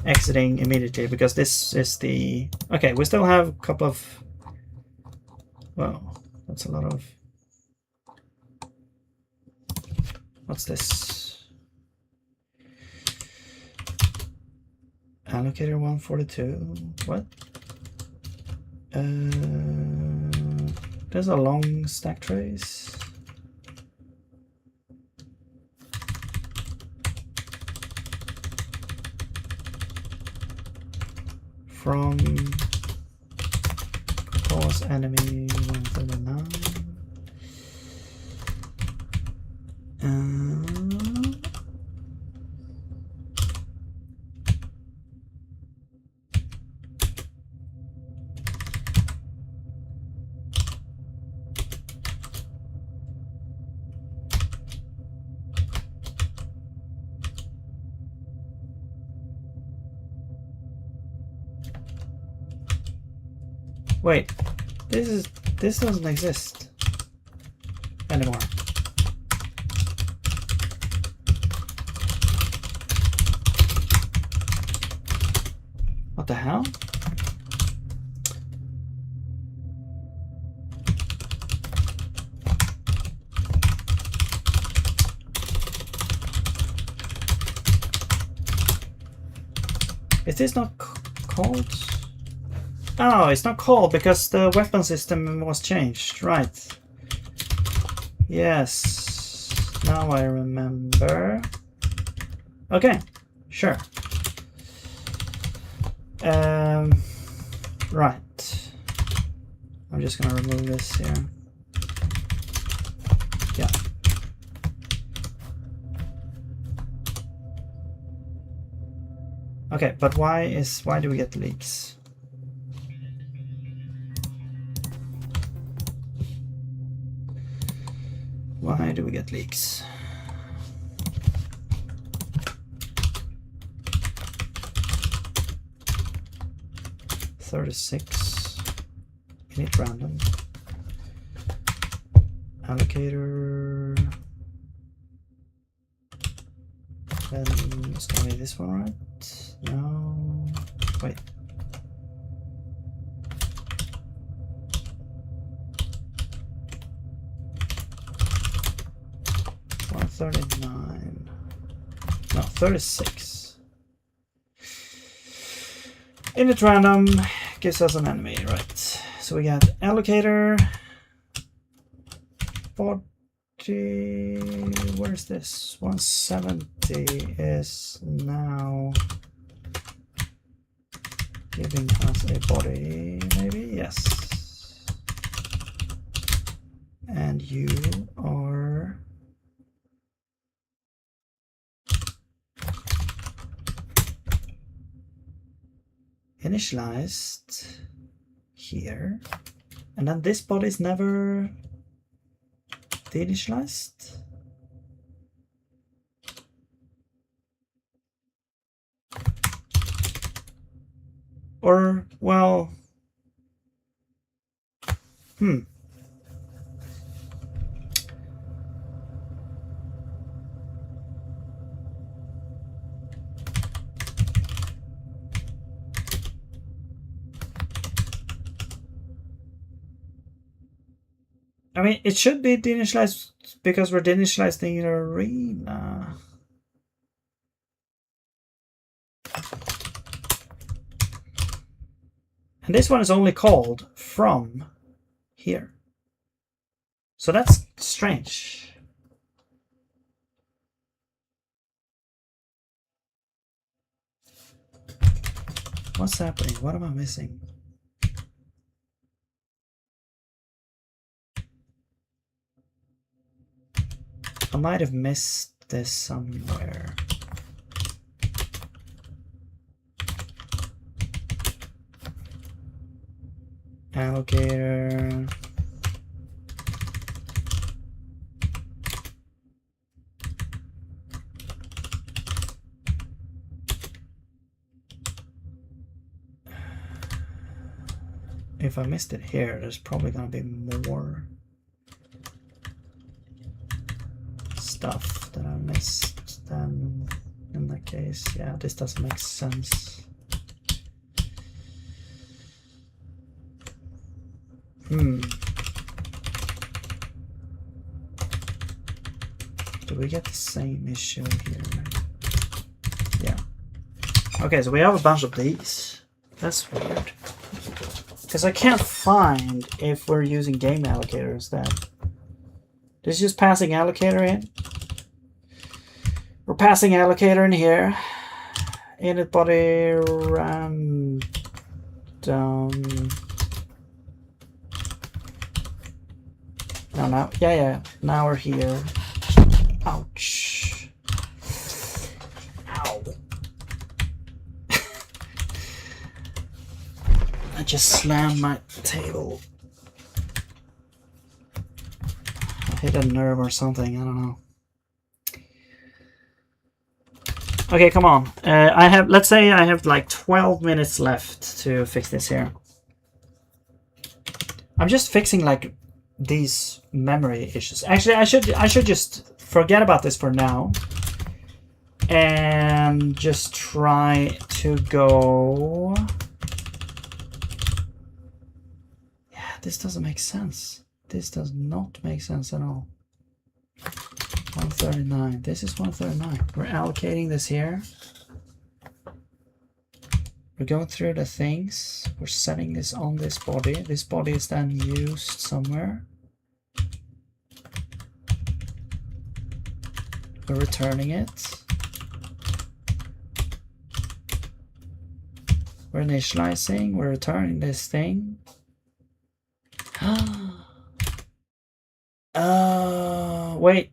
exiting immediately, because this is the... Okay, we still have a couple of... Well, that's a lot of... What's this? Allocator 142. What? There's a long stack trace. From proposed enemy 139. Wait, this doesn't exist anymore. What the hell? Is this not called? Oh, it's not called because the weapon system was changed, right? Yes, now I remember. Okay, sure. Right. I'm just gonna remove this here. Yeah. Okay, but why do we get leaks? Why do we get leaks? $36. Init random. Allocator. Then it's gonna be this one, right? No. Wait. $139. No, 36. Init random gives us an enemy, right? So we got allocator 40. Where's this? 170 is now giving us a body, maybe? Yes. And you are initialized here, and then this body is never deinitialized. Or, well, I mean, it should be deinitialized because we're deinitializing the arena. And this one is only called from here. So that's strange. What's happening? What am I missing? I might have missed this somewhere. Allocator. If I missed it here, there's probably gonna be more stuff that I missed then in that case. Yeah, this doesn't make sense. Do we get the same issue here? Yeah. Okay, so we have a bunch of these. That's weird. Because I can't find if we're using game allocator instead. This is just passing allocator in. We're passing allocator in here. Init body random. No, yeah. Now we're here. Ouch. Ow. I just slammed my table. I hit a nerve or something, I don't know. Okay, come on. Let's say I have like 12 minutes left to fix this here. I'm just fixing like these memory issues. Actually, I should just forget about this for now and just try to go. Yeah, this doesn't make sense. This does not make sense at all. 139. This is 139. We're allocating this here. We're going through the things. We're setting this on this body. This body is then used somewhere. We're returning it. We're initializing. We're returning this thing. Wait.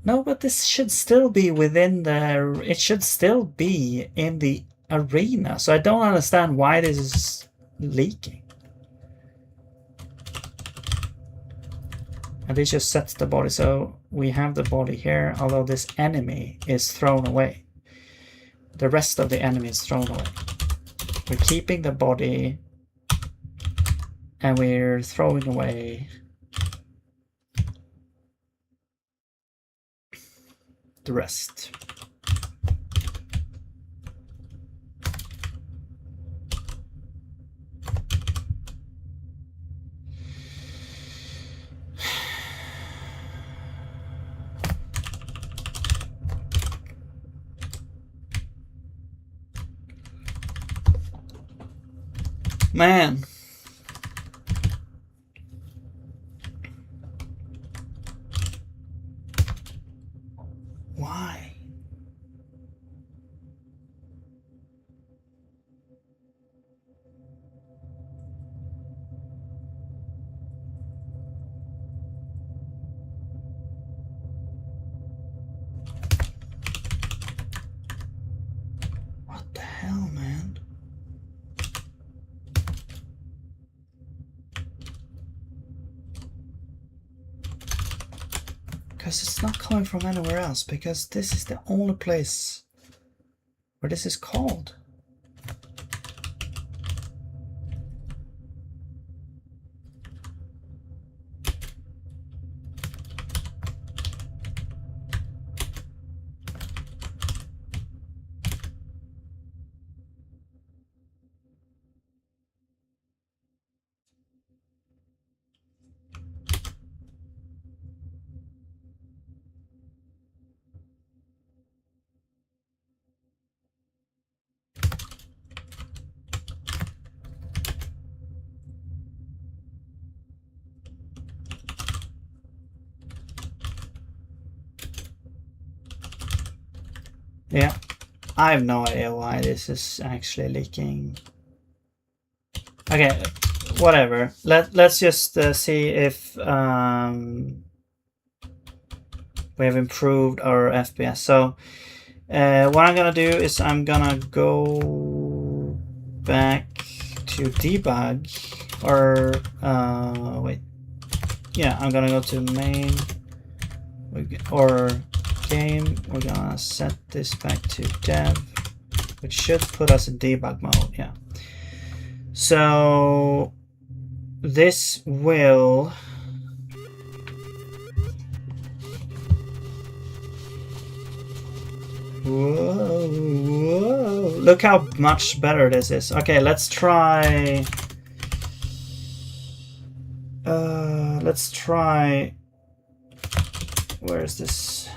No, but this should still be within the... It should still be in the arena. So I don't understand why this is leaking. And this just sets the body. So we have the body here, although this enemy is thrown away. The rest of the enemy is thrown away. We're keeping the body and we're throwing away the rest. Man. Why? What the hell, man? Because it's not coming from anywhere else, because this is the only place where this is called. Yeah, I have no idea why this is actually leaking. Okay, whatever. Let's just see if we have improved our FPS. So what I'm gonna do is I'm gonna go back to debug, or wait, yeah, I'm gonna go to main or game. We're gonna set this back to dev, which should put us in debug mode. Yeah, so this will whoa, look how much better this is. Okay, let's try where is this?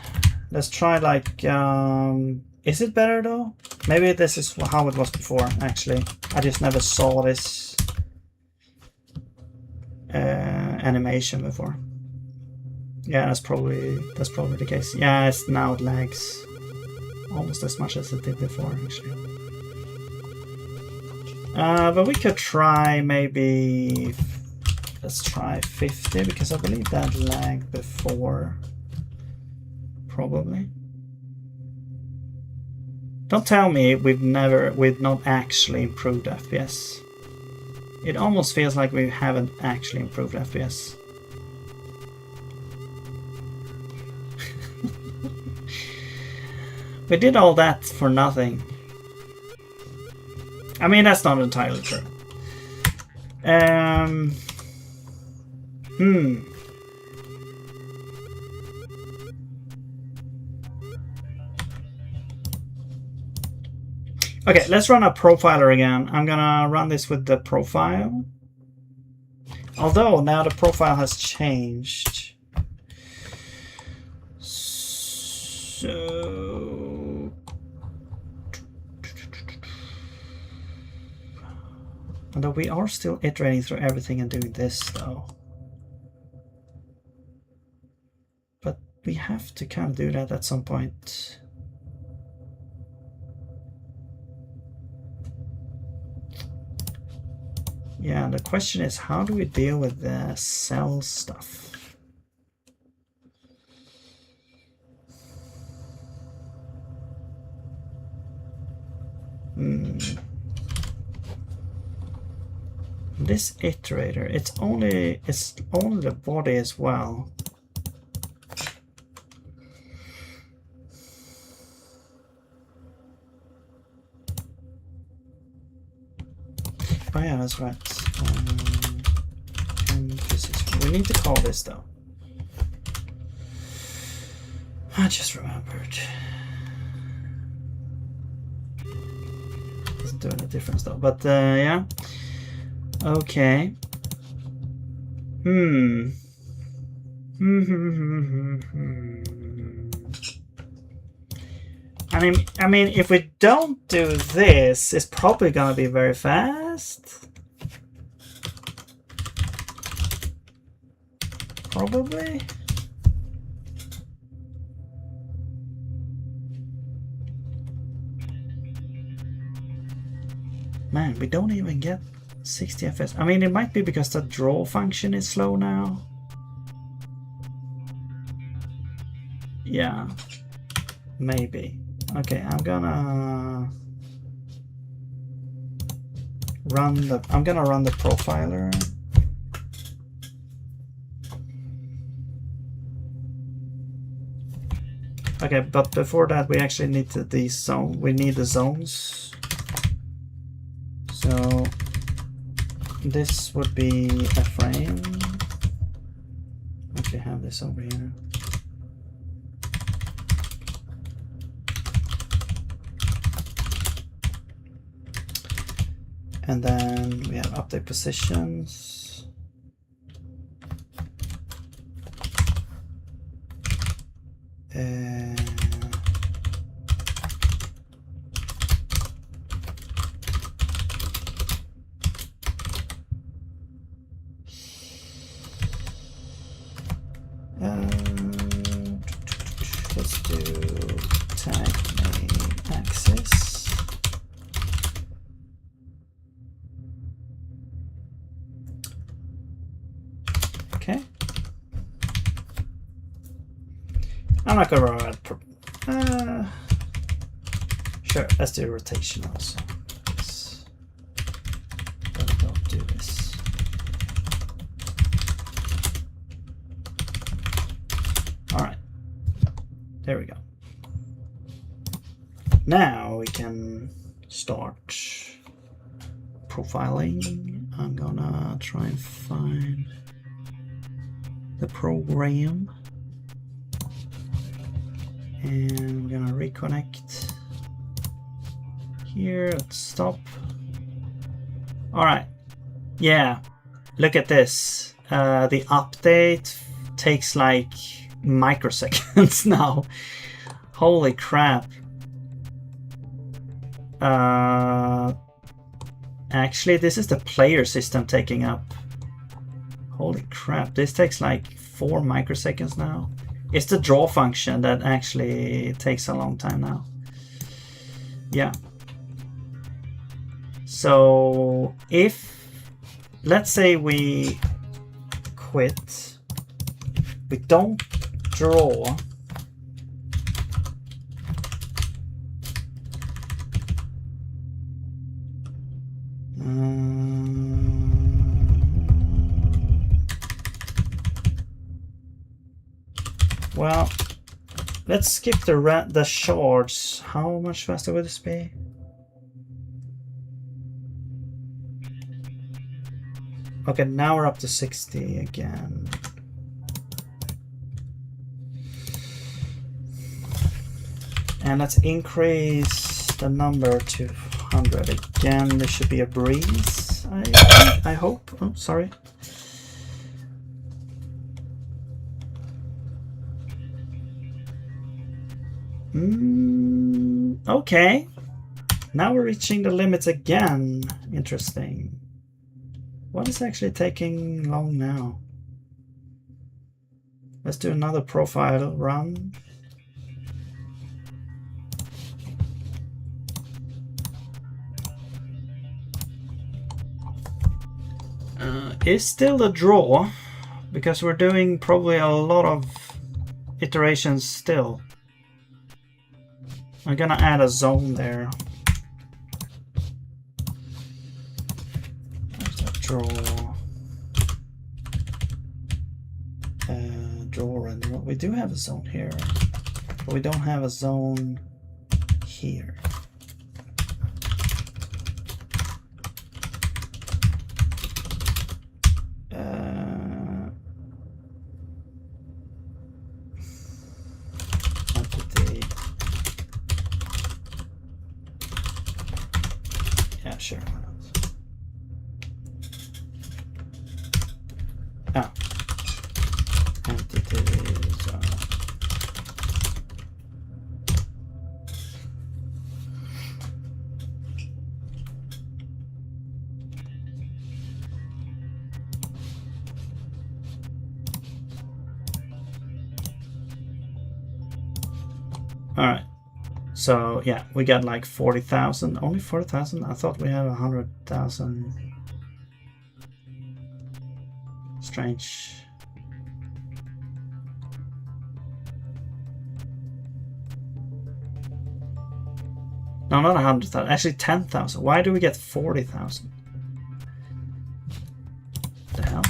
Let's try like is it better though? Maybe this is how it was before. Actually, I just never saw this animation before. Yeah, that's probably the case. Yeah, now it lags almost as much as it did before, actually. But we could try maybe, let's try 50 because I believe that lagged before. Probably. Don't tell me we've not actually improved FPS. It almost feels like we haven't actually improved FPS. We did all that for nothing. I mean, that's not entirely true. Okay, let's run a profiler again. I'm gonna run this with the profile. Although now the profile has changed. So... Although we are still iterating through everything and doing this though. But we have to kind of do that at some point. Yeah, the question is, how do we deal with the cell stuff? This iterator, it's only the body as well. Oh yeah, that's right. And physics. We need to call this though. I just remembered. Doesn't do any difference though. But yeah. Okay. I mean, if we don't do this, it's probably gonna be very fast. Probably. Man, we don't even get 60 FPS. I mean, it might be because the draw function is slow now. Yeah, maybe. Okay, I'm gonna run the profiler. Okay, but before that we actually need the zones. So this would be a frame. Okay, have this over here. And then we have update positions. Let's do tag main axis. Okay. I'm not gonna run sure, let's do rotation also. Don't do this. Alright. There we go. Now we can start profiling. I'm gonna try and find the program. And I'm gonna reconnect here at stop. All right, yeah, look at this. The update takes like microseconds now. Holy crap. Actually, this is the player system taking up. Holy crap, this takes like 4 microseconds now. It's the draw function that actually takes a long time now. Yeah. So if, let's say we quit, we don't draw, well, let's skip the shards. How much faster would this be? Okay, now we're up to 60 again. And let's increase the number to 100 again. There should be a breeze, I hope. Oh, sorry. Okay. Now we're reaching the limits again. Interesting. What is actually taking long now? Let's do another profile run. It's still a draw because we're doing probably a lot of iterations still. I'm gonna add a zone there. There's a draw. Draw and draw. We do have a zone here, but we don't have a zone here. Entity. Yeah, sure. Ah. Entities. All right. So yeah, we got like 40,000. Only 40,000? I thought we had 100,000. Strange. No, not 100,000. Actually 10,000. Why do we get 40,000? The hell?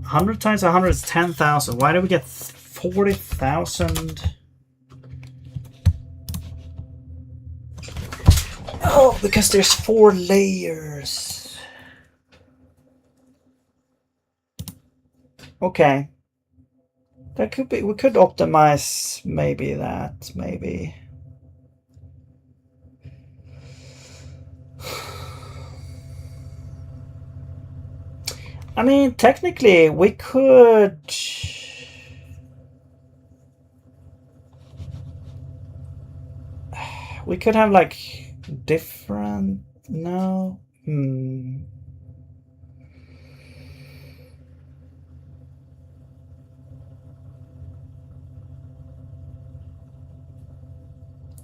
100 times 100 is 10,000. Why do we get 40,000? Oh, because there's 4 layers. Okay. That could be, we could optimize maybe that, maybe. I mean, technically, we could... We could have, like, different... No?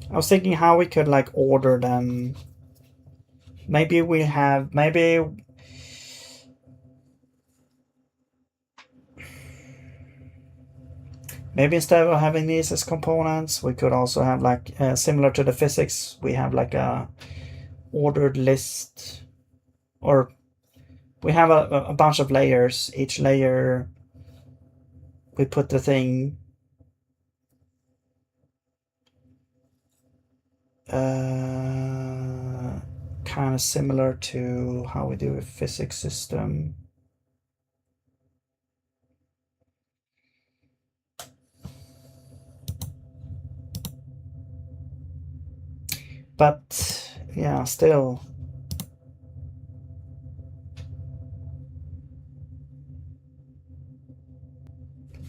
I was thinking how we could, like, order them. Maybe we have... Maybe instead of having these as components, we could also have like similar to the physics, we have like a ordered list, or we have a bunch of layers. Each layer we put the thing kind of similar to how we do a physics system. But yeah, still.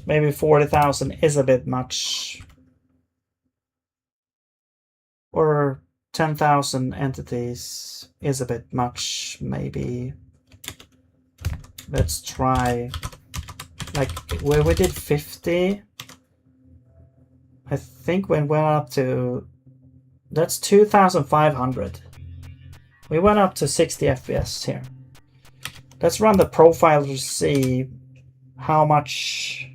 Maybe 40,000 is a bit much. Or 10,000 entities is a bit much, maybe. Let's try. Like, where we did 50. I think we went up to, that's 2500. We went up to 60 FPS here. Let's run the profile to see how much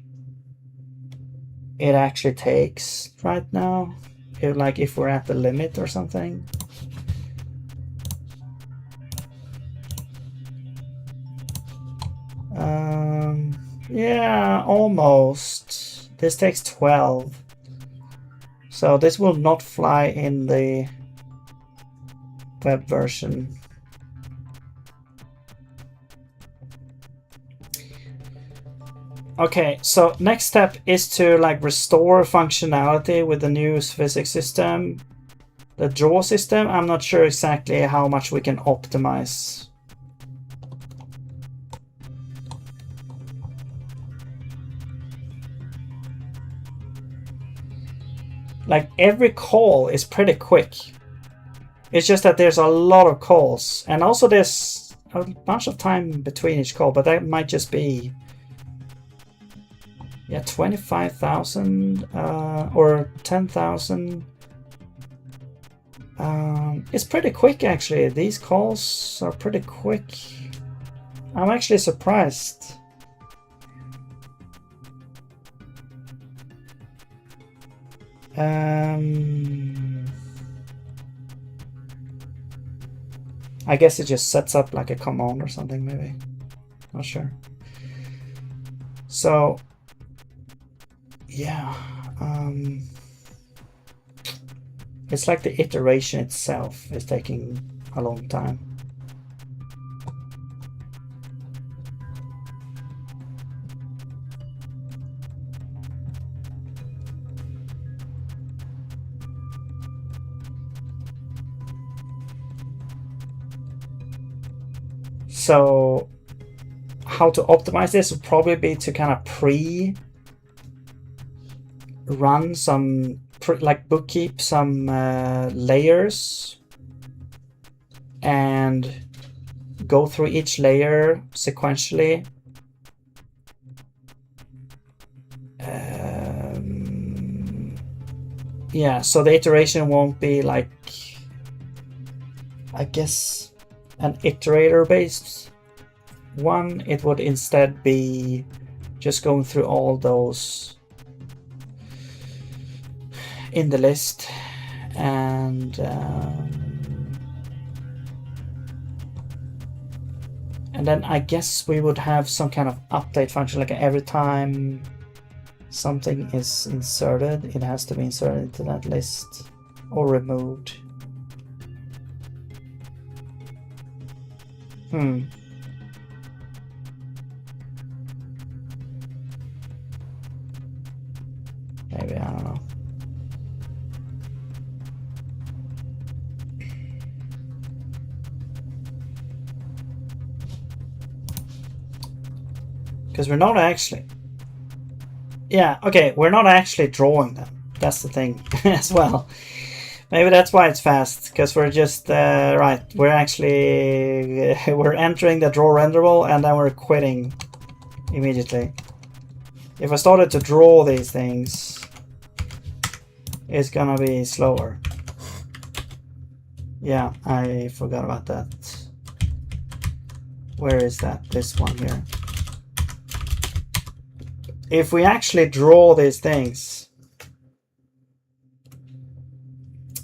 it actually takes right now. If we're at the limit or something. Yeah, almost. This takes 12. So this will not fly in the web version. Okay, so next step is to restore functionality with the new physics system. The draw system, I'm not sure exactly how much we can optimize. Every call is pretty quick. It's just that there's a lot of calls, and also there's a bunch of time between each call, but that might just be, yeah, 25,000 or 10,000. It's pretty quick actually. These calls are pretty quick. I'm actually surprised. I guess it just sets up like a command or something, maybe. Not sure. So, yeah. It's like the iteration itself is taking a long time. So how to optimize this would probably be to kind of run some, bookkeep some layers and go through each layer sequentially. Yeah, so the iteration won't be I guess, an iterator based one. It would instead be just going through all those in the list, and then I guess we would have some kind of update function, like every time something is inserted, it has to be inserted into that list or removed. Maybe, I don't know. Because we're not actually... Yeah, okay, we're not actually drawing them. That's the thing as well. Maybe that's why it's fast, because we're just... right, we're actually... we're entering the draw renderable and then we're quitting immediately. If I started to draw these things, it's gonna be slower. Yeah, I forgot about that. Where is that? This one here. If we actually draw these things,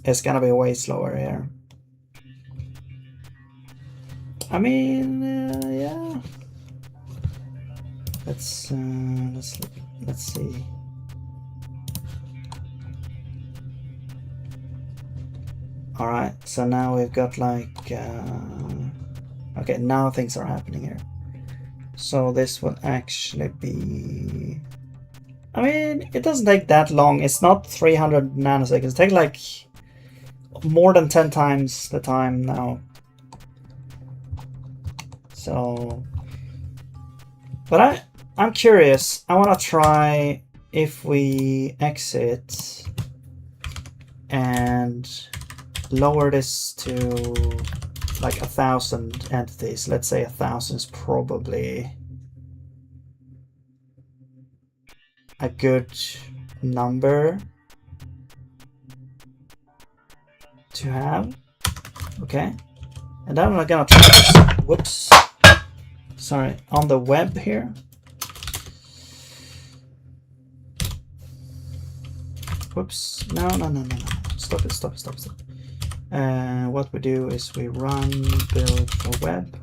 it's gonna be way slower here. I mean, yeah. Let's see. All right, so now we've got okay, now things are happening here. So this will actually be... I mean, it doesn't take that long. It's not 300 nanoseconds. It takes more than 10 times the time now. So... But I'm curious. I want to try if we exit and lower this to 1,000 entities. Let's say 1,000 is probably a good number. to have. Okay. And then I'm gonna try this, whoops, sorry, on the web here. Whoops, no, stop it. What we do is we run build for web.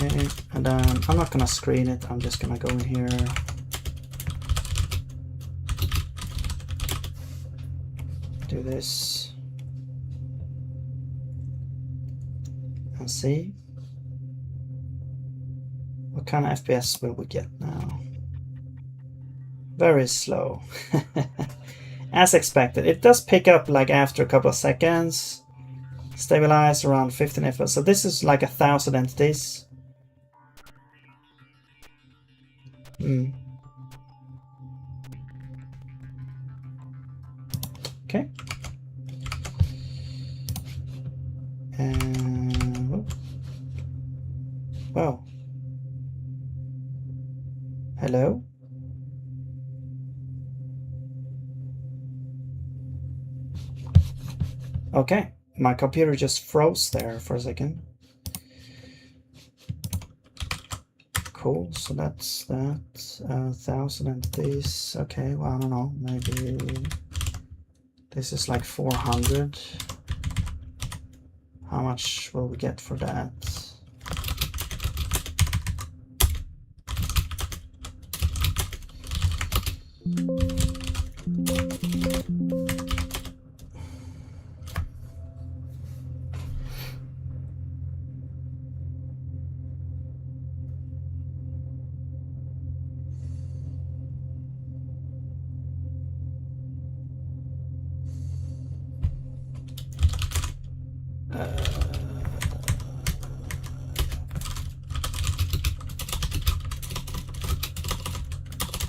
Okay, and then I'm not gonna screen it, I'm just gonna go in here. Do this. And see. What kind of FPS will we get now? Very slow. As expected. It does pick up like after a couple of seconds. Stabilize around 15 FPS. So this is like 1,000 entities. Okay. Wow. Hello? Okay, my computer just froze there for a second. Cool, so that's that. 1,000 entities. Okay, well, I don't know, maybe this is like 400. How much will we get for that?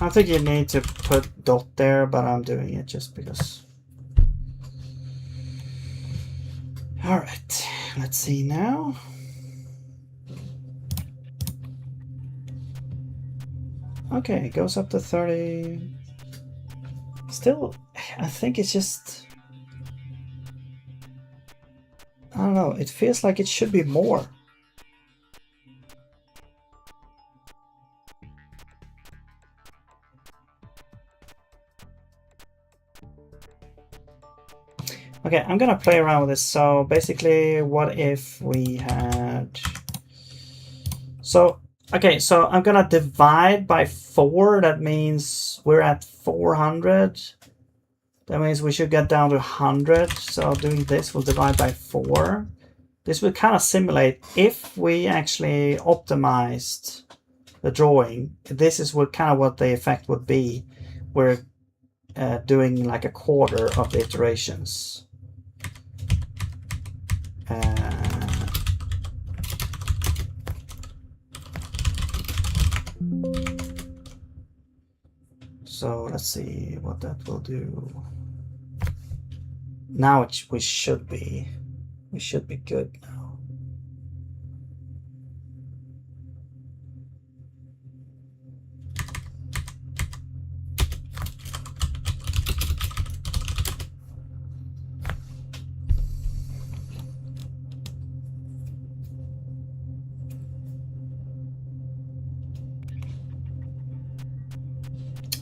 I think you need to put dot there, but I'm doing it just because. All right, let's see now. Okay, it goes up to 30. Still, I think it's just, I don't know, it feels like it should be more. Okay, I'm gonna play around with this. So basically, what if we had... So, okay, so I'm gonna divide by 4. That means we're at 400. That means we should get down to 100. So doing this, we'll divide by 4. This will kind of simulate if we actually optimized the drawing. This is what kind of what the effect would be. We're doing like a quarter of the iterations. So let's see what that will do. Now we should be good now.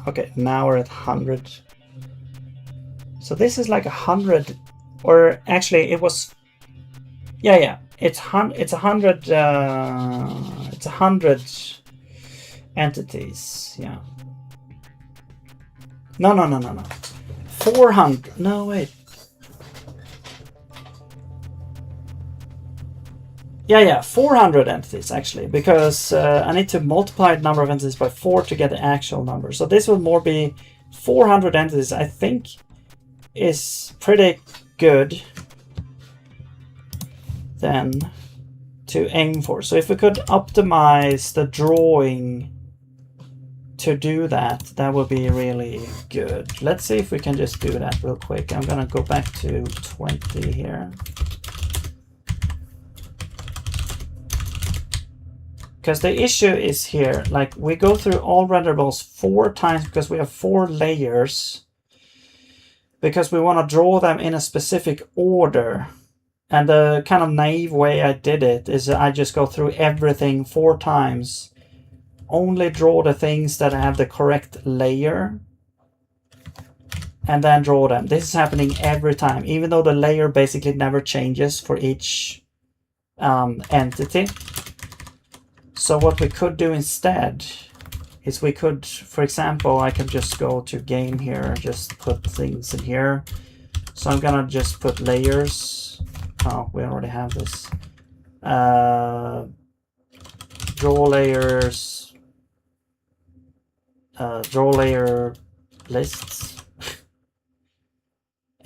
Okay, now we're at 100. So this is like 100, or actually it was, yeah, it's 100 entities, yeah. No. 400. No, wait. Yeah, 400 entities actually, because I need to multiply the number of entities by 4 to get the actual number. So this will more be 400 entities, I think, is pretty good then to aim for. So if we could optimize the drawing to do that, that would be really good. Let's see if we can just do that real quick. I'm gonna go back to 20 here. because the issue is here, like we go through all renderables 4 times because we have 4 layers, because we want to draw them in a specific order. And the kind of naive way I did it is I just go through everything 4 times, only draw the things that have the correct layer, and then draw them. This is happening every time, even though the layer basically never changes for each entity. So what we could do instead is we could, for example, I can just go to game here, just put things in here. So I'm gonna just put layers. Oh, we already have this. Draw layers, draw layer lists,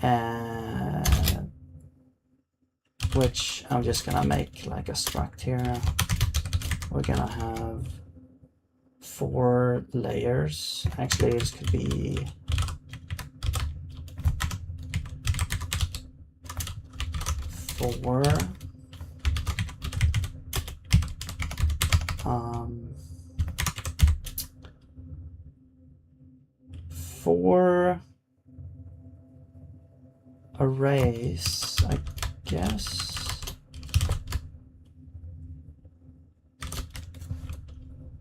and which I'm just gonna make like a struct here. We're gonna have 4 layers. Actually, this could be 4. 4 arrays, I guess.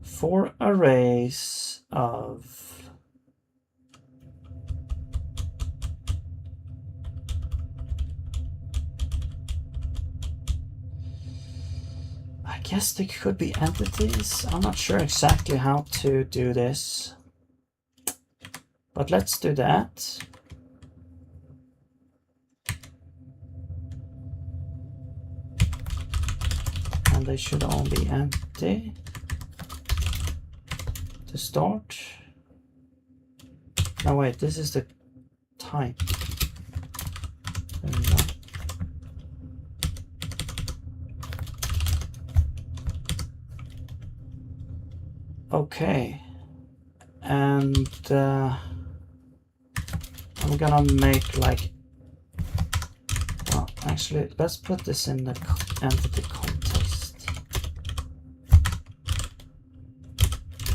Four arrays of I guess they could be entities. I'm not sure exactly how to do this, but let's do that. And they should all be empty to start. No, wait, this is the type. There we go. Okay, and I'm gonna make like, well, actually, let's put this in the entity context.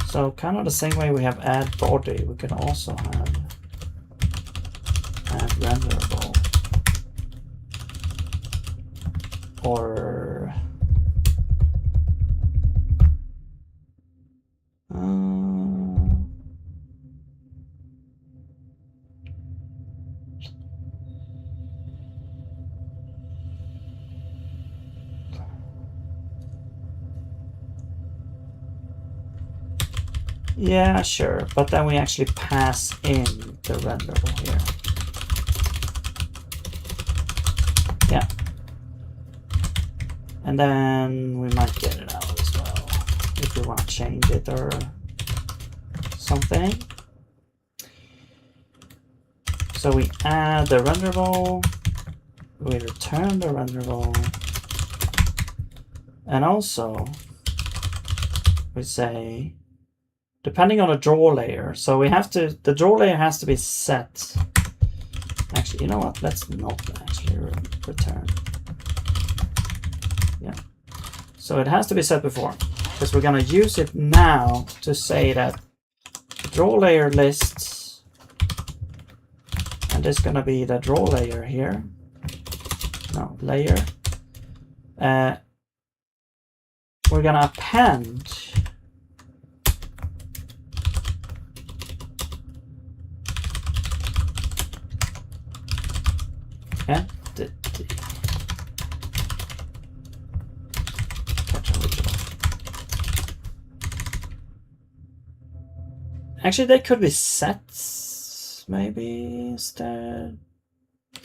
So kind of the same way we have add body, we can also have add renderable, or yeah, sure, but then we actually pass in the renderable here. Yeah. And then we might get it out as well if we want to change it or something. So we add the renderable, we return the renderable, and also we say, depending on the draw layer, so we have to, the draw layer has to be set. Actually, you know what? Let's not actually return. Yeah. So it has to be set before, because we're going to use it now to say that draw layer lists, and there's going to be the draw layer here. No, layer. We're going to append entity. Actually, they could be sets, maybe instead.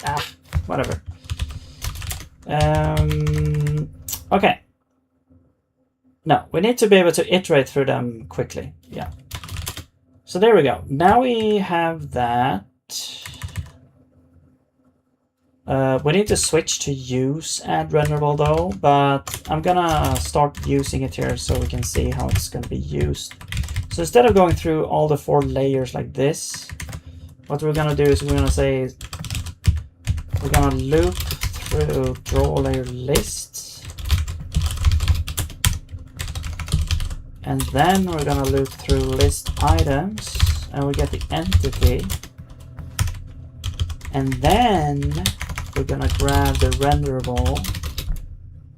Ah, whatever. Okay. No, we need to be able to iterate through them quickly. Yeah. So there we go. Now we have that. We need to switch to use add renderable though, but I'm gonna start using it here so we can see how it's gonna be used. So instead of going through all the 4 layers like this, what we're gonna do is we're gonna say, we're gonna loop through draw layer lists, And then we're gonna loop through list items and we get the entity. And then we're gonna grab the renderable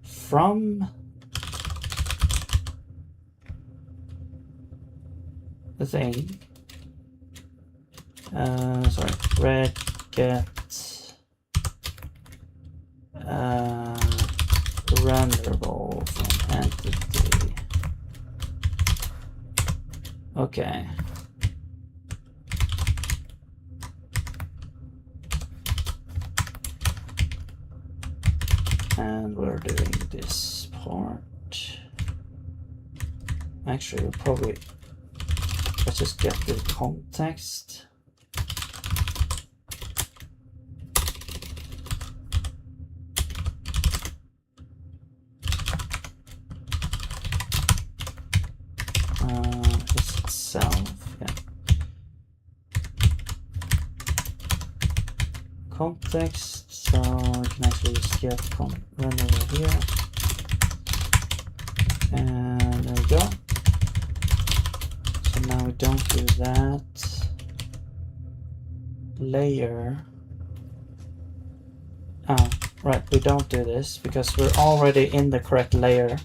from the thing. Sorry, red get renderable from entity. Okay. And we're doing this part. Actually, we'll probably, let's just get the context. This itself, yeah. Context, so we can actually just get render over here. And there we go. So now we don't do that. Layer. Oh, right, we don't do this because we're already in the correct layer.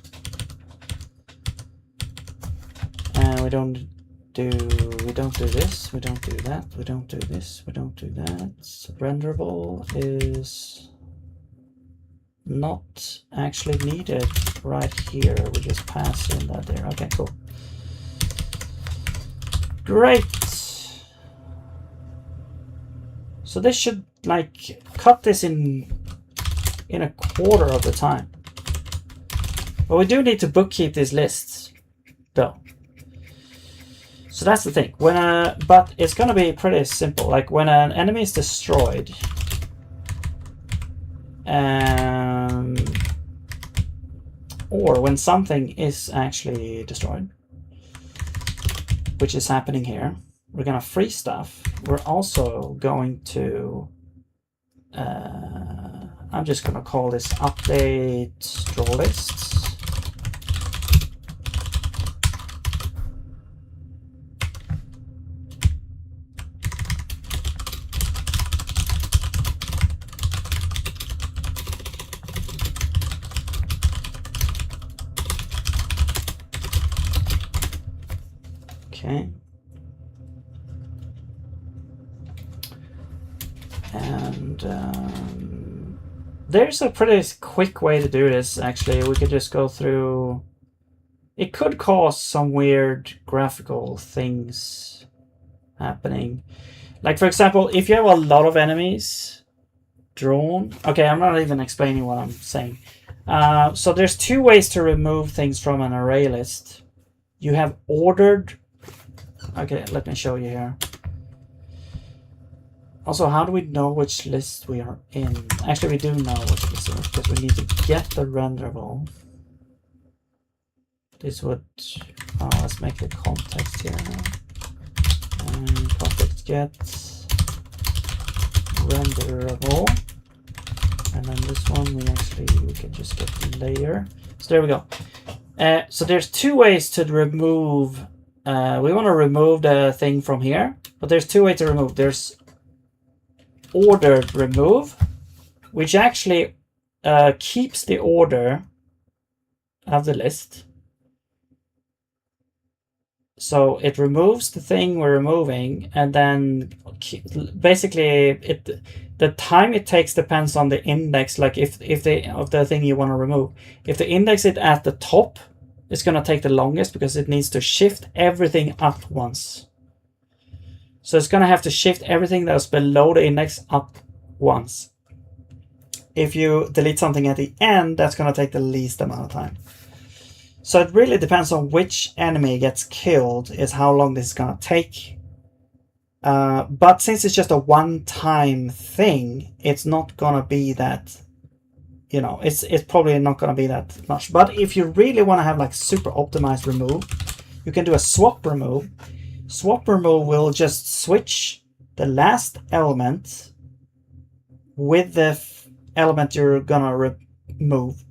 And we don't do this, we don't do that, we don't do this, we don't do that. Renderable is not actually needed right here. We just pass in that there. Okay, cool. Great. So this should like cut this in a quarter of the time. But we do need to bookkeep these lists though. So that's the thing. But it's gonna be pretty simple. Like when an enemy is destroyed, or when something is actually destroyed, which is happening here, we're gonna free stuff. We're also going to, I'm just gonna call this update draw lists. Okay. And there's a pretty quick way to do this, actually. We could just go through. It could cause some weird graphical things happening. Like, for example, if you have a lot of enemies drawn. Okay, I'm not even explaining what I'm saying. So there's two ways to remove things from an array list. You have ordered. Okay, let me show you here. Also, how do we know which list we are in? Actually, we do know which list we are because we need to get the renderable. This would, let's make the context here now. And context get renderable. And then this one, we can just get the layer. So there we go. So there's two ways to remove. We want to remove the thing from here, but there's two ways to remove. There's ordered remove, which actually keeps the order of the list. So it removes the thing we're removing, and then basically the time it takes depends on the index. Like if the thing you want to remove, if the index is at the top, it's going to take the longest because it needs to shift everything up once. So it's going to have to shift everything that's below the index up once. If you delete something at the end, that's going to take the least amount of time. So it really depends on which enemy gets killed is how long this is going to take. But since it's just a one-time thing, it's not going to be that, you know, it's probably not going to be that much. But if you really want to have like super optimized remove, you can do a swap remove. Swap remove will just switch the last element with the element you're going to remove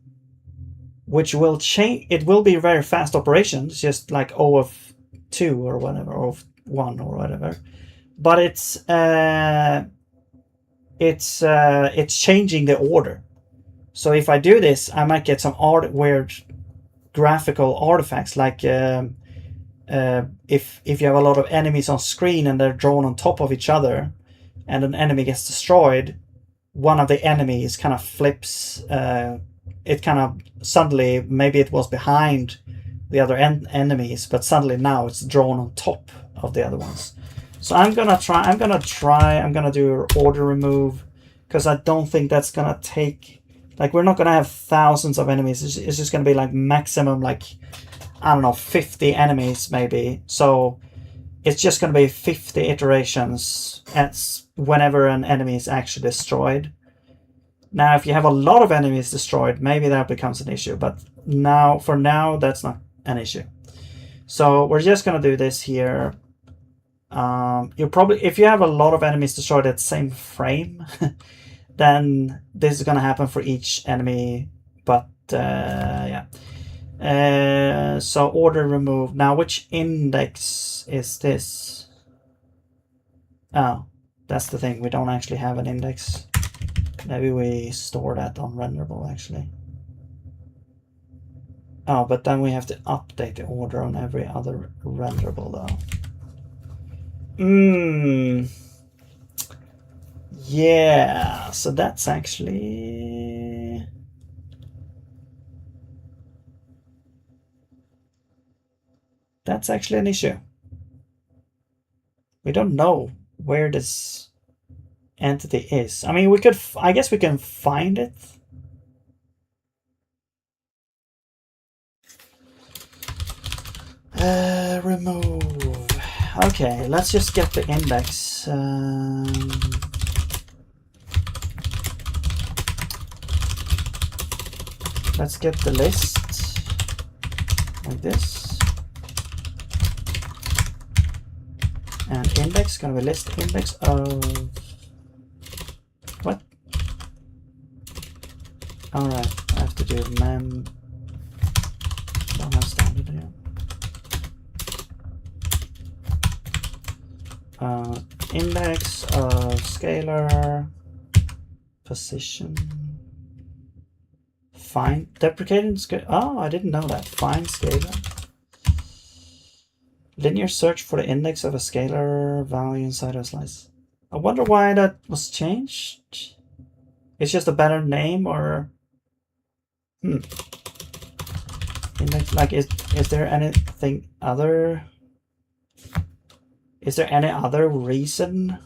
which will change. It will be very fast operations, just like O of 2 or whatever, O of 1 or whatever. But it's changing the order. So if I do this, I might get some weird graphical artifacts, like if you have a lot of enemies on screen and they're drawn on top of each other, and an enemy gets destroyed, one of the enemies kind of flips. It kind of suddenly, maybe it was behind the other enemies, but suddenly now it's drawn on top of the other ones. So I'm gonna do order remove, because I don't think that's gonna take, like, we're not gonna have thousands of enemies. It's just gonna be like maximum, like, I don't know, 50 enemies maybe. So it's just gonna be 50 iterations at whenever an enemy is actually destroyed. Now, if you have a lot of enemies destroyed, maybe that becomes an issue, but for now, that's not an issue. So we're just gonna do this here. You'll probably, if you have a lot of enemies destroyed at the same frame, then this is gonna happen for each enemy. But yeah. So order remove. Now, which index is this? Oh, that's the thing. We don't actually have an index. Maybe we store that on renderable, actually. Oh, but then we have to update the order on every other renderable, though. Yeah, so that's actually... That's actually an issue. We don't know where this entity is. I mean, I guess we can find it. Remove. Okay, let's just get the index. Let's get the list like this. And index, gonna be list index of what? Alright, I have to do mem. Don't have standard here. Index of scalar position. Find deprecating scale. Oh, I didn't know that. Find scalar. Linear search for the index of a scalar value inside a slice. I wonder why that was changed. It's just a better name, or index, like, is there anything other? Is there any other reason?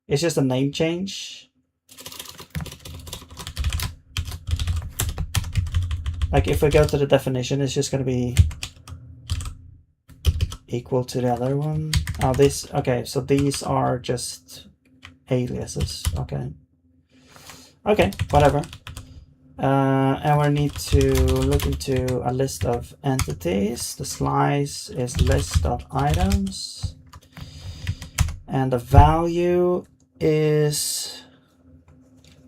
It's just a name change. Like, if we go to the definition, it's just going to be equal to the other one. Oh, this, okay, so these are just aliases. Okay. Okay, whatever. And we need to look into a list of entities. The slice is list.items. And the value is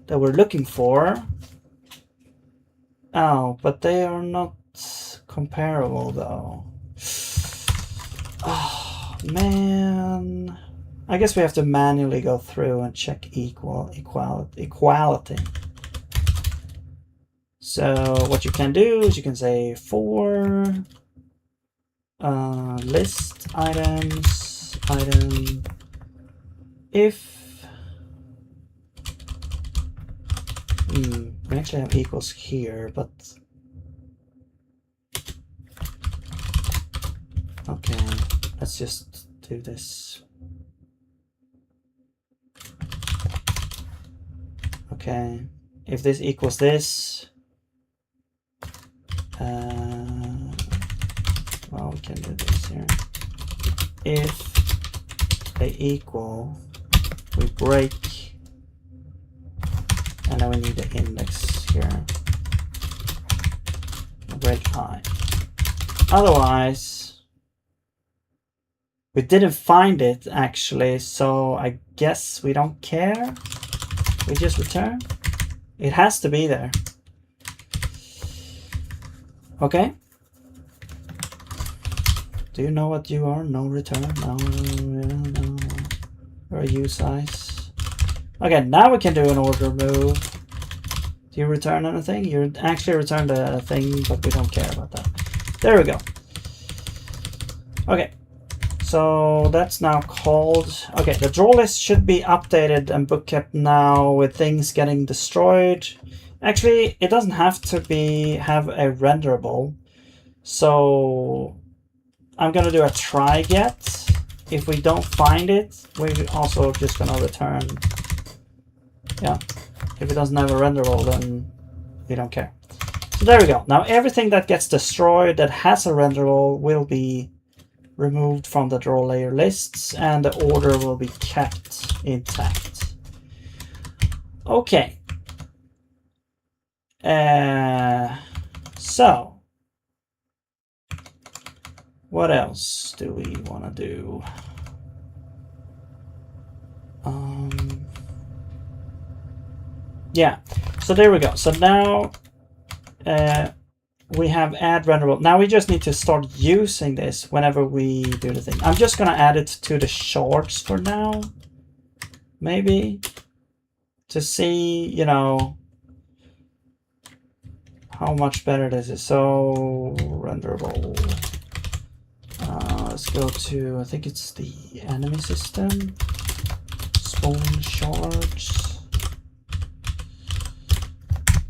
that we're looking for. Oh, but they are not comparable though. Oh, man. I guess we have to manually go through and check equality. So what you can do is you can say for list items item if we actually have equals here, but okay, let's just do this. Okay, if this equals this, well, we can do this here. If they equal, we break, and then we need the index here. We'll break I. Otherwise, we didn't find it actually, so I guess we don't care. We just return. It has to be there. Okay. Do you know what you are? No return. No. Or a U size. Okay, now we can do an order move. Do you return anything? You actually returned a thing, but we don't care about that. There we go. Okay. So that's now called. Okay, the draw list should be updated and bookkept now with things getting destroyed. Actually, it doesn't have to have a renderable. So I'm gonna do a try get. If we don't find it, we're also just gonna return. Yeah, if it doesn't have a renderable, then we don't care. So there we go. Now everything that gets destroyed that has a renderable will be removed from the draw layer lists, and the order will be kept intact. Okay. So what else do we want to do? Yeah, so there we go. So now we have add renderable. Now we just need to start using this whenever we do the thing. I'm just gonna add it to the shorts for now, maybe, to see, you know, how much better this is. So renderable. Let's go to, I think it's the enemy system. Spawn shards.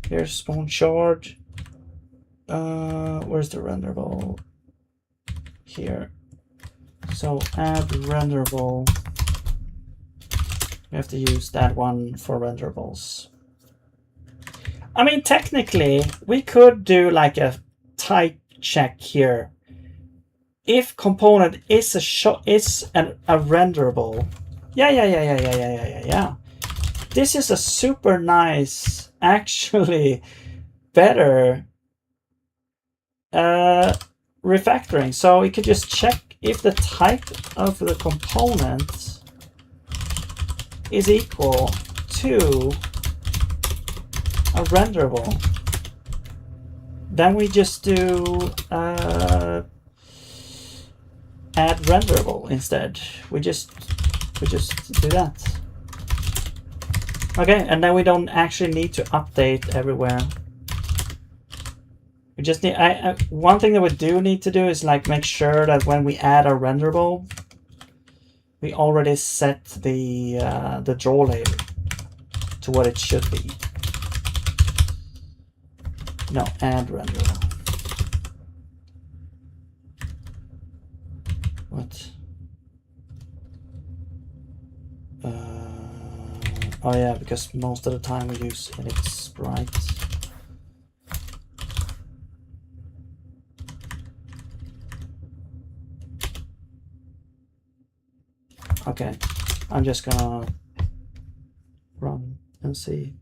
Here's spawn shard. Where's the renderable? Here. So add renderable. We have to use that one for renderables. I mean, technically, we could do like a type check here. If component is a renderable. Yeah. This is a super nice, actually better refactoring. So we could just check if the type of the component is equal to a renderable. Then we just do add renderable instead. We just do that. Okay, and then we don't actually need to update everywhere. We just need. One thing that we do need to do is like make sure that when we add a renderable, we already set the draw layer to what it should be. No, add renderable. What? Oh yeah, because most of the time we use edit sprite. Okay, I'm just gonna run and see.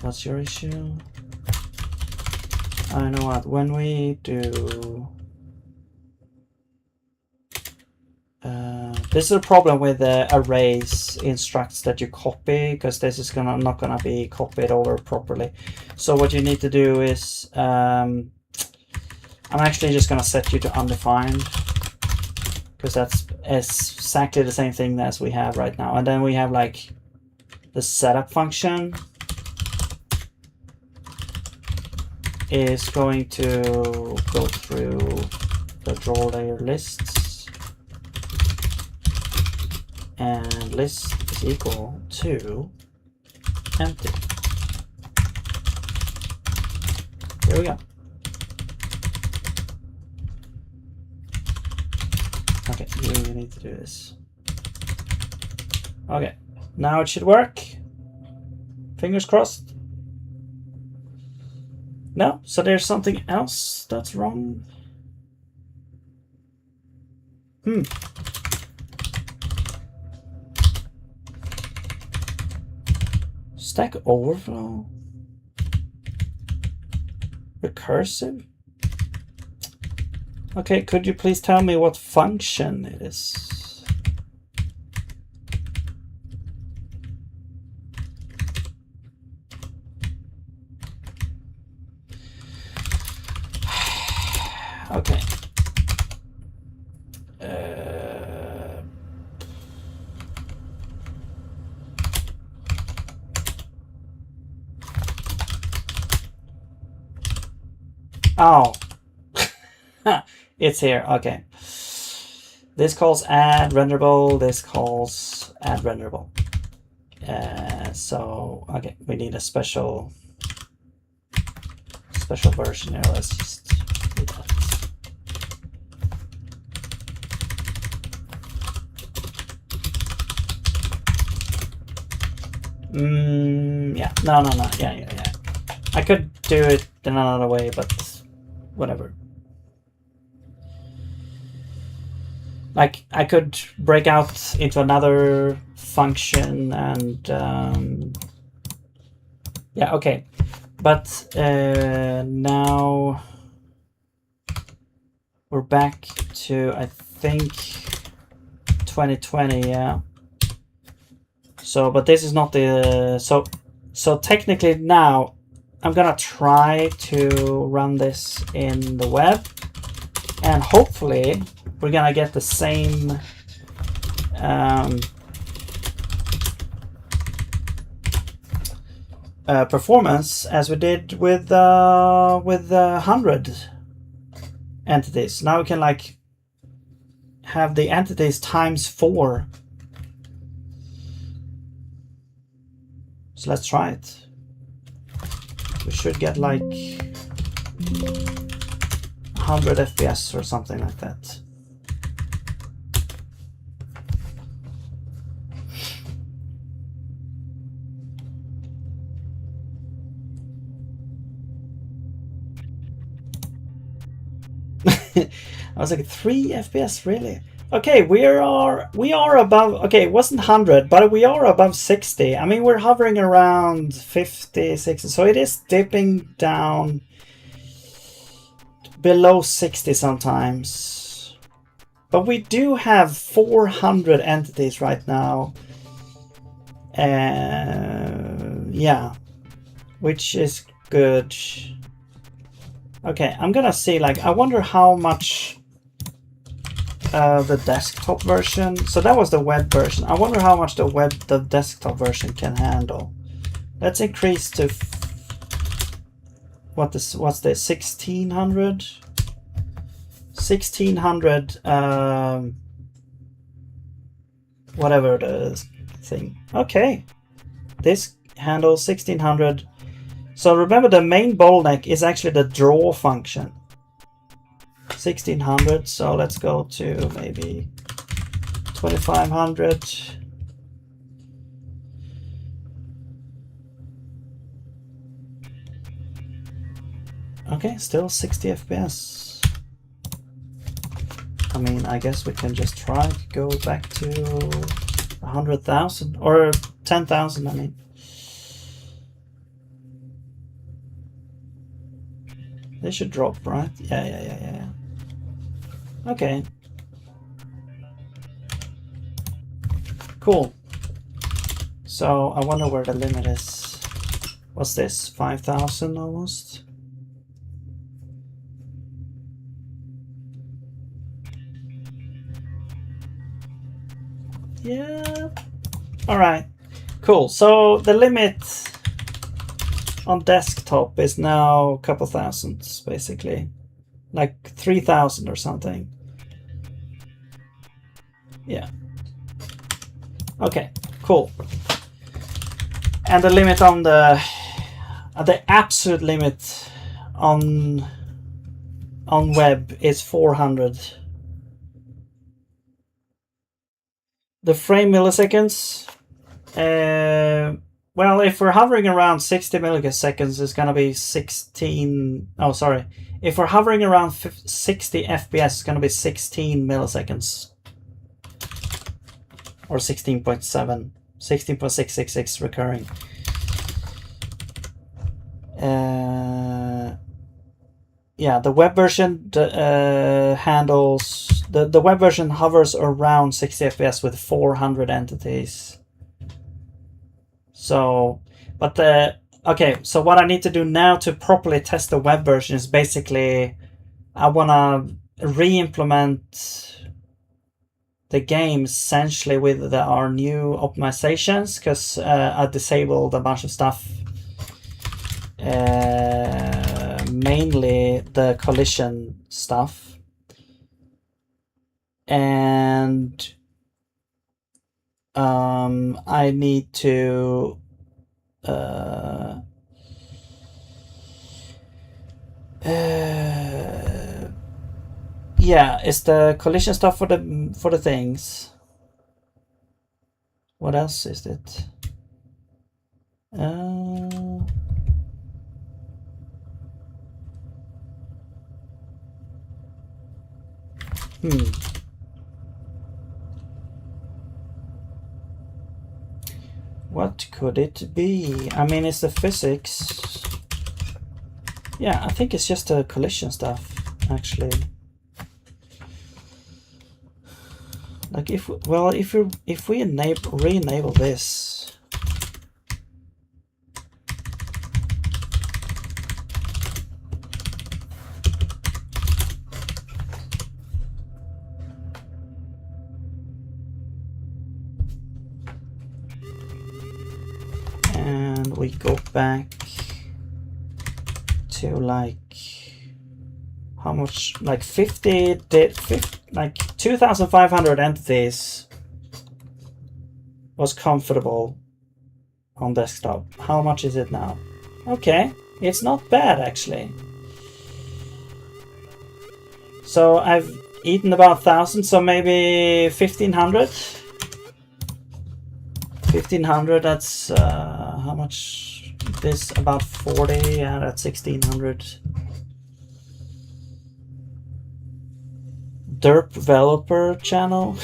What's your issue? I know what, when we do this is a problem with arrays instructs that you copy, because this is not gonna be copied over properly. So what you need to do is I'm actually just gonna set you to undefined, because that's exactly the same thing as we have right now. And then we have like the setup function is going to go through the draw layer lists, and list is equal to empty. There we go. Okay, you need to do this. Okay, now it should work. Fingers crossed. No, so there's something else that's wrong. Stack Overflow? Recursive? Okay, could you please tell me what function it is? Okay. Oh, it's here. Okay. This calls add renderable. This calls add renderable. So okay, we need a special version here. Let's just do that. Yeah. No. Yeah. I could do it in another way, but whatever. Like I could break out into another function and yeah, okay. But now we're back to, I think, 2020, yeah. So, but this is not the, so technically now I'm gonna try to run this in the web, and hopefully we're gonna get the same performance as we did with 100 entities. Now we can like have the entities ×4. So let's try it. We should get like 100 FPS or something like that. I was like 3 FPS, really? Okay, we are above. Okay, it wasn't 100, but we are above 60. I mean, we're hovering around 50, 60, so it is dipping down below 60 sometimes. But we do have 400 entities right now. Yeah, which is good. Okay, I'm gonna see, like, I wonder how much the desktop version. So that was the web version. I wonder how much the desktop version can handle. Let's increase to what's this? 1600. 1600. Whatever the thing. Okay, this handles 1600. So remember, the main bottleneck is actually the draw function. 1600, so let's go to maybe 2500. Okay, still 60 FPS. I mean, I guess we can just try to go back to 100,000 or 10,000, I mean. They should drop, right? Yeah. Okay. Cool. So I wonder where the limit is. What's this? 5,000 almost? Yeah. All right. Cool. So the limit on desktop is now a couple thousands, basically. Like 3,000 or something. Yeah. Okay, cool. And the limit on the absolute limit on web is 400. The frame milliseconds. Well, if we're hovering around 60 milliseconds, it's gonna be 16. Oh, sorry. If we're hovering around 60 FPS, it's gonna be 16 milliseconds. Or 16.7, 16.666 recurring. yeah, the web version handles the web version hovers around 60 FPS with 400 entities. So, but okay, so what I need to do now to properly test the web version is basically I want to re-implement the game essentially with our new optimizations, because I disabled a bunch of stuff, mainly the collision stuff, and I need to yeah, it's the collision stuff for the things. What else is it? What could it be? I mean, it's the physics. Yeah, I think it's just the collision stuff, actually. Like if we re-enable this, and we go back to like how much, like 50 like 2,500 entities was comfortable on desktop. How much is it now? Okay, it's not bad actually. So I've eaten about 1,000, so maybe 1,500. 1,500, that's how much? This about 40, yeah, that's 1,600. Derp developer channel.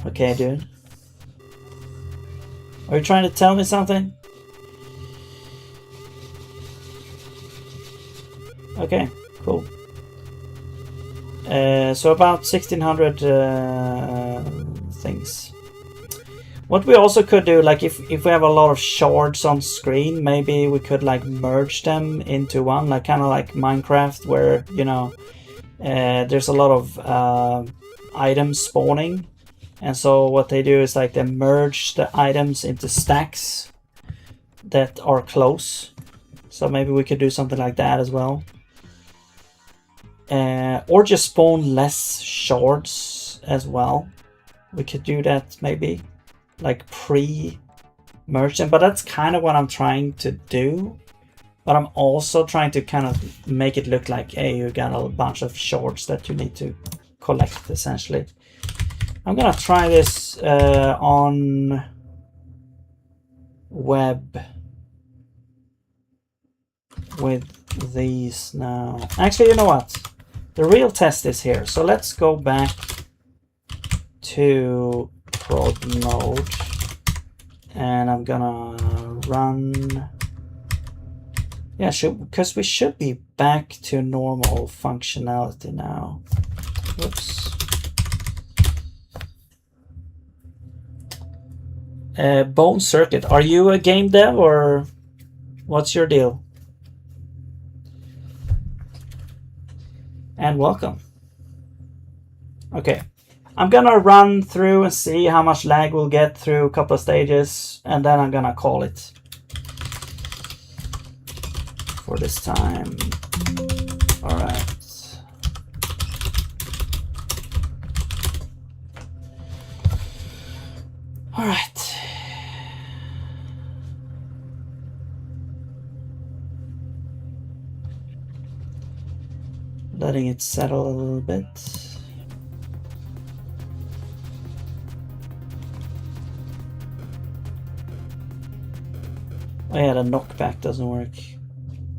Okay, dude. Are you trying to tell me something? Okay, cool. So about 1,600 things. What we also could do, like if we have a lot of shards on screen, maybe we could like merge them into one, like kind of like Minecraft, where you know there's a lot of items spawning, and so what they do is like they merge the items into stacks that are close. So maybe we could do something like that as well. Or just spawn less shards as well. We could do that maybe, like pre-merge them, but that's kind of what I'm trying to do. But I'm also trying to kind of make it look like, hey, you got a bunch of shards that you need to collect, essentially. I'm gonna try this on web with these now. Actually, you know what? The real test is here. So let's go back to prod mode, and I'm gonna run. Yeah, because we should be back to normal functionality now. Whoops. Bone Circuit. Are you a game dev or what's your deal? And welcome. Okay, I'm gonna run through and see how much lag we'll get through a couple of stages, and then I'm gonna call it for this time. All right. All right. Letting it settle a little bit. Oh yeah, the knockback doesn't work.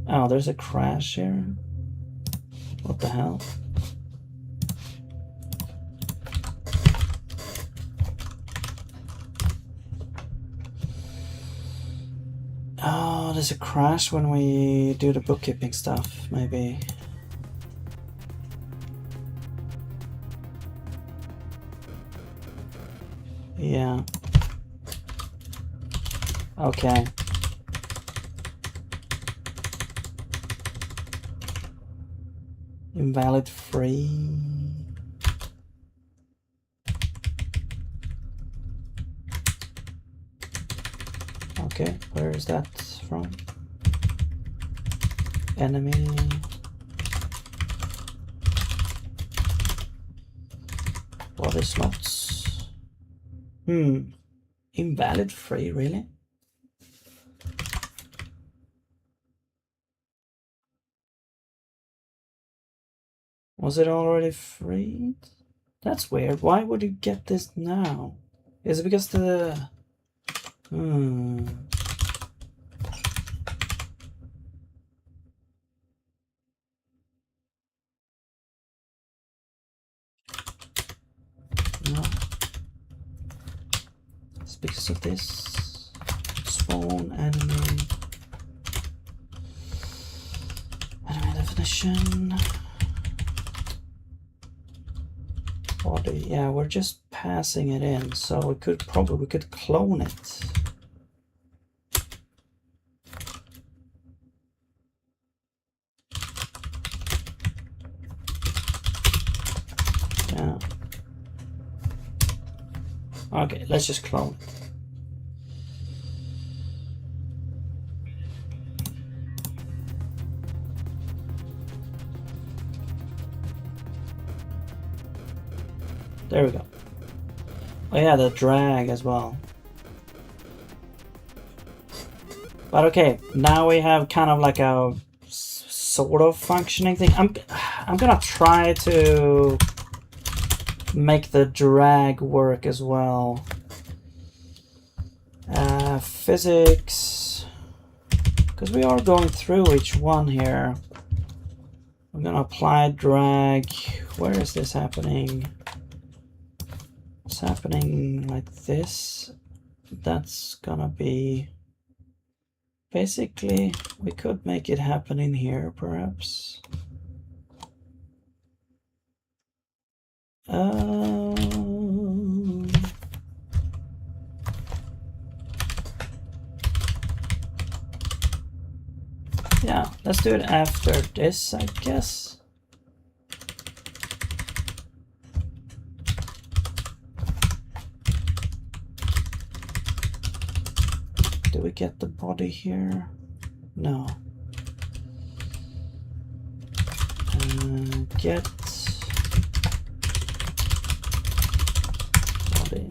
Oh, there's a crash here. What the hell? Oh, there's a crash when we do the bookkeeping stuff, maybe. Yeah. Okay. Invalid free. Okay, where is that from? Enemy. Body slots. Invalid free, really? Was it already free? That's weird. Why would you get this now? Is it because the... No. It's because of this. Spawn enemy. Enemy definition. Body. Yeah, we're just passing it in, so we could clone it. Yeah. Okay, let's just clone it. There we go. Oh yeah, the drag as well. But okay, now we have kind of like a sort of functioning thing. I'm gonna try to make the drag work as well. Physics, because we are going through each one here. I'm gonna apply drag. Where is this happening? It's happening like this. That's gonna be basically, we could make it happen in here perhaps. Yeah, let's do it after this, I guess. Do we get the body here? No. Get body.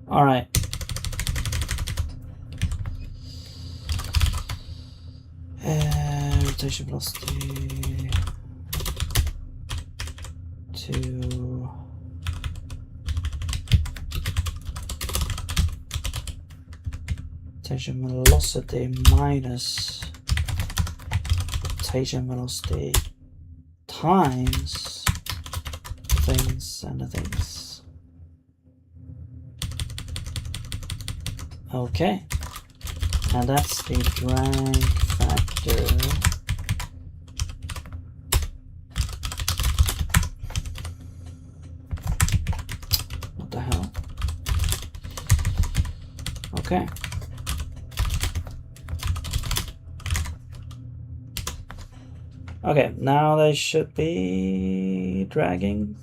All right. Rotation velocity to rotation velocity minus rotation velocity times things and the things. Okay, and that's the drag factor. What the hell? Okay. Okay, now they should be dragging.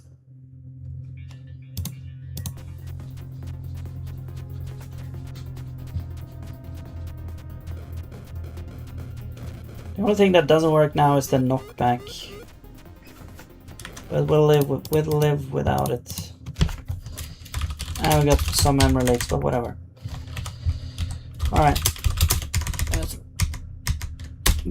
The only thing that doesn't work now is the knockback, but we'll live without it. And we got some memory leaks, but whatever. All right, let's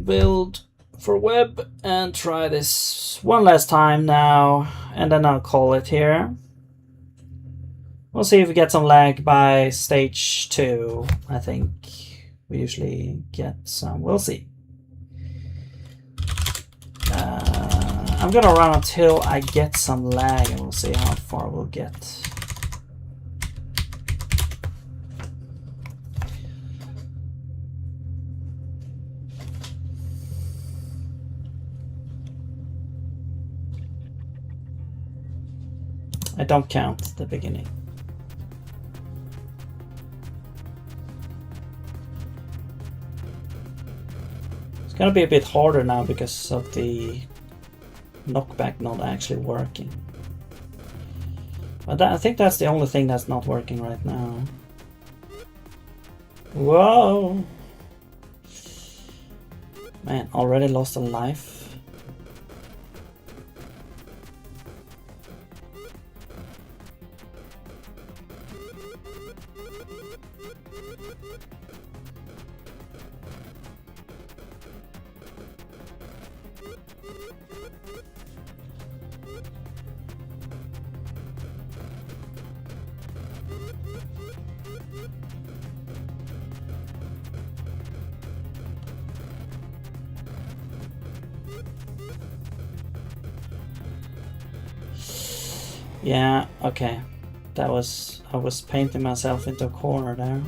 build for web and try this one last time now, and then I'll call it here. We'll see if we get some lag by stage 2. I think we usually get some. We'll see. I'm gonna run until I get some lag and we'll see how far we'll get. I don't count the beginning. It's gonna be a bit harder now because of the knockback not actually working. But I think that's the only thing that's not working right now. Whoa! Man, already lost a life. Yeah, okay. I was painting myself into a corner there.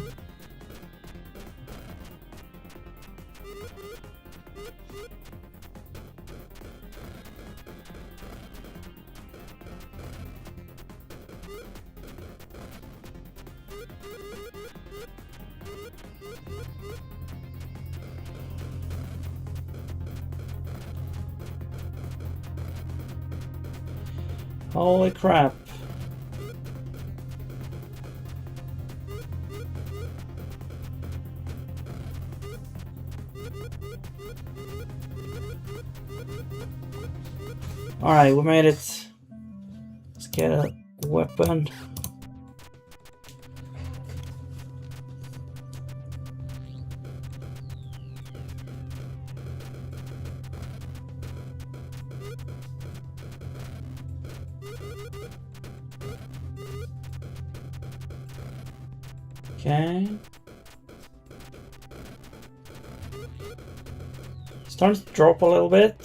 Holy crap. Alright, we made it. Let's get a weapon. Okay. Starting to drop a little bit.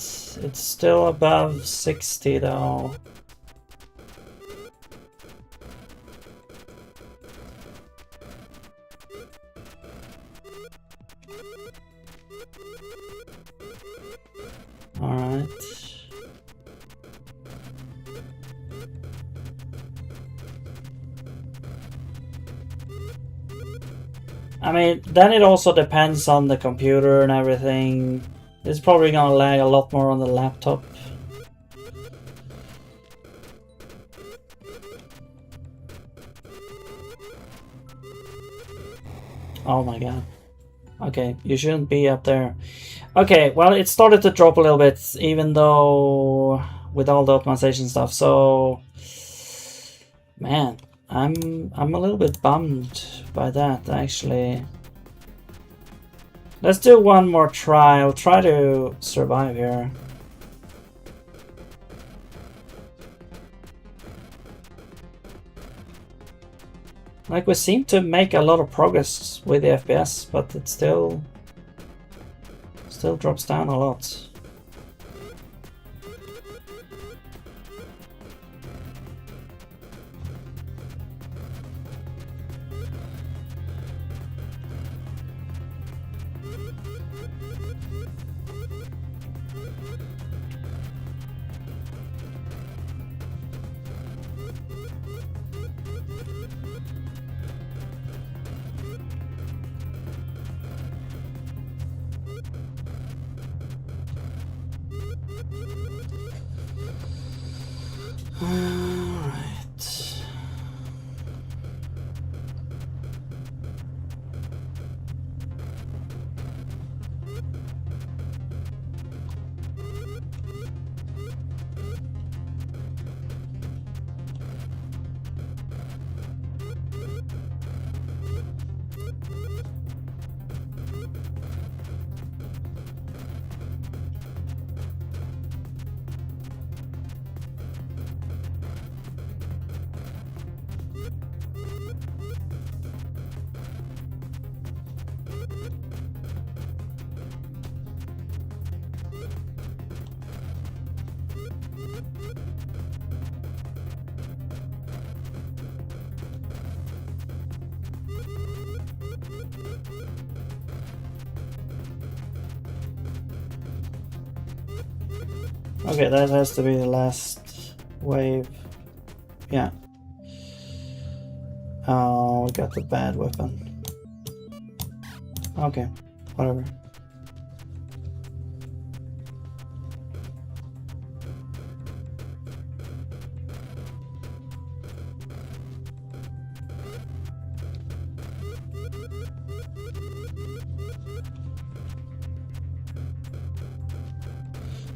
It's still above 60 though. All right. I mean, then it also depends on the computer and everything. It's probably gonna lag a lot more on the laptop. Oh my god. Okay, you shouldn't be up there. Okay, well, it started to drop a little bit, even though with all the optimization stuff. So, man, I'm a little bit bummed by that, actually. Let's do one more try. I'll try to survive here. Like, we seem to make a lot of progress with the FPS, but it still drops down a lot. Okay, that has to be the last wave. Yeah. Oh, we got the bad weapon. Okay, whatever.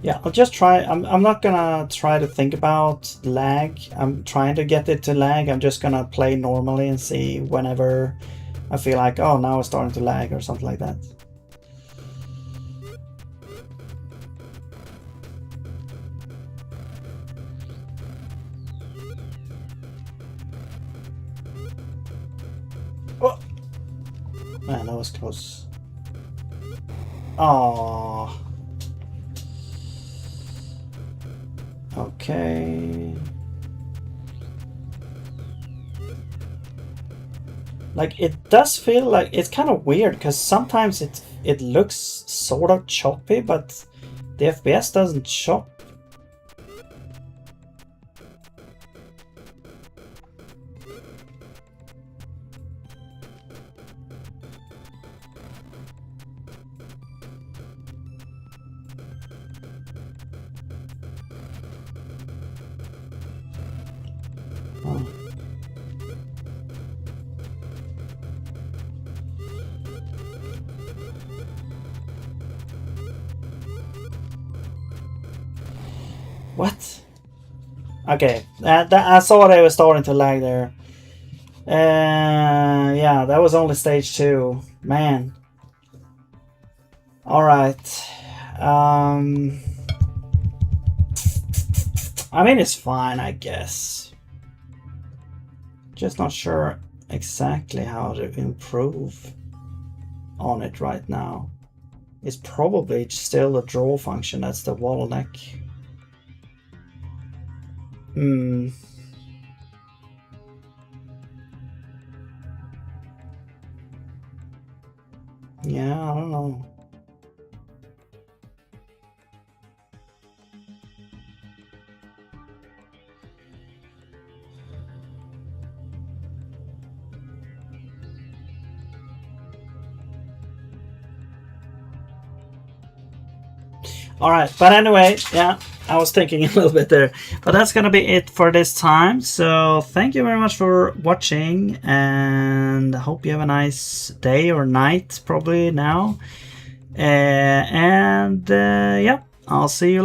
Yeah, I'll just try. I'm not gonna try to think about lag. I'm trying to get it to lag. I'm just gonna play normally and see whenever I feel like, oh, now it's starting to lag or something like that. Oh, man, that was close. Oh. Okay. Like, it does feel like it's kind of weird because sometimes it looks sort of choppy, but the FPS doesn't chop. Oh. What? Okay, I saw they were starting to lag there. Yeah, that was only stage 2. Man. Alright. I mean, it's fine, I guess. Just not sure exactly how to improve on it right now. It's probably still a draw function. That's the bottleneck. Yeah, I don't know. Alright, but anyway, yeah, I was thinking a little bit there. But that's gonna be it for this time. So thank you very much for watching, and I hope you have a nice day or night, probably now. Yeah, I'll see you later.